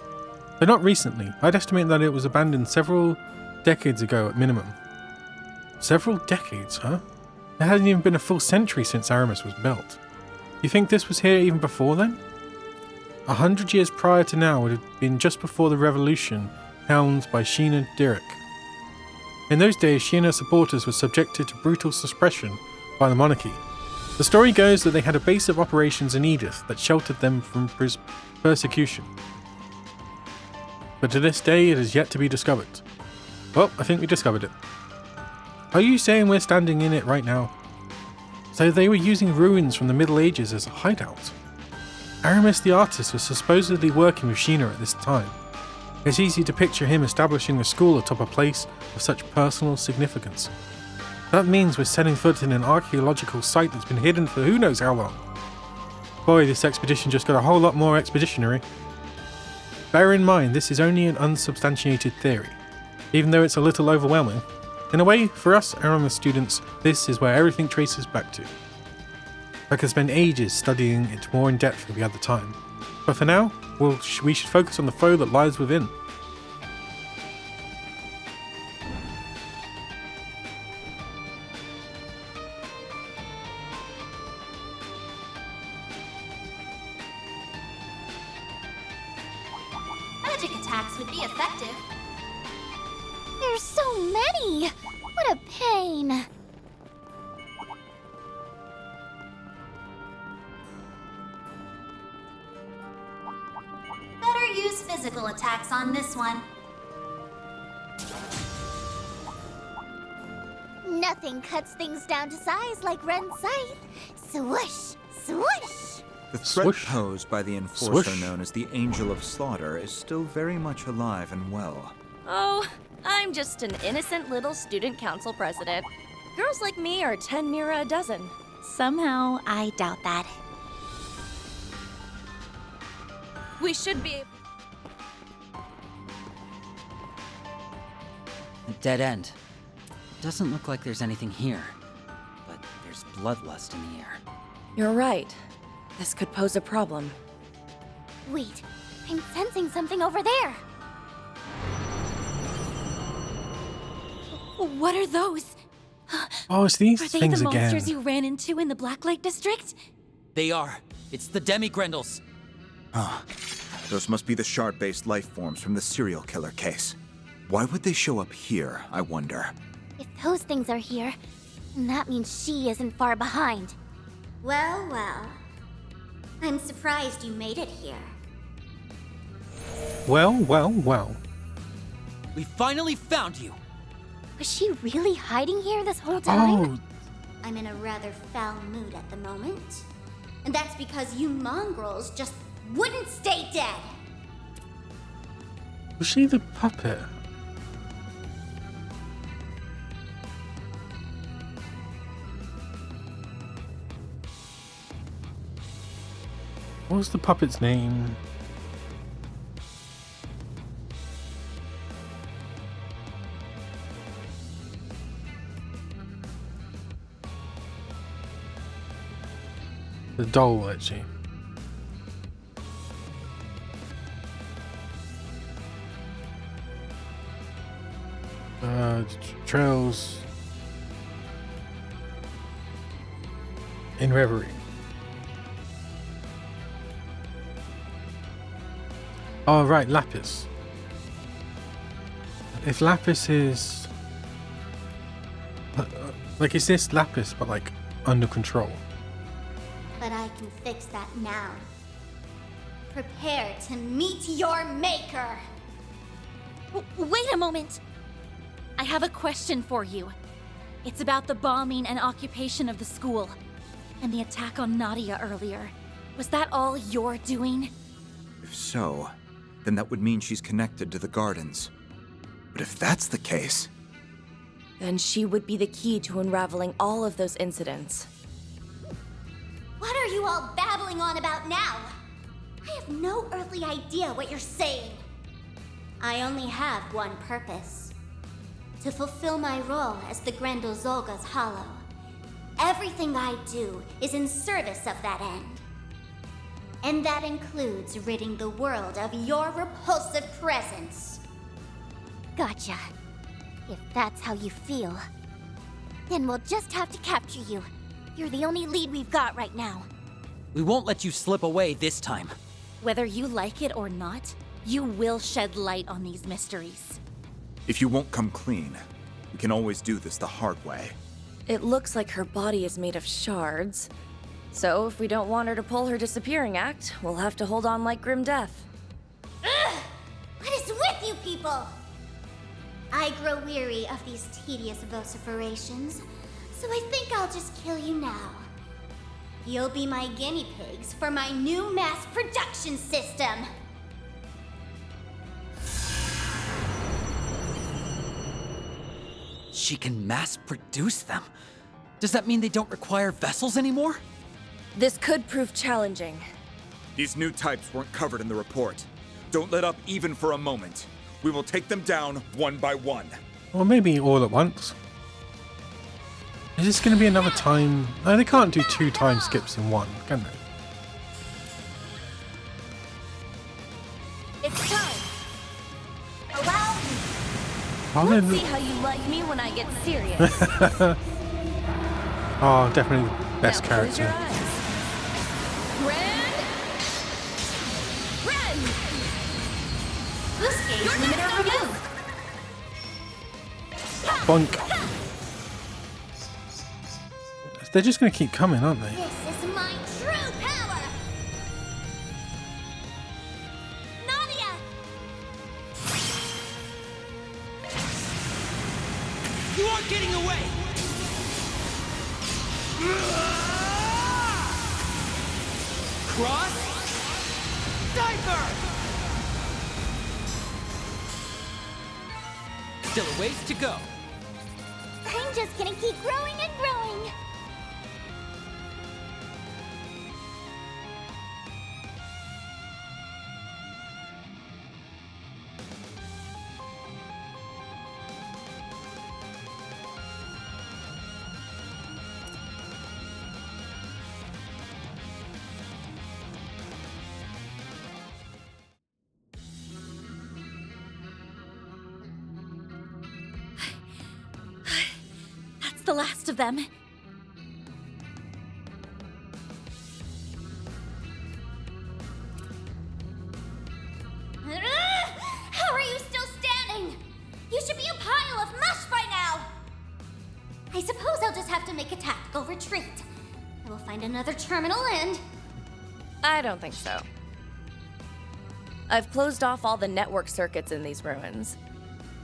Though not recently. I'd estimate that it was abandoned several decades ago at minimum. Several decades, huh? It hasn't even been a full century since Aramis was built. You think this was here even before then? 100 years prior to now would have been just before the revolution helmed by Sheena Direk. In those days, she and her supporters were subjected to brutal suppression by the monarchy. The story goes that they had a base of operations in Edith that sheltered them from persecution. But to this day, it is yet to be discovered. Well, I think we discovered it. Are you saying we're standing in it right now? So they were using ruins from the Middle Ages as a hideout. Aramis the artist was supposedly working with Sheena at this time. It's easy to picture him establishing a school atop a place of such personal significance. That means we're setting foot in an archaeological site that's been hidden for who knows how long. Boy, this expedition just got a whole lot more expeditionary. Bear in mind, this is only an unsubstantiated theory, even though it's a little overwhelming. In a way, for us Aramis students, this is where everything traces back to. I could spend ages studying it more in depth if we had the time, but for now, we should focus on the foe that lies within.
Magic attacks would be effective. There's so many! What a pain! Better use physical attacks on this one.
Nothing cuts things down to size like Ren's scythe. Swoosh! Swoosh!
The threat
Swoosh.
posed by the enforcer
Swoosh.
known as the Angel of Slaughter is still very much alive and well.
Oh, I'm just an innocent little student council president. Girls like me are 10 mira a dozen.
Somehow, I doubt that.
We should be.
A dead end. Doesn't look like there's anything here, but there's bloodlust in the air.
You're right. This could pose a problem.
Wait, I'm sensing something over there. What are those?
Oh, it's these
Are they
things
the
again.
monsters you ran into in the Blacklight District?
They are. It's the Demi-Grendels.
Ah, those must be the shard-based life forms from the serial killer case. Why would they show up here, I wonder?
If those things are here, then that means she isn't far behind.
Well, well. I'm surprised you made it here.
Well, well, well.
We finally found you!
Was she really hiding here this whole time?
Oh,
I'm in a rather foul mood at the moment. And that's because you mongrels just wouldn't stay dead.
was she the puppet? What was the puppet's name? The doll, actually. Trails in Reverie. Oh, right, Lapis. If Lapis is... like, is this Lapis, but, like, under control?
But I can fix that now. Prepare to meet your maker!
Wait a moment! I have a question for you. It's about the bombing and occupation of the school, and the attack on Nadia earlier. Was that all your doing?
If so, then that would mean she's connected to the gardens. But if that's the case...
Then she would be the key to unraveling all of those incidents.
What are you all babbling on about now? I have no earthly idea what you're saying. I only have one purpose. To fulfill my role as the Grendel Zolga's Hollow. Everything I do is in service of that end. And that includes ridding the world of your repulsive presence.
Gotcha. If that's how you feel, then we'll just have to capture you. You're the only lead we've got right now.
We won't let you slip away this time.
Whether you like it or not, you will shed light on these mysteries.
If you won't come clean, We can always do this the hard way.
It looks like her body is made of shards. So if we don't want her to pull her disappearing act, we'll have to hold on like grim death.
Ugh! What is with you people? I grow weary of these tedious vociferations, so I think I'll just kill you now. You'll be my guinea pigs for my new mass production system.
She can mass produce them? Does that mean they don't require vessels anymore?
This could prove challenging.
These new types weren't covered in the report. Don't let up even for a moment. We will take them down one by one.
Or maybe all at once. Is this going to be another time? No, they can't do 2 time skips in one, can they?
It's time.
Allow me.
Let's see how you like me when I get serious.
Oh, definitely best
Now close your
character.
eyes. Ren!
Boost gauge limiter removed.
Bonk. They're just going to keep coming, aren't they?
This is my true power. Nadia!
You aren't getting away! Cross! Diaper!
Still a ways to go.
I'm just gonna keep growing and growing.
That's the last of them.
How are you still standing? You should be a pile of mush by now. I suppose I'll just have to make a tactical retreat. I will find another terminal and...
I don't think so. I've closed off all the network circuits in these ruins.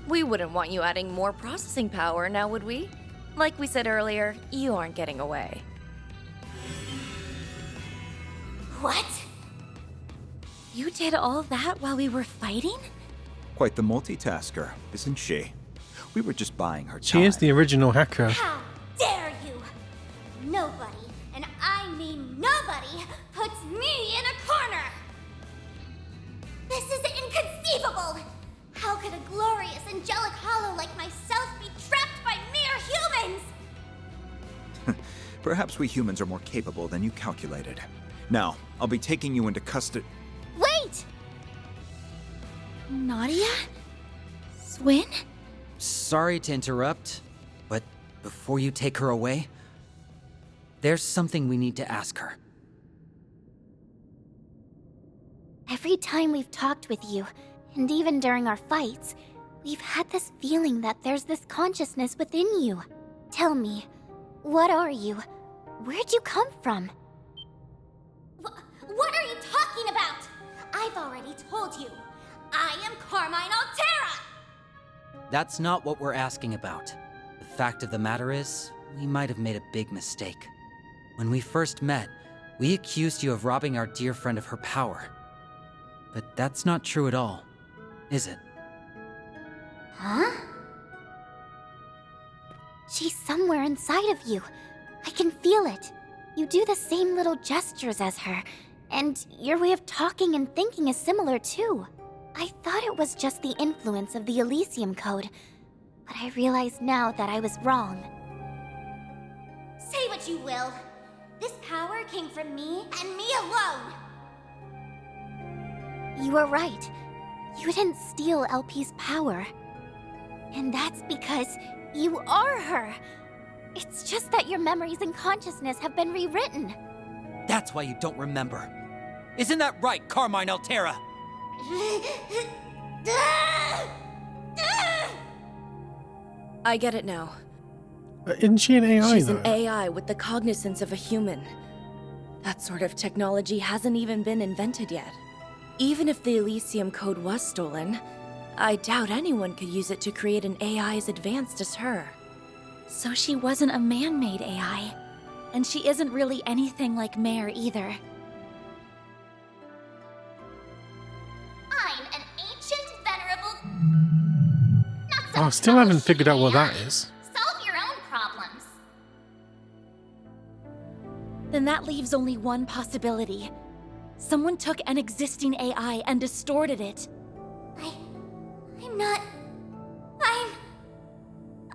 We wouldn't want you adding more processing power, now would we? Like we said earlier, you aren't getting away.
What?
You did all that while we were fighting?
Quite the multitasker, isn't she? We were just buying her time.
She is the original hacker.
How dare you? Nobody, and I mean nobody, puts me in a corner! This is inconceivable! How could a glorious, angelic hollow like myself be trapped by mere humans?
Perhaps we humans are more capable than you calculated. Now, I'll be taking you into custody.
Wait!
Nadia? Swin?
Sorry to interrupt, but before you take her away, there's something we need to ask her.
Every time we've talked with you, and even during our fights, we've had this feeling that there's this consciousness within you. Tell me, what are you? Where'd you come from? What are you talking about? I've already told you. I am Carmine Altera!
That's not what we're asking about. The fact of the matter is, we might have made a big mistake. When we first met, we accused you of robbing our dear friend of her power. But that's not true at all, is it?
Huh? She's somewhere inside of you. I can feel it. You do the same little gestures as her, and your way of talking and thinking is similar too. I thought it was just the influence of the Elysium Code, but I realize now that I was wrong. Say what you will. This power came from me and me alone. You were right. You didn't steal LP's power. And that's because you are her. It's just that your memories and consciousness have been rewritten.
That's why you don't remember. Isn't that right, Carmine Altera?
I get it now.
Isn't she an AI,
She's
though?
an AI with the cognizance of a human. That sort of technology hasn't even been invented yet. Even if the Elysium Code was stolen, I doubt anyone could use it to create an AI as advanced as her.
So she wasn't a man-made AI. And she isn't really anything like Mare either.
I'm an ancient, venerable...
I still haven't figured out what that is.
Solve your own problems.
Then that leaves only one possibility. Someone took an existing AI and distorted it.
I'm not...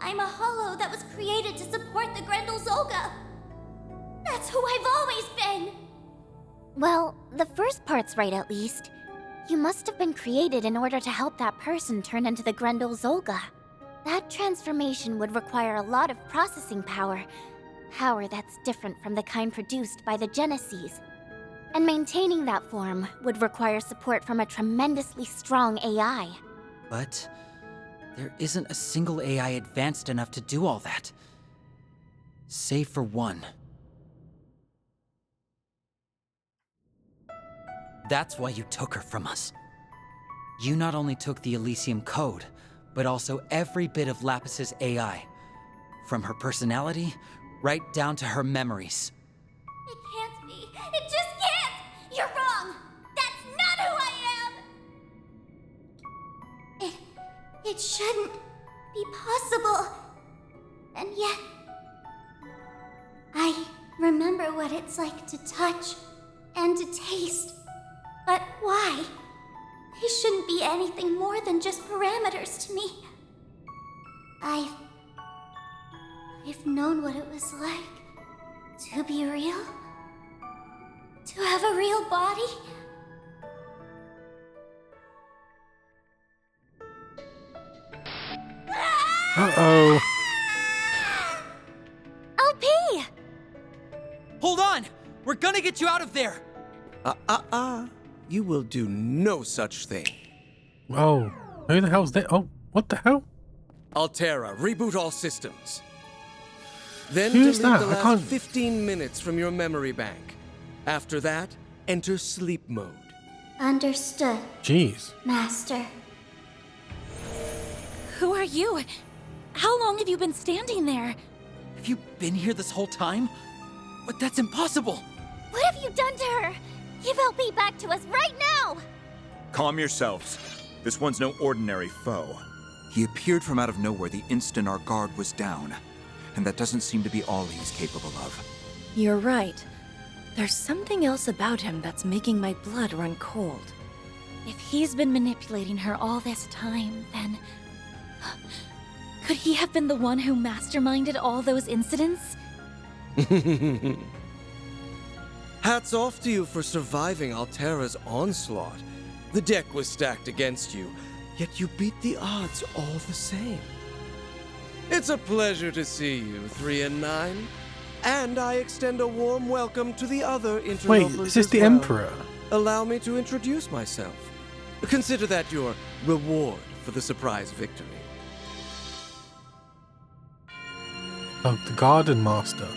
I'm a hollow that was created to support the Grendel Zolga. That's who I've always been.
Well, the first part's right at least. You must have been created in order to help that person turn into the Grendel Zolga. That transformation would require a lot of processing power. Power that's different from the kind produced by the Genesees. And maintaining that form would require support from a tremendously strong AI.
But there isn't a single AI advanced enough to do all that. Save for one. That's why you took her from us. You not only took the Elysium Code, but also every bit of Lapis's AI. From her personality, right down to her memories.
It can't be. It just can't! You're wrong! That's not who I am! It shouldn't be possible. And yet... I remember what it's like to touch and to taste. But why? They shouldn't be anything more than just parameters to me. I've known what it was like to be real. To have a real body.
Uh-oh.
LP!
Hold on! We're gonna get you out of there!
You will do no such thing.
Oh, who the hell's that? Oh, what the hell?
Altera, reboot all systems. Then
Who's
delete
that?
the
I
last
can't...
15 minutes from your memory bank. After that, enter sleep mode.
Understood,
Jeez.
Master.
Who are you? How long have you been standing there?
Have you been here this whole time? But that's impossible!
What have you done to her? Give LP back to us right now!
Calm yourselves. This one's no ordinary foe. He appeared from out of nowhere the instant our guard was down. And that doesn't seem to be all he's capable of.
You're right. There's something else about him that's making my blood run cold.
If he's been manipulating her all this time, then... Could he have been the one who masterminded all those incidents?
Hats off to you for surviving Altera's onslaught. The deck was stacked against you, yet you beat the odds all the same. It's a pleasure to see you, 3 and 9. And I extend a warm welcome to the other interlopers.
Wait, is this the Emperor?
Allow me to introduce myself. Consider that your reward for the surprise victory.
Oh, the Garden Master.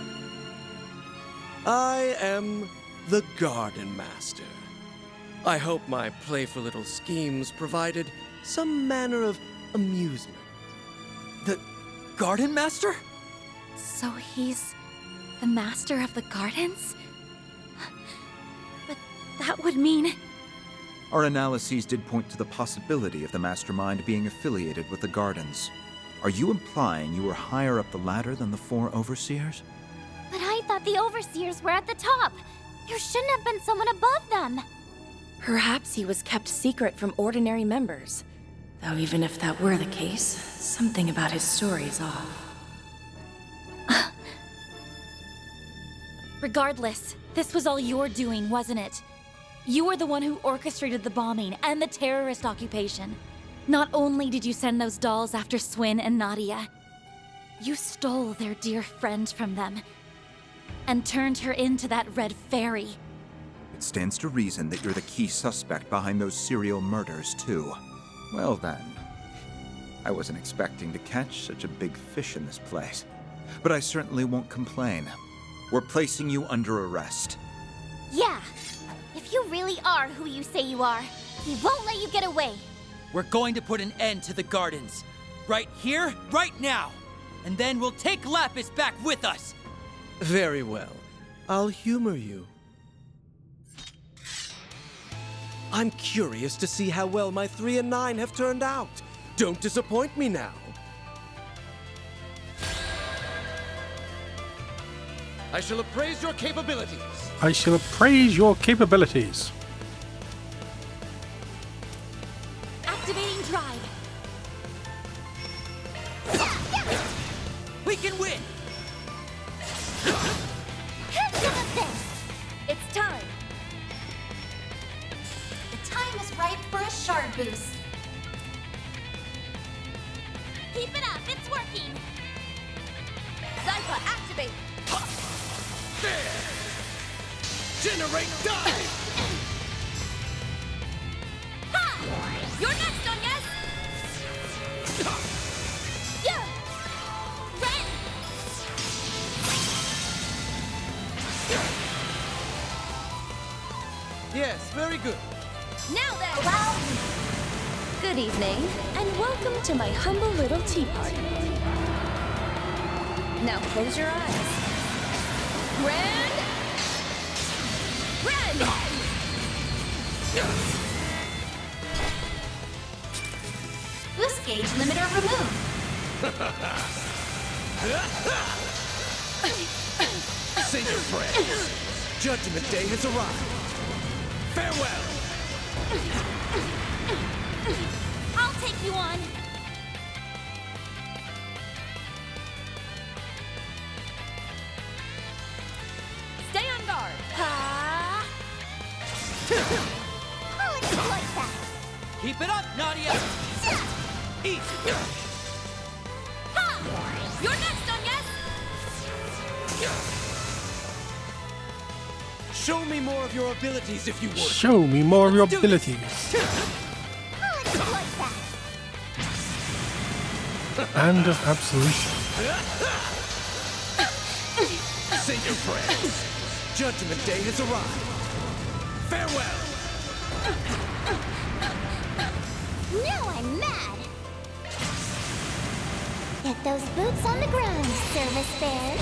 I am the Garden Master. I hope my playful little schemes provided some manner of amusement.
The Garden Master?
So he's the master of the gardens? But that would mean...
Our analyses did point to the possibility of the mastermind being affiliated with the Gardens. Are you implying you were higher up the ladder than the 4 overseers?
But I thought the overseers were at the top. There shouldn't have been someone above them.
Perhaps he was kept secret from ordinary members. Though even if that were the case, something about his story is off.
Regardless, this was all your doing, wasn't it? You were the one who orchestrated the bombing and the terrorist occupation. Not only did you send those dolls after Swin and Nadia, you stole their dear friend from them and turned her into that red fairy.
It stands to reason that you're the key suspect behind those serial murders, too. Well then. I wasn't expecting to catch such a big fish in this place. But I certainly won't complain. We're placing you under arrest.
Yeah. If you really are who you say you are, we won't let you get away.
We're going to put an end to the gardens. Right here, right now. And then we'll take Lapis back with us.
Very well. I'll humor you. I'm curious to see how well my 3 and 9 have turned out. Don't disappoint me now. I shall appraise your capabilities.
I shall appraise your capabilities.
Activating drive.
We can win!
Have some of this.
It's time.
The time is right for a shard boost.
Keep it up, it's working.
Zypha, activate.
There! Generate dive!
Ha! You're next, on yes? Yeah! Ren!
Yes, very good.
Now then! Wow! Good evening, and welcome to my humble little tea party. Now close your eyes. Ren!
Boost gauge limiter removed.
Say your prayers. Judgment Day has arrived. Farewell!
I'll take you on.
Stay on guard.
Ha! I'll exploit that.
Keep it up, Nadia! Easy!
Ha! You're next, on yes?
Show me more of your abilities if you would.
Show me more of your abilities.
I'll exploit that.
And of absolution.
Say your prayers. Judgment Day has arrived. Farewell!
Now I'm mad. Get those boots on the ground, service bears.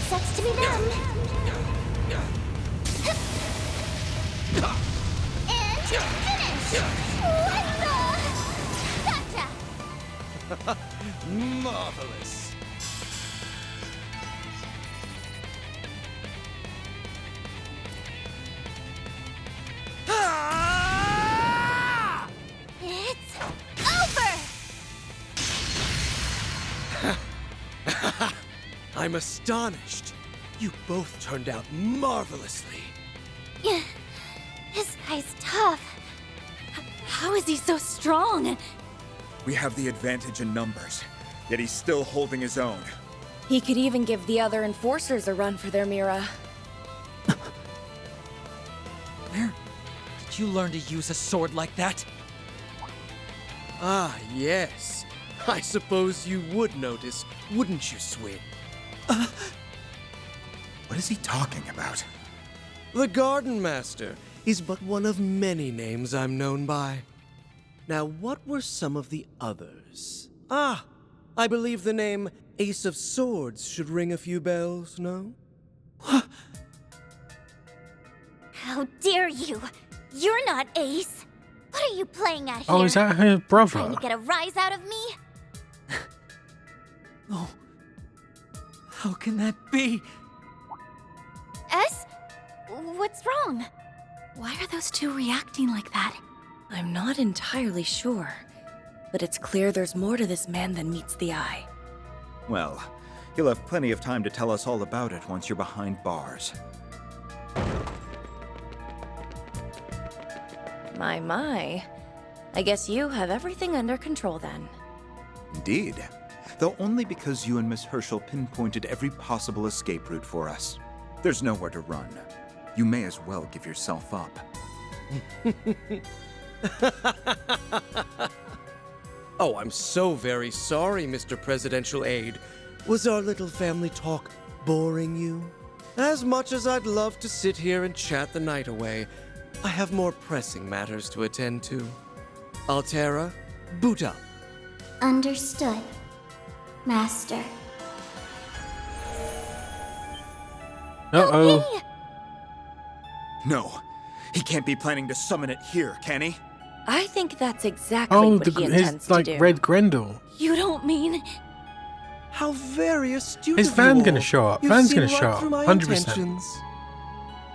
Sucks to be them. And finish! What the? Gotcha!
Marvelous.
It's over!
I'm astonished. You both turned out marvelously.
Yeah, this guy's tough.
How is he so strong?
We have the advantage in numbers, yet he's still holding his own.
He could even give the other enforcers a run for their Mira.
Where did you learn to use a sword like that?
Ah, yes. I suppose you would notice, wouldn't you, Swin?
What is he talking about?
The Garden Master is but one of many names I'm known by. Now, what were some of the others? Ah, I believe the name Ace of Swords should ring a few bells, no?
How dare you? You're not Ace. What are you playing at here?
Oh, is that her brother?
Trying to get a rise out of me?
Oh. How can that be?
S? What's wrong? Why are those two reacting like that?
I'm not entirely sure, but it's clear there's more to this man than meets the eye.
Well, you'll have plenty of time to tell us all about it once you're behind bars.
My. I guess you have everything under control then.
Indeed. Though only because you and Miss Herschel pinpointed every possible escape route for us. There's nowhere to run. You may as well give yourself up.
Oh, I'm so very sorry, Mr. Presidential Aide. Was our little family talk boring you? As much as I'd love to sit here and chat the night away, I have more pressing matters to attend to. Altera, boot up.
Understood, Master.
Uh-oh.
Okay.
No, he can't be planning to summon it here, can he?
I think that's exactly
Oh,
what he intends
his, like,
to do.
red Grendel.
You don't mean...
How very astute
Is
of
Van
you
gonna
all.
show up?
You've
Van's
seen
gonna
right
show up,
through my
100%.
intentions.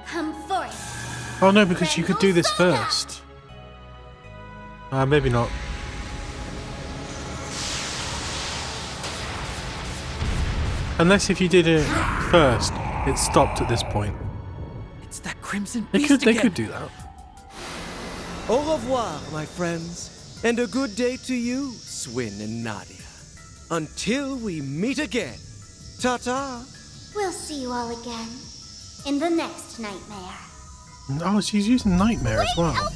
Come forth.
Oh no, because you could do this first. Maybe not. Unless if you did it first, it stopped at this point.
It's that crimson
They
beast
could do that.
Au revoir, my friends, and a good day to you, Swin and Nadia. Until we meet again. Ta-ta.
We'll see you all again in the next nightmare.
Oh, she's using Nightmare as well.
LP!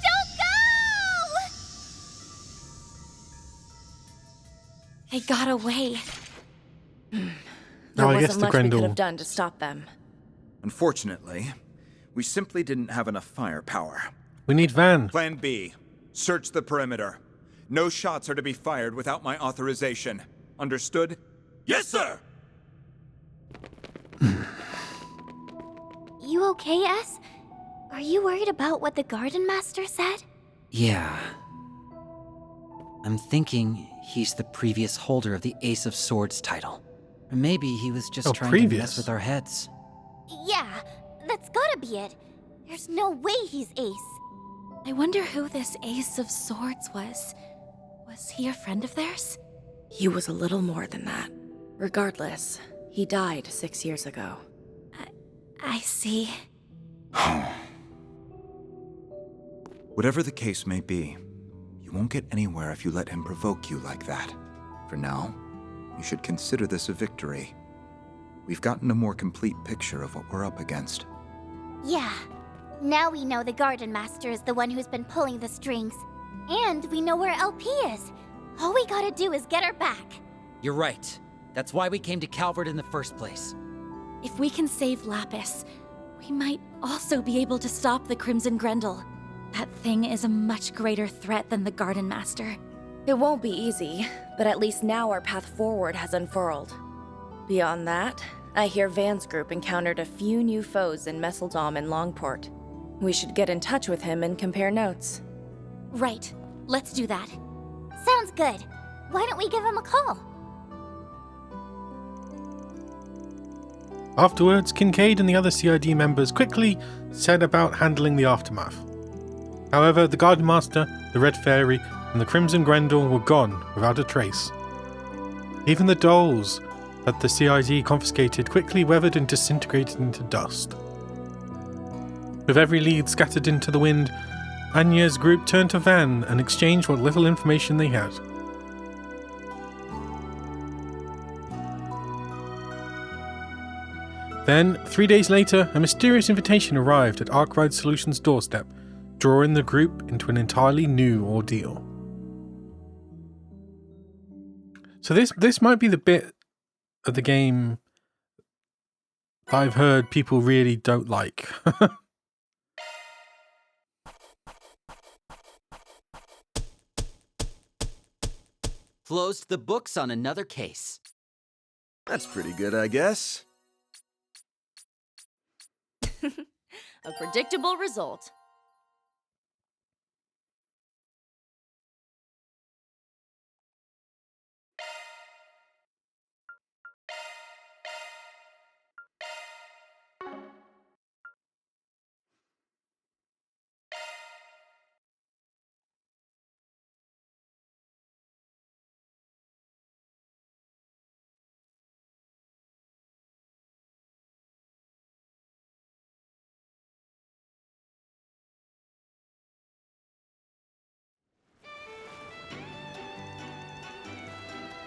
Don't go!
They got away.
There
I guess
wasn't
the
much we could
Grendel.
have done to stop them.
Unfortunately, we simply didn't have enough firepower.
We need Van.
Plan B. Search the perimeter. No shots are to be fired without my authorization. Understood?
Yes, sir!
You okay, S? Are you worried about what the Garden Master said?
Yeah. I'm thinking he's the previous holder of the Ace of Swords title. Or maybe he was just trying to mess with our heads.
Yeah, that's gotta be it. There's no way he's Ace.
I wonder who this Ace of Swords was. Was he a friend of theirs?
He was a little more than that. Regardless, he died 6 years ago.
I see.
Whatever the case may be, you won't get anywhere if you let him provoke you like that. For now, you should consider this a victory. We've gotten a more complete picture of what we're up against.
Yeah. Now we know the Garden Master is the one who's been pulling the strings. And we know where LP is. All we gotta do is get her back.
You're right. That's why we came to Calvard in the first place.
If we can save Lapis, we might also be able to stop the Crimson Grendel. That thing is a much greater threat than the Garden Master.
It won't be easy, but at least now our path forward has unfurled. Beyond that, I hear Van's group encountered a few new foes in Messeldom and Longport. We should get in touch with him and compare notes.
Right. Let's do that.
Sounds good. Why don't we give him a call?
Afterwards, Kincaid and the other CID members quickly set about handling the aftermath. However, the Garden Master, the Red Fairy, and the Crimson Grendel were gone without a trace. Even the dolls that the CID confiscated quickly weathered and disintegrated into dust. With every lead scattered into the wind, Anya's group turned to Van and exchanged what little information they had. Then, 3 days later, a mysterious invitation arrived at Arkride Solutions' doorstep, drawing the group into an entirely new ordeal. So this might be the bit of the game that I've heard people really don't like.
Closed the books on another case.
That's pretty good, I guess.
A predictable result.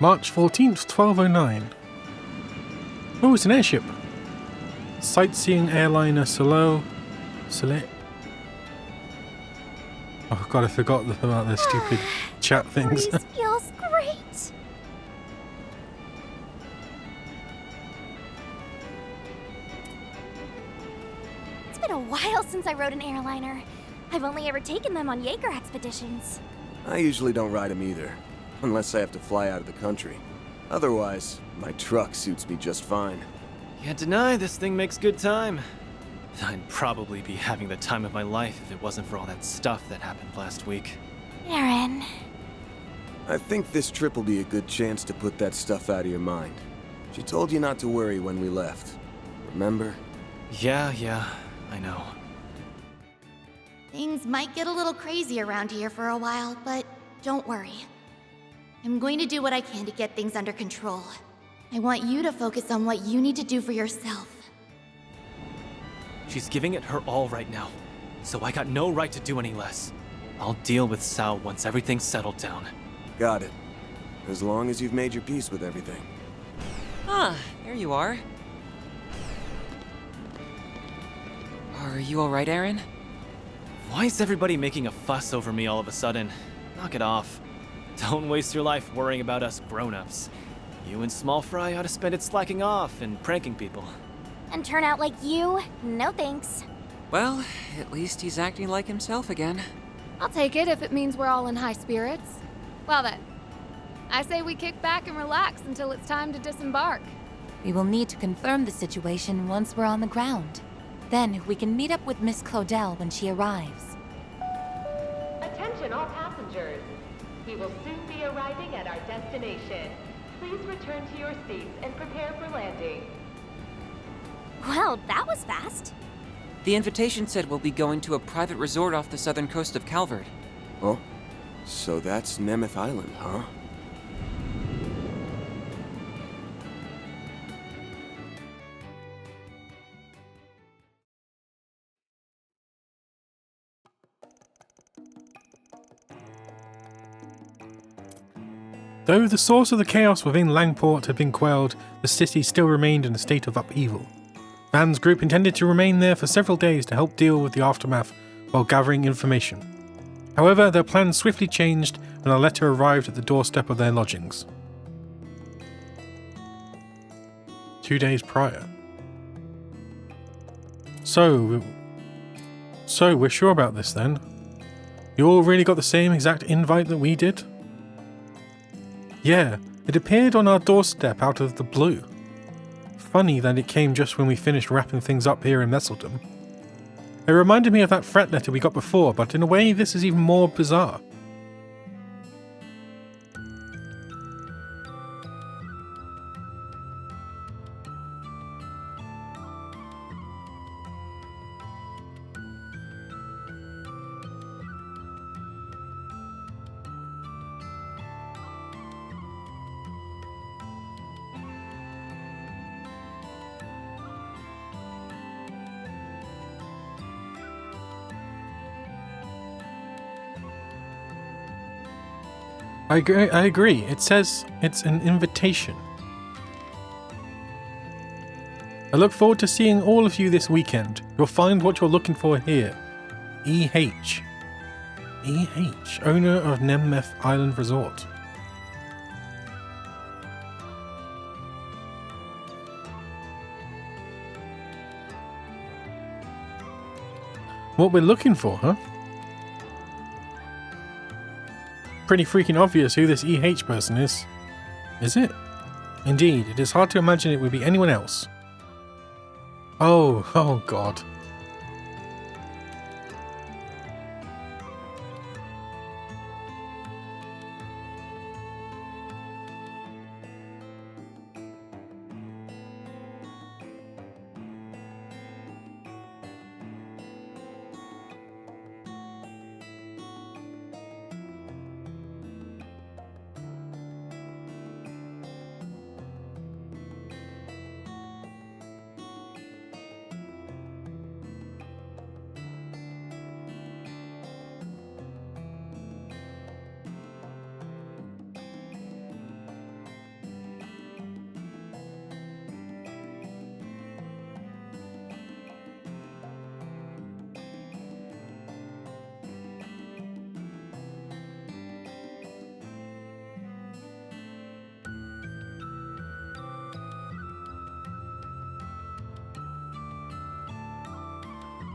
March 14th, 1209. Oh, it's an airship. Sightseeing airliner Solo. Oh god, I forgot about the stupid chat things.
This feels great. It's been a while since I rode an airliner. I've only ever taken them on Jaeger expeditions.
I usually don't ride them either, unless I have to fly out of the country. Otherwise, my truck suits me just fine.
Can't deny this thing makes good time. I'd probably be having the time of my life if it wasn't for all that stuff that happened last week.
Aaron.
I think this trip will be a good chance to put that stuff out of your mind. She told you not to worry when we left. Remember?
Yeah, I know.
Things might get a little crazy around here for a while, but don't worry. I'm going to do what I can to get things under control. I want you to focus on what you need to do for yourself.
She's giving it her all right now, so I got no right to do any less. I'll deal with Sao once everything's settled down.
Got it. As long as you've made your peace with everything.
Ah, there you are. Are you alright, Aaron?
Why is everybody making a fuss over me all of a sudden? Knock it off. Don't waste your life worrying about us grown-ups. You and Small Fry ought to spend it slacking off and pranking people.
And turn out like you? No thanks.
Well, at least he's acting like himself again.
I'll take it if it means we're all in high spirits. Well then, I say we kick back and relax until it's time to disembark.
We will need to confirm the situation once we're on the ground. Then we can meet up with Miss Claudel when she arrives.
Attention all passengers. We will soon be arriving at our destination. Please return to your seats and prepare for landing.
Well, that was fast.
The invitation said we'll be going to a private resort off the southern coast of Calvard.
Oh? So that's Nemeth Island, huh?
Though the source of the chaos within Langport had been quelled, the city still remained in a state of upheaval. Van's group intended to remain there for several days to help deal with the aftermath while gathering information. However, their plans swiftly changed when a letter arrived at the doorstep of their lodgings. 2 days prior. So we're sure about this then? You all really got the same exact invite that we did? Yeah, it appeared on our doorstep out of the blue. Funny that it came just when we finished wrapping things up here in Messeldom. It reminded me of that threat letter we got before, but in a way this is even more bizarre. I agree. It says it's an invitation. I look forward to seeing all of you this weekend. You'll find what you're looking for here. E.H. E.H., owner of Nemeth Island Resort. What we're looking for, huh? Pretty freaking obvious who this EH person is. Is it? Indeed, it is hard to imagine it would be anyone else. Oh god.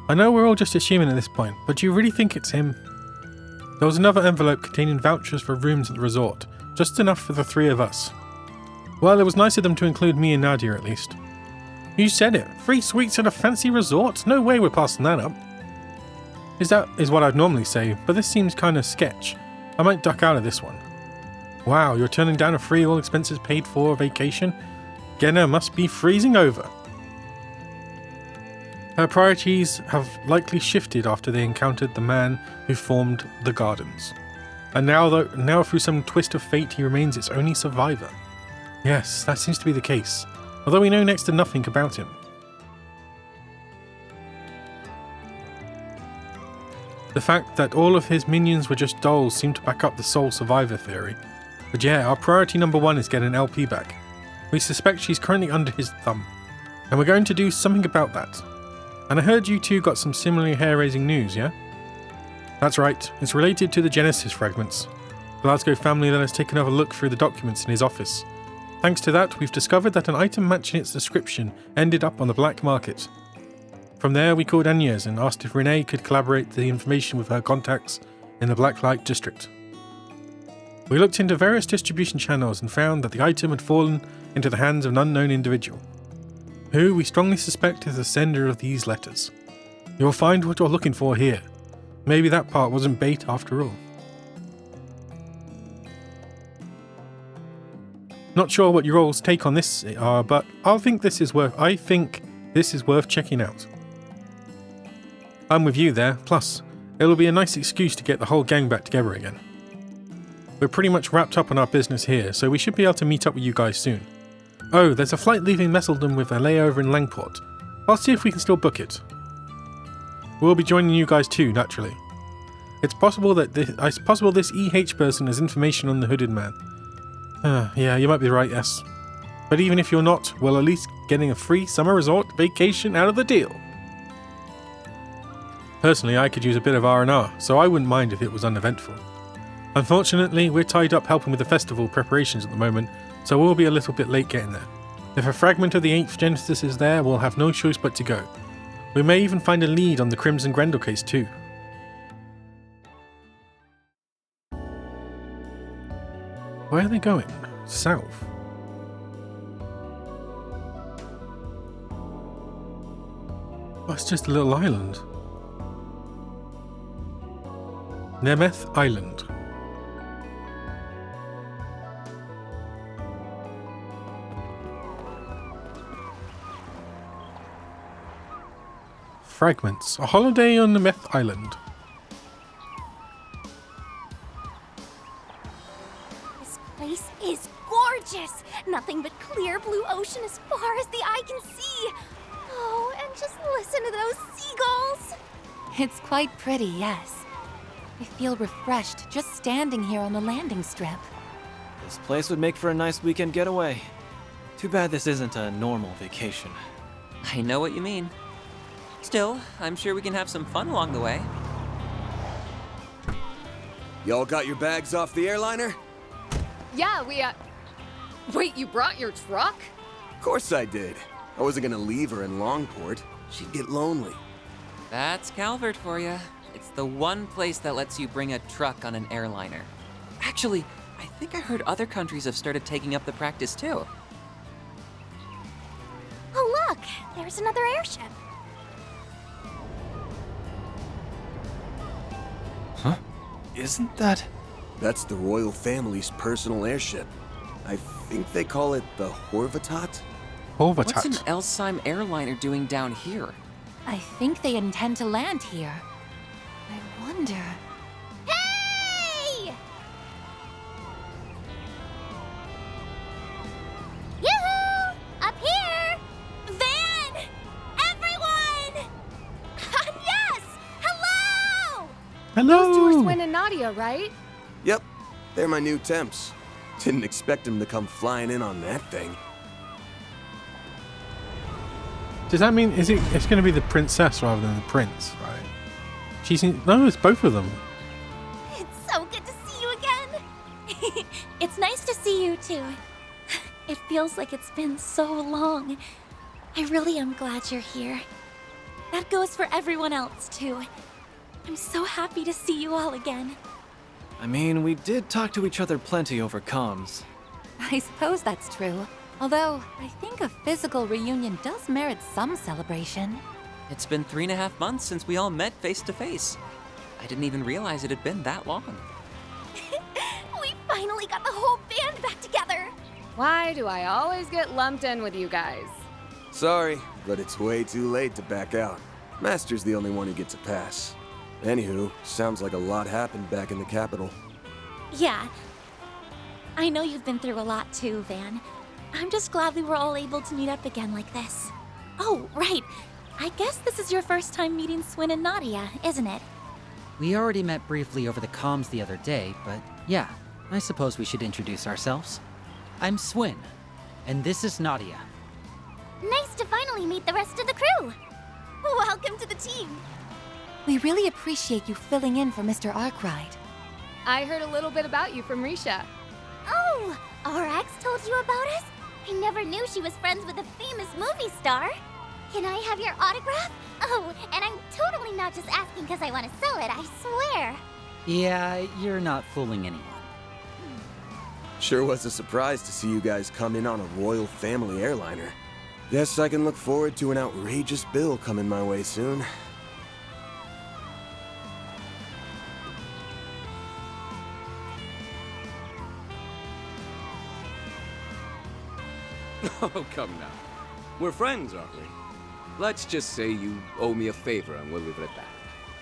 I know we're all just assuming at this point, but do you really think it's him? There was another envelope containing vouchers for rooms at the resort, just enough for the 3 of us. Well, it was nice of them to include me and Nadia at least. You said it, 3 suites at a fancy resort? No way we're passing that up. That is what I'd normally say, but this seems kinda sketch. I might duck out of this one. Wow, you're turning down a free all expenses paid for vacation? Genna must be freezing over. Her priorities have likely shifted after they encountered the man who formed the gardens. And now through some twist of fate he remains its only survivor. Yes, that seems to be the case, although we know next to nothing about him. The fact that all of his minions were just dolls seemed to back up the sole survivor theory. But yeah, our priority number 1 is getting LP back. We suspect she's currently under his thumb, and we're going to do something about that. And I heard you two got some similarly hair-raising news, yeah? That's right, it's related to the Genesis fragments. Glasgow family let us take another look through the documents in his office. Thanks to that, we've discovered that an item matching its description ended up on the black market. From there, we called Agnes and asked if Renee could collaborate the information with her contacts in the Blacklight district. We looked into various distribution channels and found that the item had fallen into the hands of an unknown individual, who we strongly suspect is the sender of these letters. You'll find what you're looking for here. Maybe that part wasn't bait after all. Not sure what your all's take on this are, but I think this is worth checking out. I'm with you there, plus, it'll be a nice excuse to get the whole gang back together again. We're pretty much wrapped up on our business here, so we should be able to meet up with you guys soon. Oh, there's a flight leaving Messeldon with a layover in Langport. I'll see if we can still book it. We'll be joining you guys too, naturally. It's possible this EH person has information on the hooded man. Yeah, you might be right, yes. But even if you're not, we're at least getting a free summer resort vacation out of the deal. Personally, I could use a bit of R&R, so I wouldn't mind if it was uneventful. Unfortunately, we're tied up helping with the festival preparations at the moment, so we'll be a little bit late getting there. If a fragment of the 8th Genesis is there, we'll have no choice but to go. We may even find a lead on the Crimson Grendel case too. Where are they going? South? Oh, it's just a little island. Nemeth Island. Fragments. A holiday on Nemeth Island.
This place is gorgeous! Nothing but clear blue ocean as far as the eye can see. Oh, and just listen to those seagulls!
It's quite pretty, yes. I feel refreshed just standing here on the landing strip.
This place would make for a nice weekend getaway. Too bad this isn't a normal vacation.
I know what you mean. Still, I'm sure we can have some fun along the way.
Y'all got your bags off the airliner?
Yeah, Wait, you brought your truck?
Of course I did. I wasn't gonna leave her in Longport. She'd get lonely.
That's Calvard for you. It's the one place that lets you bring a truck on an airliner. Actually, I think I heard other countries have started taking up the practice too.
Oh look, there's another airship.
Huh? Isn't that...
That's the royal family's personal airship. I think they call it the Horvatat?
Horvatat?
What's an Elsheim airliner doing down here?
I think they intend to land here. I wonder...
Hey! Yoo-hoo! Up here! Van! Everyone! Yes! Hello!
Those two are
Hello!
Swin and Nadia, right?
Yep, they're my new temps. Didn't expect them to come flying in on that thing.
Does that mean it's going to be the princess rather than the prince, right? No, it's both of them.
It's so good to see you again.
It's nice to see you too. It feels like it's been so long. I really am glad you're here.
That goes for everyone else, too. I'm so happy to see you all again.
I mean, we did talk to each other plenty over comms.
I suppose that's true. Although, I think a physical reunion does merit some celebration.
It's been 3.5 months since we all met face to face. I didn't even realize it had been that long.
We finally got the whole band back together!
Why do I always get lumped in with you guys?
Sorry, but it's way too late to back out. Master's the only one who gets a pass. Anywho, sounds like a lot happened back in the capital.
Yeah. I know you've been through a lot too, Van. I'm just glad we were all able to meet up again like this. Oh, right. I guess this is your first time meeting Swin and Nadia, isn't it?
We already met briefly over the comms the other day, but yeah, I suppose we should introduce ourselves. I'm Swin, and this is Nadia.
Nice to finally meet the rest of the crew! Welcome to the team!
We really appreciate you filling in for Mr. Arkride.
I heard a little bit about you from Risha.
Oh, RX told you about us? I never knew she was friends with a famous movie star. Can I have your autograph? Oh, and I'm totally not just asking because I want to sell it, I swear.
Yeah, you're not fooling anyone.
Sure was a surprise to see you guys come in on a royal family airliner. Guess I can look forward to an outrageous bill coming my way soon.
Oh, come now. We're friends, aren't we? Let's just say you owe me a favor and we'll leave it at that.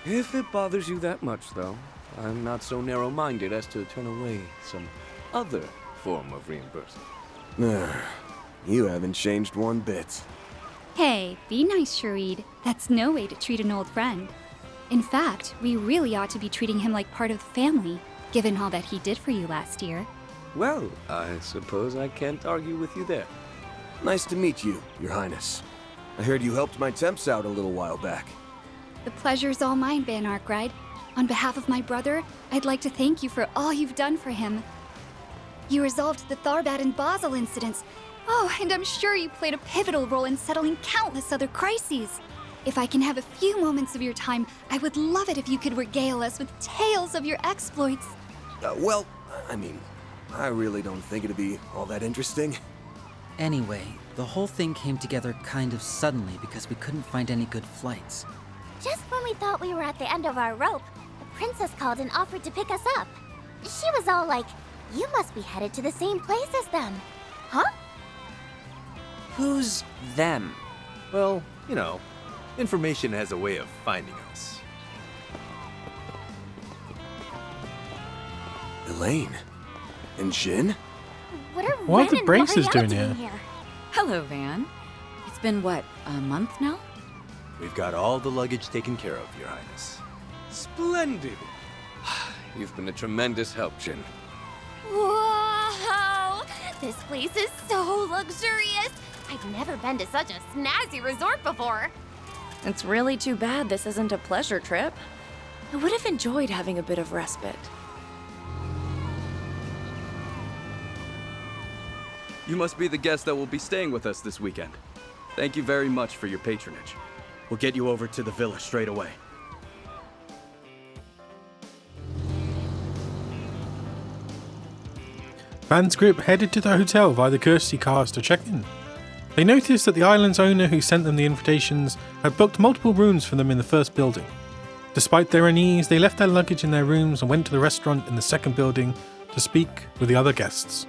If it bothers you that much, though, I'm not so narrow-minded as to turn away some other form of reimbursement.
You haven't changed one bit.
Hey, be nice, Sharid. That's no way to treat an old friend. In fact, we really ought to be treating him like part of the family, given all that he did for you last year.
Well, I suppose I can't argue with you there.
Nice to meet you, Your Highness. I heard you helped my temps out a little while back.
The pleasure's all mine, Van Arkride. On behalf of my brother, I'd like to thank you for all you've done for him. You resolved the Tharbad and Basel incidents. Oh, and I'm sure you played a pivotal role in settling countless other crises. If I can have a few moments of your time, I would love it if you could regale us with tales of your exploits.
Well, I mean, I really don't think it'd be all that interesting.
Anyway, the whole thing came together kind of suddenly because we couldn't find any good flights.
Just when we thought we were at the end of our rope, the princess called and offered to pick us up. She was all like, "You must be headed to the same place as them." Huh?
Who's them?
Well, you know, information has a way of finding us.
Elaine? And Jin?
What are
What are
Ren
the
and
braces
Mariana
doing here?
Hello, Van. It's been, what, a month now?
We've got all the luggage taken care of, Your Highness.
Splendid! You've been a tremendous help, Jin.
Wow! This place is so luxurious! I've never been to such a snazzy resort before!
It's really too bad this isn't a pleasure trip. I would have enjoyed having a bit of respite.
You must be the guest that will be staying with us this weekend. Thank you very much for your patronage.
We'll get you over to the villa straight away.
Van's group headed to the hotel via the courtesy cars to check in. They noticed that the island's owner who sent them the invitations had booked multiple rooms for them in the first building. Despite their unease, they left their luggage in their rooms and went to the restaurant in the second building to speak with the other guests.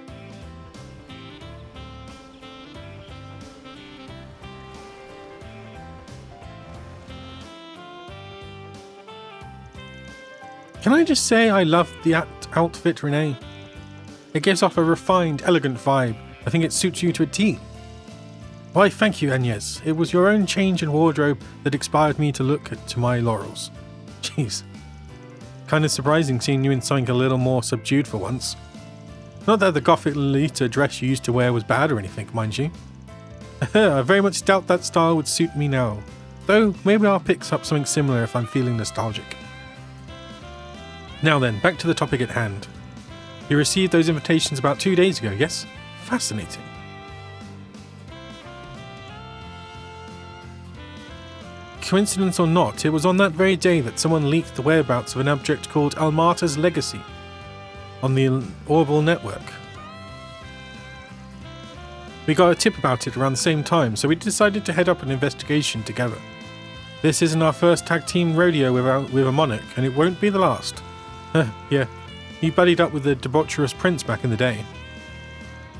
Can I just say I love the outfit, Renee? It gives off a refined, elegant vibe. I think it suits you to a T. Why, thank you, Agnes. It was your own change in wardrobe that inspired me to look to my laurels. Jeez. Kind of surprising seeing you in something a little more subdued for once. Not that the gothic Lolita dress you used to wear was bad or anything, mind you. I very much doubt that style would suit me now. Though, maybe I'll pick up something similar if I'm feeling nostalgic. Now then, back to the topic at hand. You received those invitations about 2 days ago, yes? Fascinating. coincidence or not, it was on that very day that someone leaked the whereabouts of an object called Almata's Legacy on the Orbital network. We got a tip about it around the same time, so we decided to head up an investigation together. This isn't our first tag team rodeo with a monarch, and it won't be the last. Yeah, he buddied up with the debaucherous prince back in the day.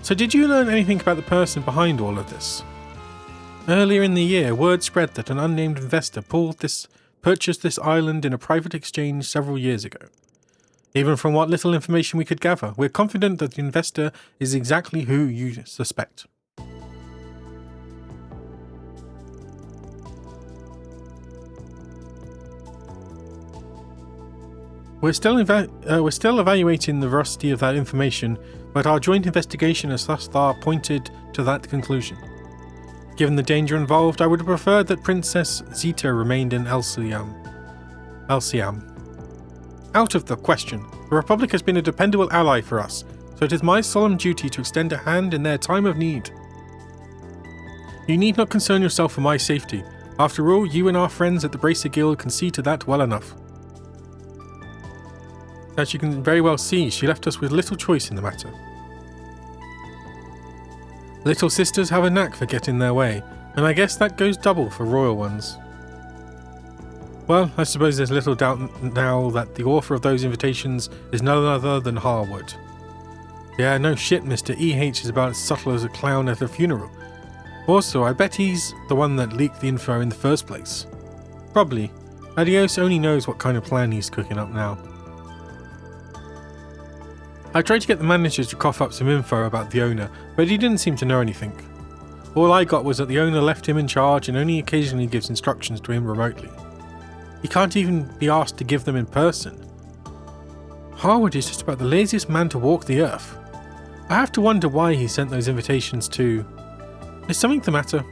So did you learn anything about the person behind all of this? Earlier in the year, word spread that an unnamed investor purchased this island in a private exchange several years ago. Even from what little information we could gather, we're confident that the investor is exactly who you suspect. We're still evaluating the veracity of that information, but our joint investigation has thus far pointed to that conclusion. Given the danger involved, I would have preferred that Princess Zita remained in Elsiam. Out of the question. The Republic has been a dependable ally for us, so it is my solemn duty to extend a hand in their time of need. You need not concern yourself for my safety. After all, you and our friends at the Bracer Guild can see to that well enough. As you can very well see, she left us with little choice in the matter. Little sisters have a knack for getting their way, and I guess that goes double for royal ones. Well, I suppose there's little doubt now that the author of those invitations is none other than Harwood. Yeah, no shit, Mr. E.H. is about as subtle as a clown at a funeral. Also, I bet he's the one that leaked the info in the first place. Probably. Adios only knows what kind of plan he's cooking up now. I tried to get the manager to cough up some info about the owner, but he didn't seem to know anything. All I got was that the owner left him in charge and only occasionally gives instructions to him remotely. He can't even be asked to give them in person. Harwood is just about the laziest man to walk the earth. I have to wonder why he sent those invitations to... Is something the matter?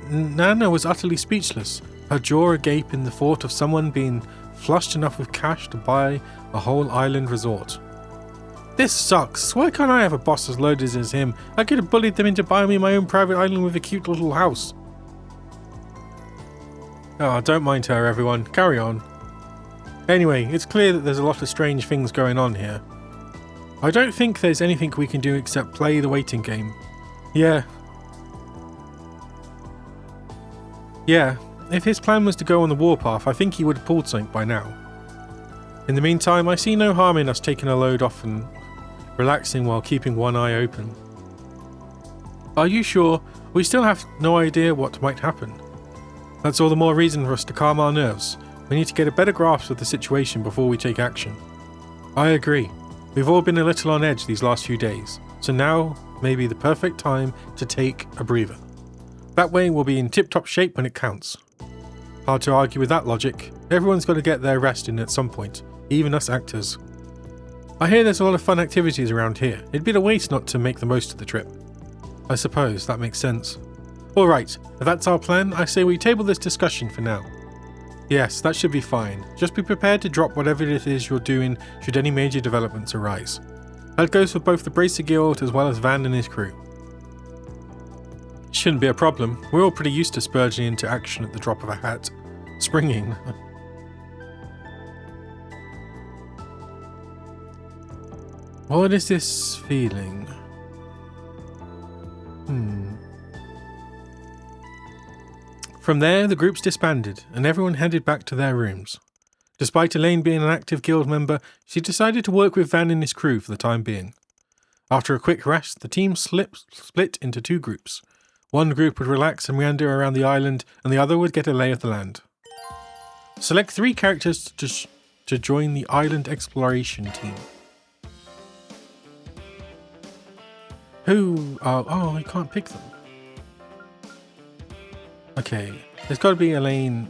Nana was utterly speechless, her jaw agape in the thought of someone being flushed enough with cash to buy a whole island resort. This sucks. Why can't I have a boss as loaded as him? I could have bullied them into buying me my own private island with a cute little house. Oh, don't mind her, everyone. Carry on. Anyway, it's clear that there's a lot of strange things going on here. I don't think there's anything we can do except play the waiting game. Yeah, if his plan was to go on the warpath, I think he would have pulled something by now. In the meantime, I see no harm in us taking a load off and relaxing while keeping one eye open. Are you sure? We still have no idea what might happen. That's all the more reason for us to calm our nerves. We need to get a better grasp of the situation before we take action. I agree. We've all been a little on edge these last few days, so now may be the perfect time to take a breather. That way we'll be in tip-top shape when it counts. Hard to argue with that logic. Everyone's got to get their rest in at some point, even us actors. I hear there's a lot of fun activities around here. It'd be a waste not to make the most of the trip. I suppose that makes sense. Alright, if that's our plan, I say we table this discussion for now. Yes, that should be fine. Just be prepared to drop whatever it is you're doing should any major developments arise. That goes for both the Bracer Guild as well as Van and his crew. Shouldn't be a problem. We're all pretty used to spurging into action at the drop of a hat. Springing. What is this feeling? From there, the groups disbanded, and everyone headed back to their rooms. Despite Elaine being an active guild member, she decided to work with Van and his crew for the time being. After a quick rest, the team split into two groups. One group would relax and meander around the island, and the other would get a lay of the land. Select 3 characters to join the island exploration team. Who are... Oh, I can't pick them. Okay, there's got to be Elaine.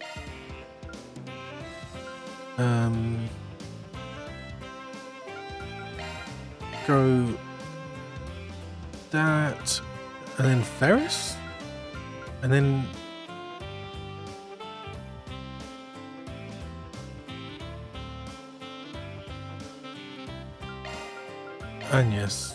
Go that, and then Ferris, and then Agnes.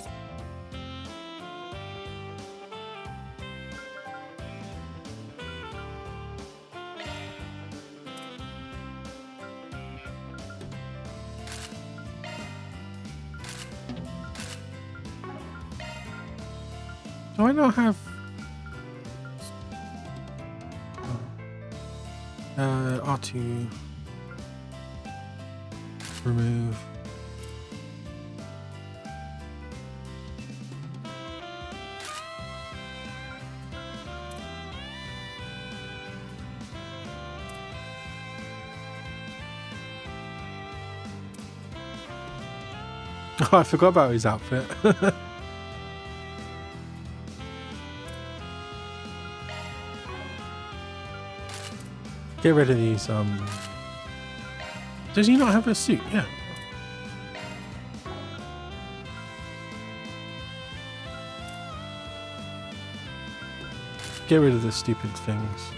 Do I not have... R2... Remove... Oh, I forgot about his outfit. Get rid of these, Does he not have a suit? Yeah. Get rid of the stupid things.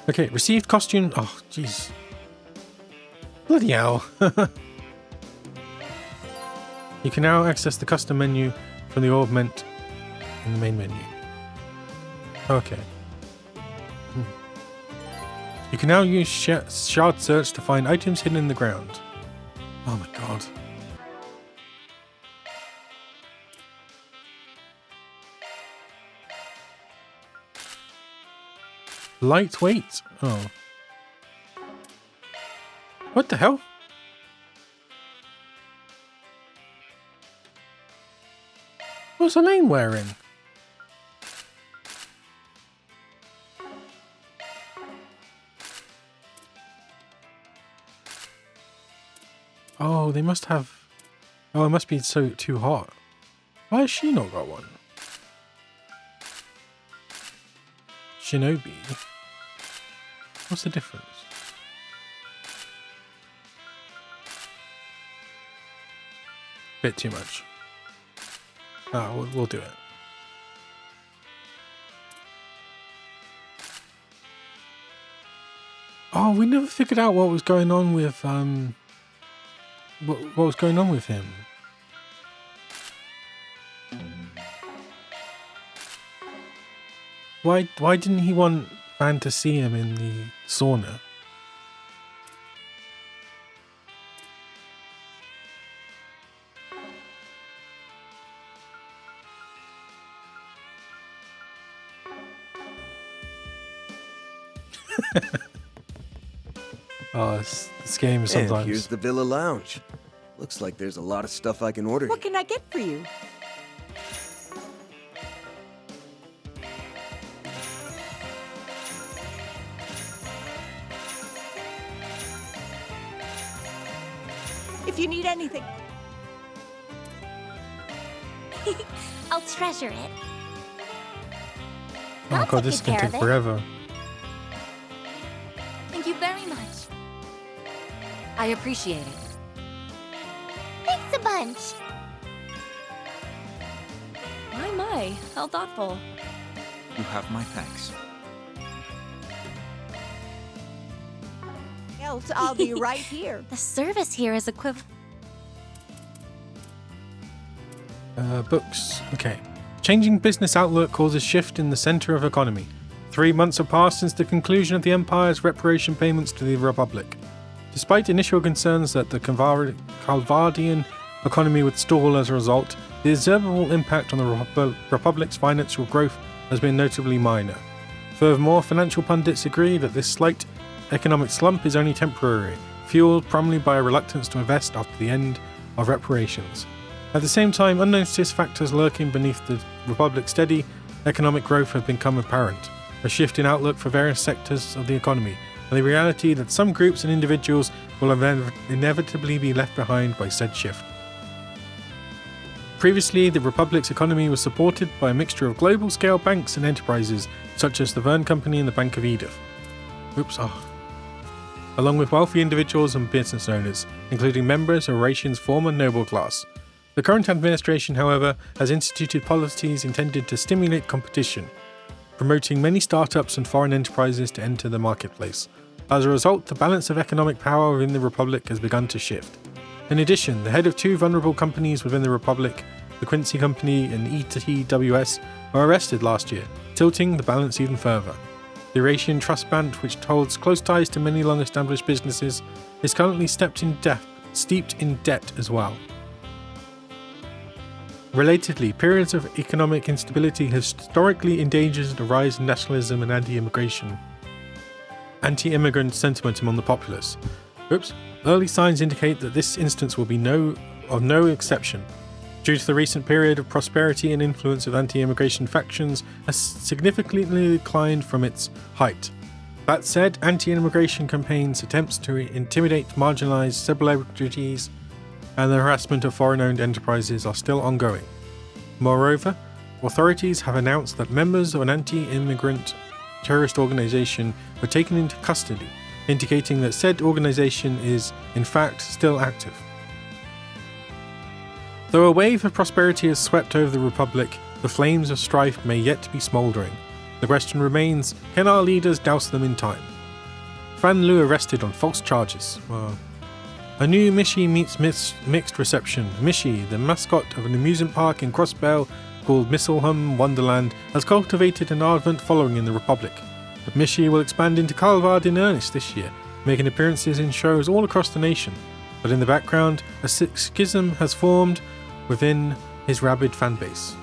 Okay, received costume. Oh, jeez. Bloody hell. You can now access the custom menu from the augment in the main menu. Okay. You can now use shard search to find items hidden in the ground. Oh my god. Lightweight? Oh. What the hell? What's Elaine wearing? Oh, they must have... Oh, it must be so too hot. Why has she not got one? Shinobi? What's the difference? Bit too much. Oh, we'll do it. Oh, we never figured out what was going on with what was going on with him. Why didn't he want Van to see him in the sauna? Oh, this game is sometimes...
And here's the Villa Lounge. Looks like there's a lot of stuff I can order.
What can I get for you? If you need anything...
I'll treasure it.
Oh god, this is gonna take forever.
Thank you very much. I appreciate it.
Thanks a bunch.
My, how thoughtful.
You have my thanks.
Else, I'll be right here.
The service here is equivalent.
Books. Okay. Changing business outlook causes shift in the center of economy. 3 months have passed since the conclusion of the Empire's reparation payments to the Republic. Despite initial concerns that the Calvardian economy would stall as a result, the observable impact on the Republic's financial growth has been notably minor. Furthermore, financial pundits agree that this slight economic slump is only temporary, fueled primarily by a reluctance to invest after the end of reparations. At the same time, unnoticed factors lurking beneath the Republic's steady economic growth have become apparent. A shift in outlook for various sectors of the economy, and the reality that some groups and individuals will inevitably be left behind by said shift. Previously, the Republic's economy was supported by a mixture of global-scale banks and enterprises, such as the Verne Company and the Bank of Edith. Along with wealthy individuals and business owners, including members of Ration's former noble class. The current administration, however, has instituted policies intended to stimulate competition, promoting many startups and foreign enterprises to enter the marketplace. As a result, the balance of economic power within the Republic has begun to shift. In addition, the head of two vulnerable companies within the Republic, the Quincy Company and ETWS, were arrested last year, tilting the balance even further. The Eurasian Trust Bank, which holds close ties to many long-established businesses, is currently steeped in debt as well. Relatedly, periods of economic instability have historically endangered the rise in nationalism and anti-immigrant sentiment among the populace. Early signs indicate that this instance will be no exception. Due to the recent period of prosperity and influence of anti-immigration factions has significantly declined from its height. That said, anti-immigration campaigns, attempts to intimidate marginalized celebrities, and the harassment of foreign-owned enterprises are still ongoing. Moreover, authorities have announced that members of an anti-immigrant terrorist organization were taken into custody, indicating that said organization is, in fact, still active. Though a wave of prosperity has swept over the Republic, the flames of strife may yet be smouldering. The question remains, can our leaders douse them in time? Fan Lu arrested on false charges. A new Mishi meets mixed reception. Mishi, the mascot of an amusement park in Crossbell called Misselham Wonderland, has cultivated an ardent following in the Republic. But Mishi will expand into Calvard in earnest this year, making appearances in shows all across the nation. But in the background, a schism has formed within his rabid fanbase.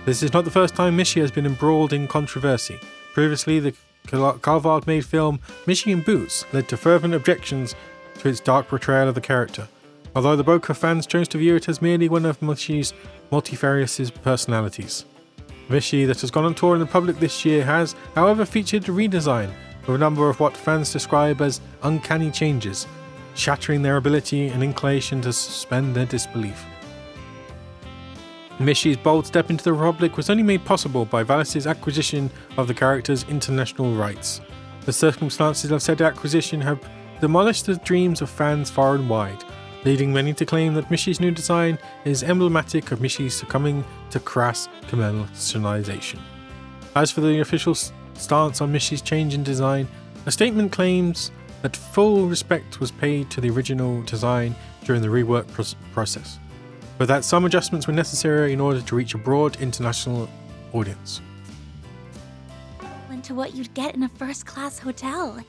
This is not the first time Mishi has been embroiled in controversy. Previously, the Calvard-made film Mishi in Boots led to fervent objections to its dark portrayal of the character, although the Boca fans chose to view it as merely one of Mishi's multifarious personalities. Mishi, that has gone on tour in the public this year, has, however, featured a redesign with a number of what fans describe as uncanny changes, shattering their ability and inclination to suspend their disbelief. Mishi's bold step into the Republic was only made possible by Valis' acquisition of the character's international rights. The circumstances of said acquisition have demolished the dreams of fans far and wide, leading many to claim that Mishi's new design is emblematic of Mishi's succumbing to crass commercialization. As for the official stance on Mishi's change in design, a statement claims that full respect was paid to the original design during the rework process, but that some adjustments were necessary in order to reach a broad international audience.
Into what you'd get in a first-class hotel.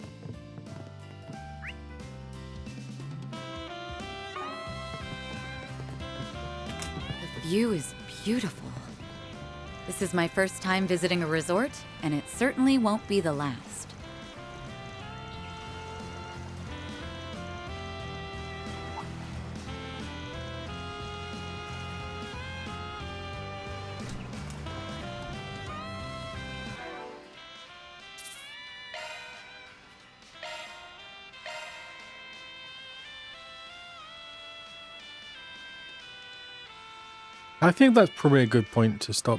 The view is beautiful. This is my first time visiting a resort, and it certainly won't be the last.
I think that's probably a good point to stop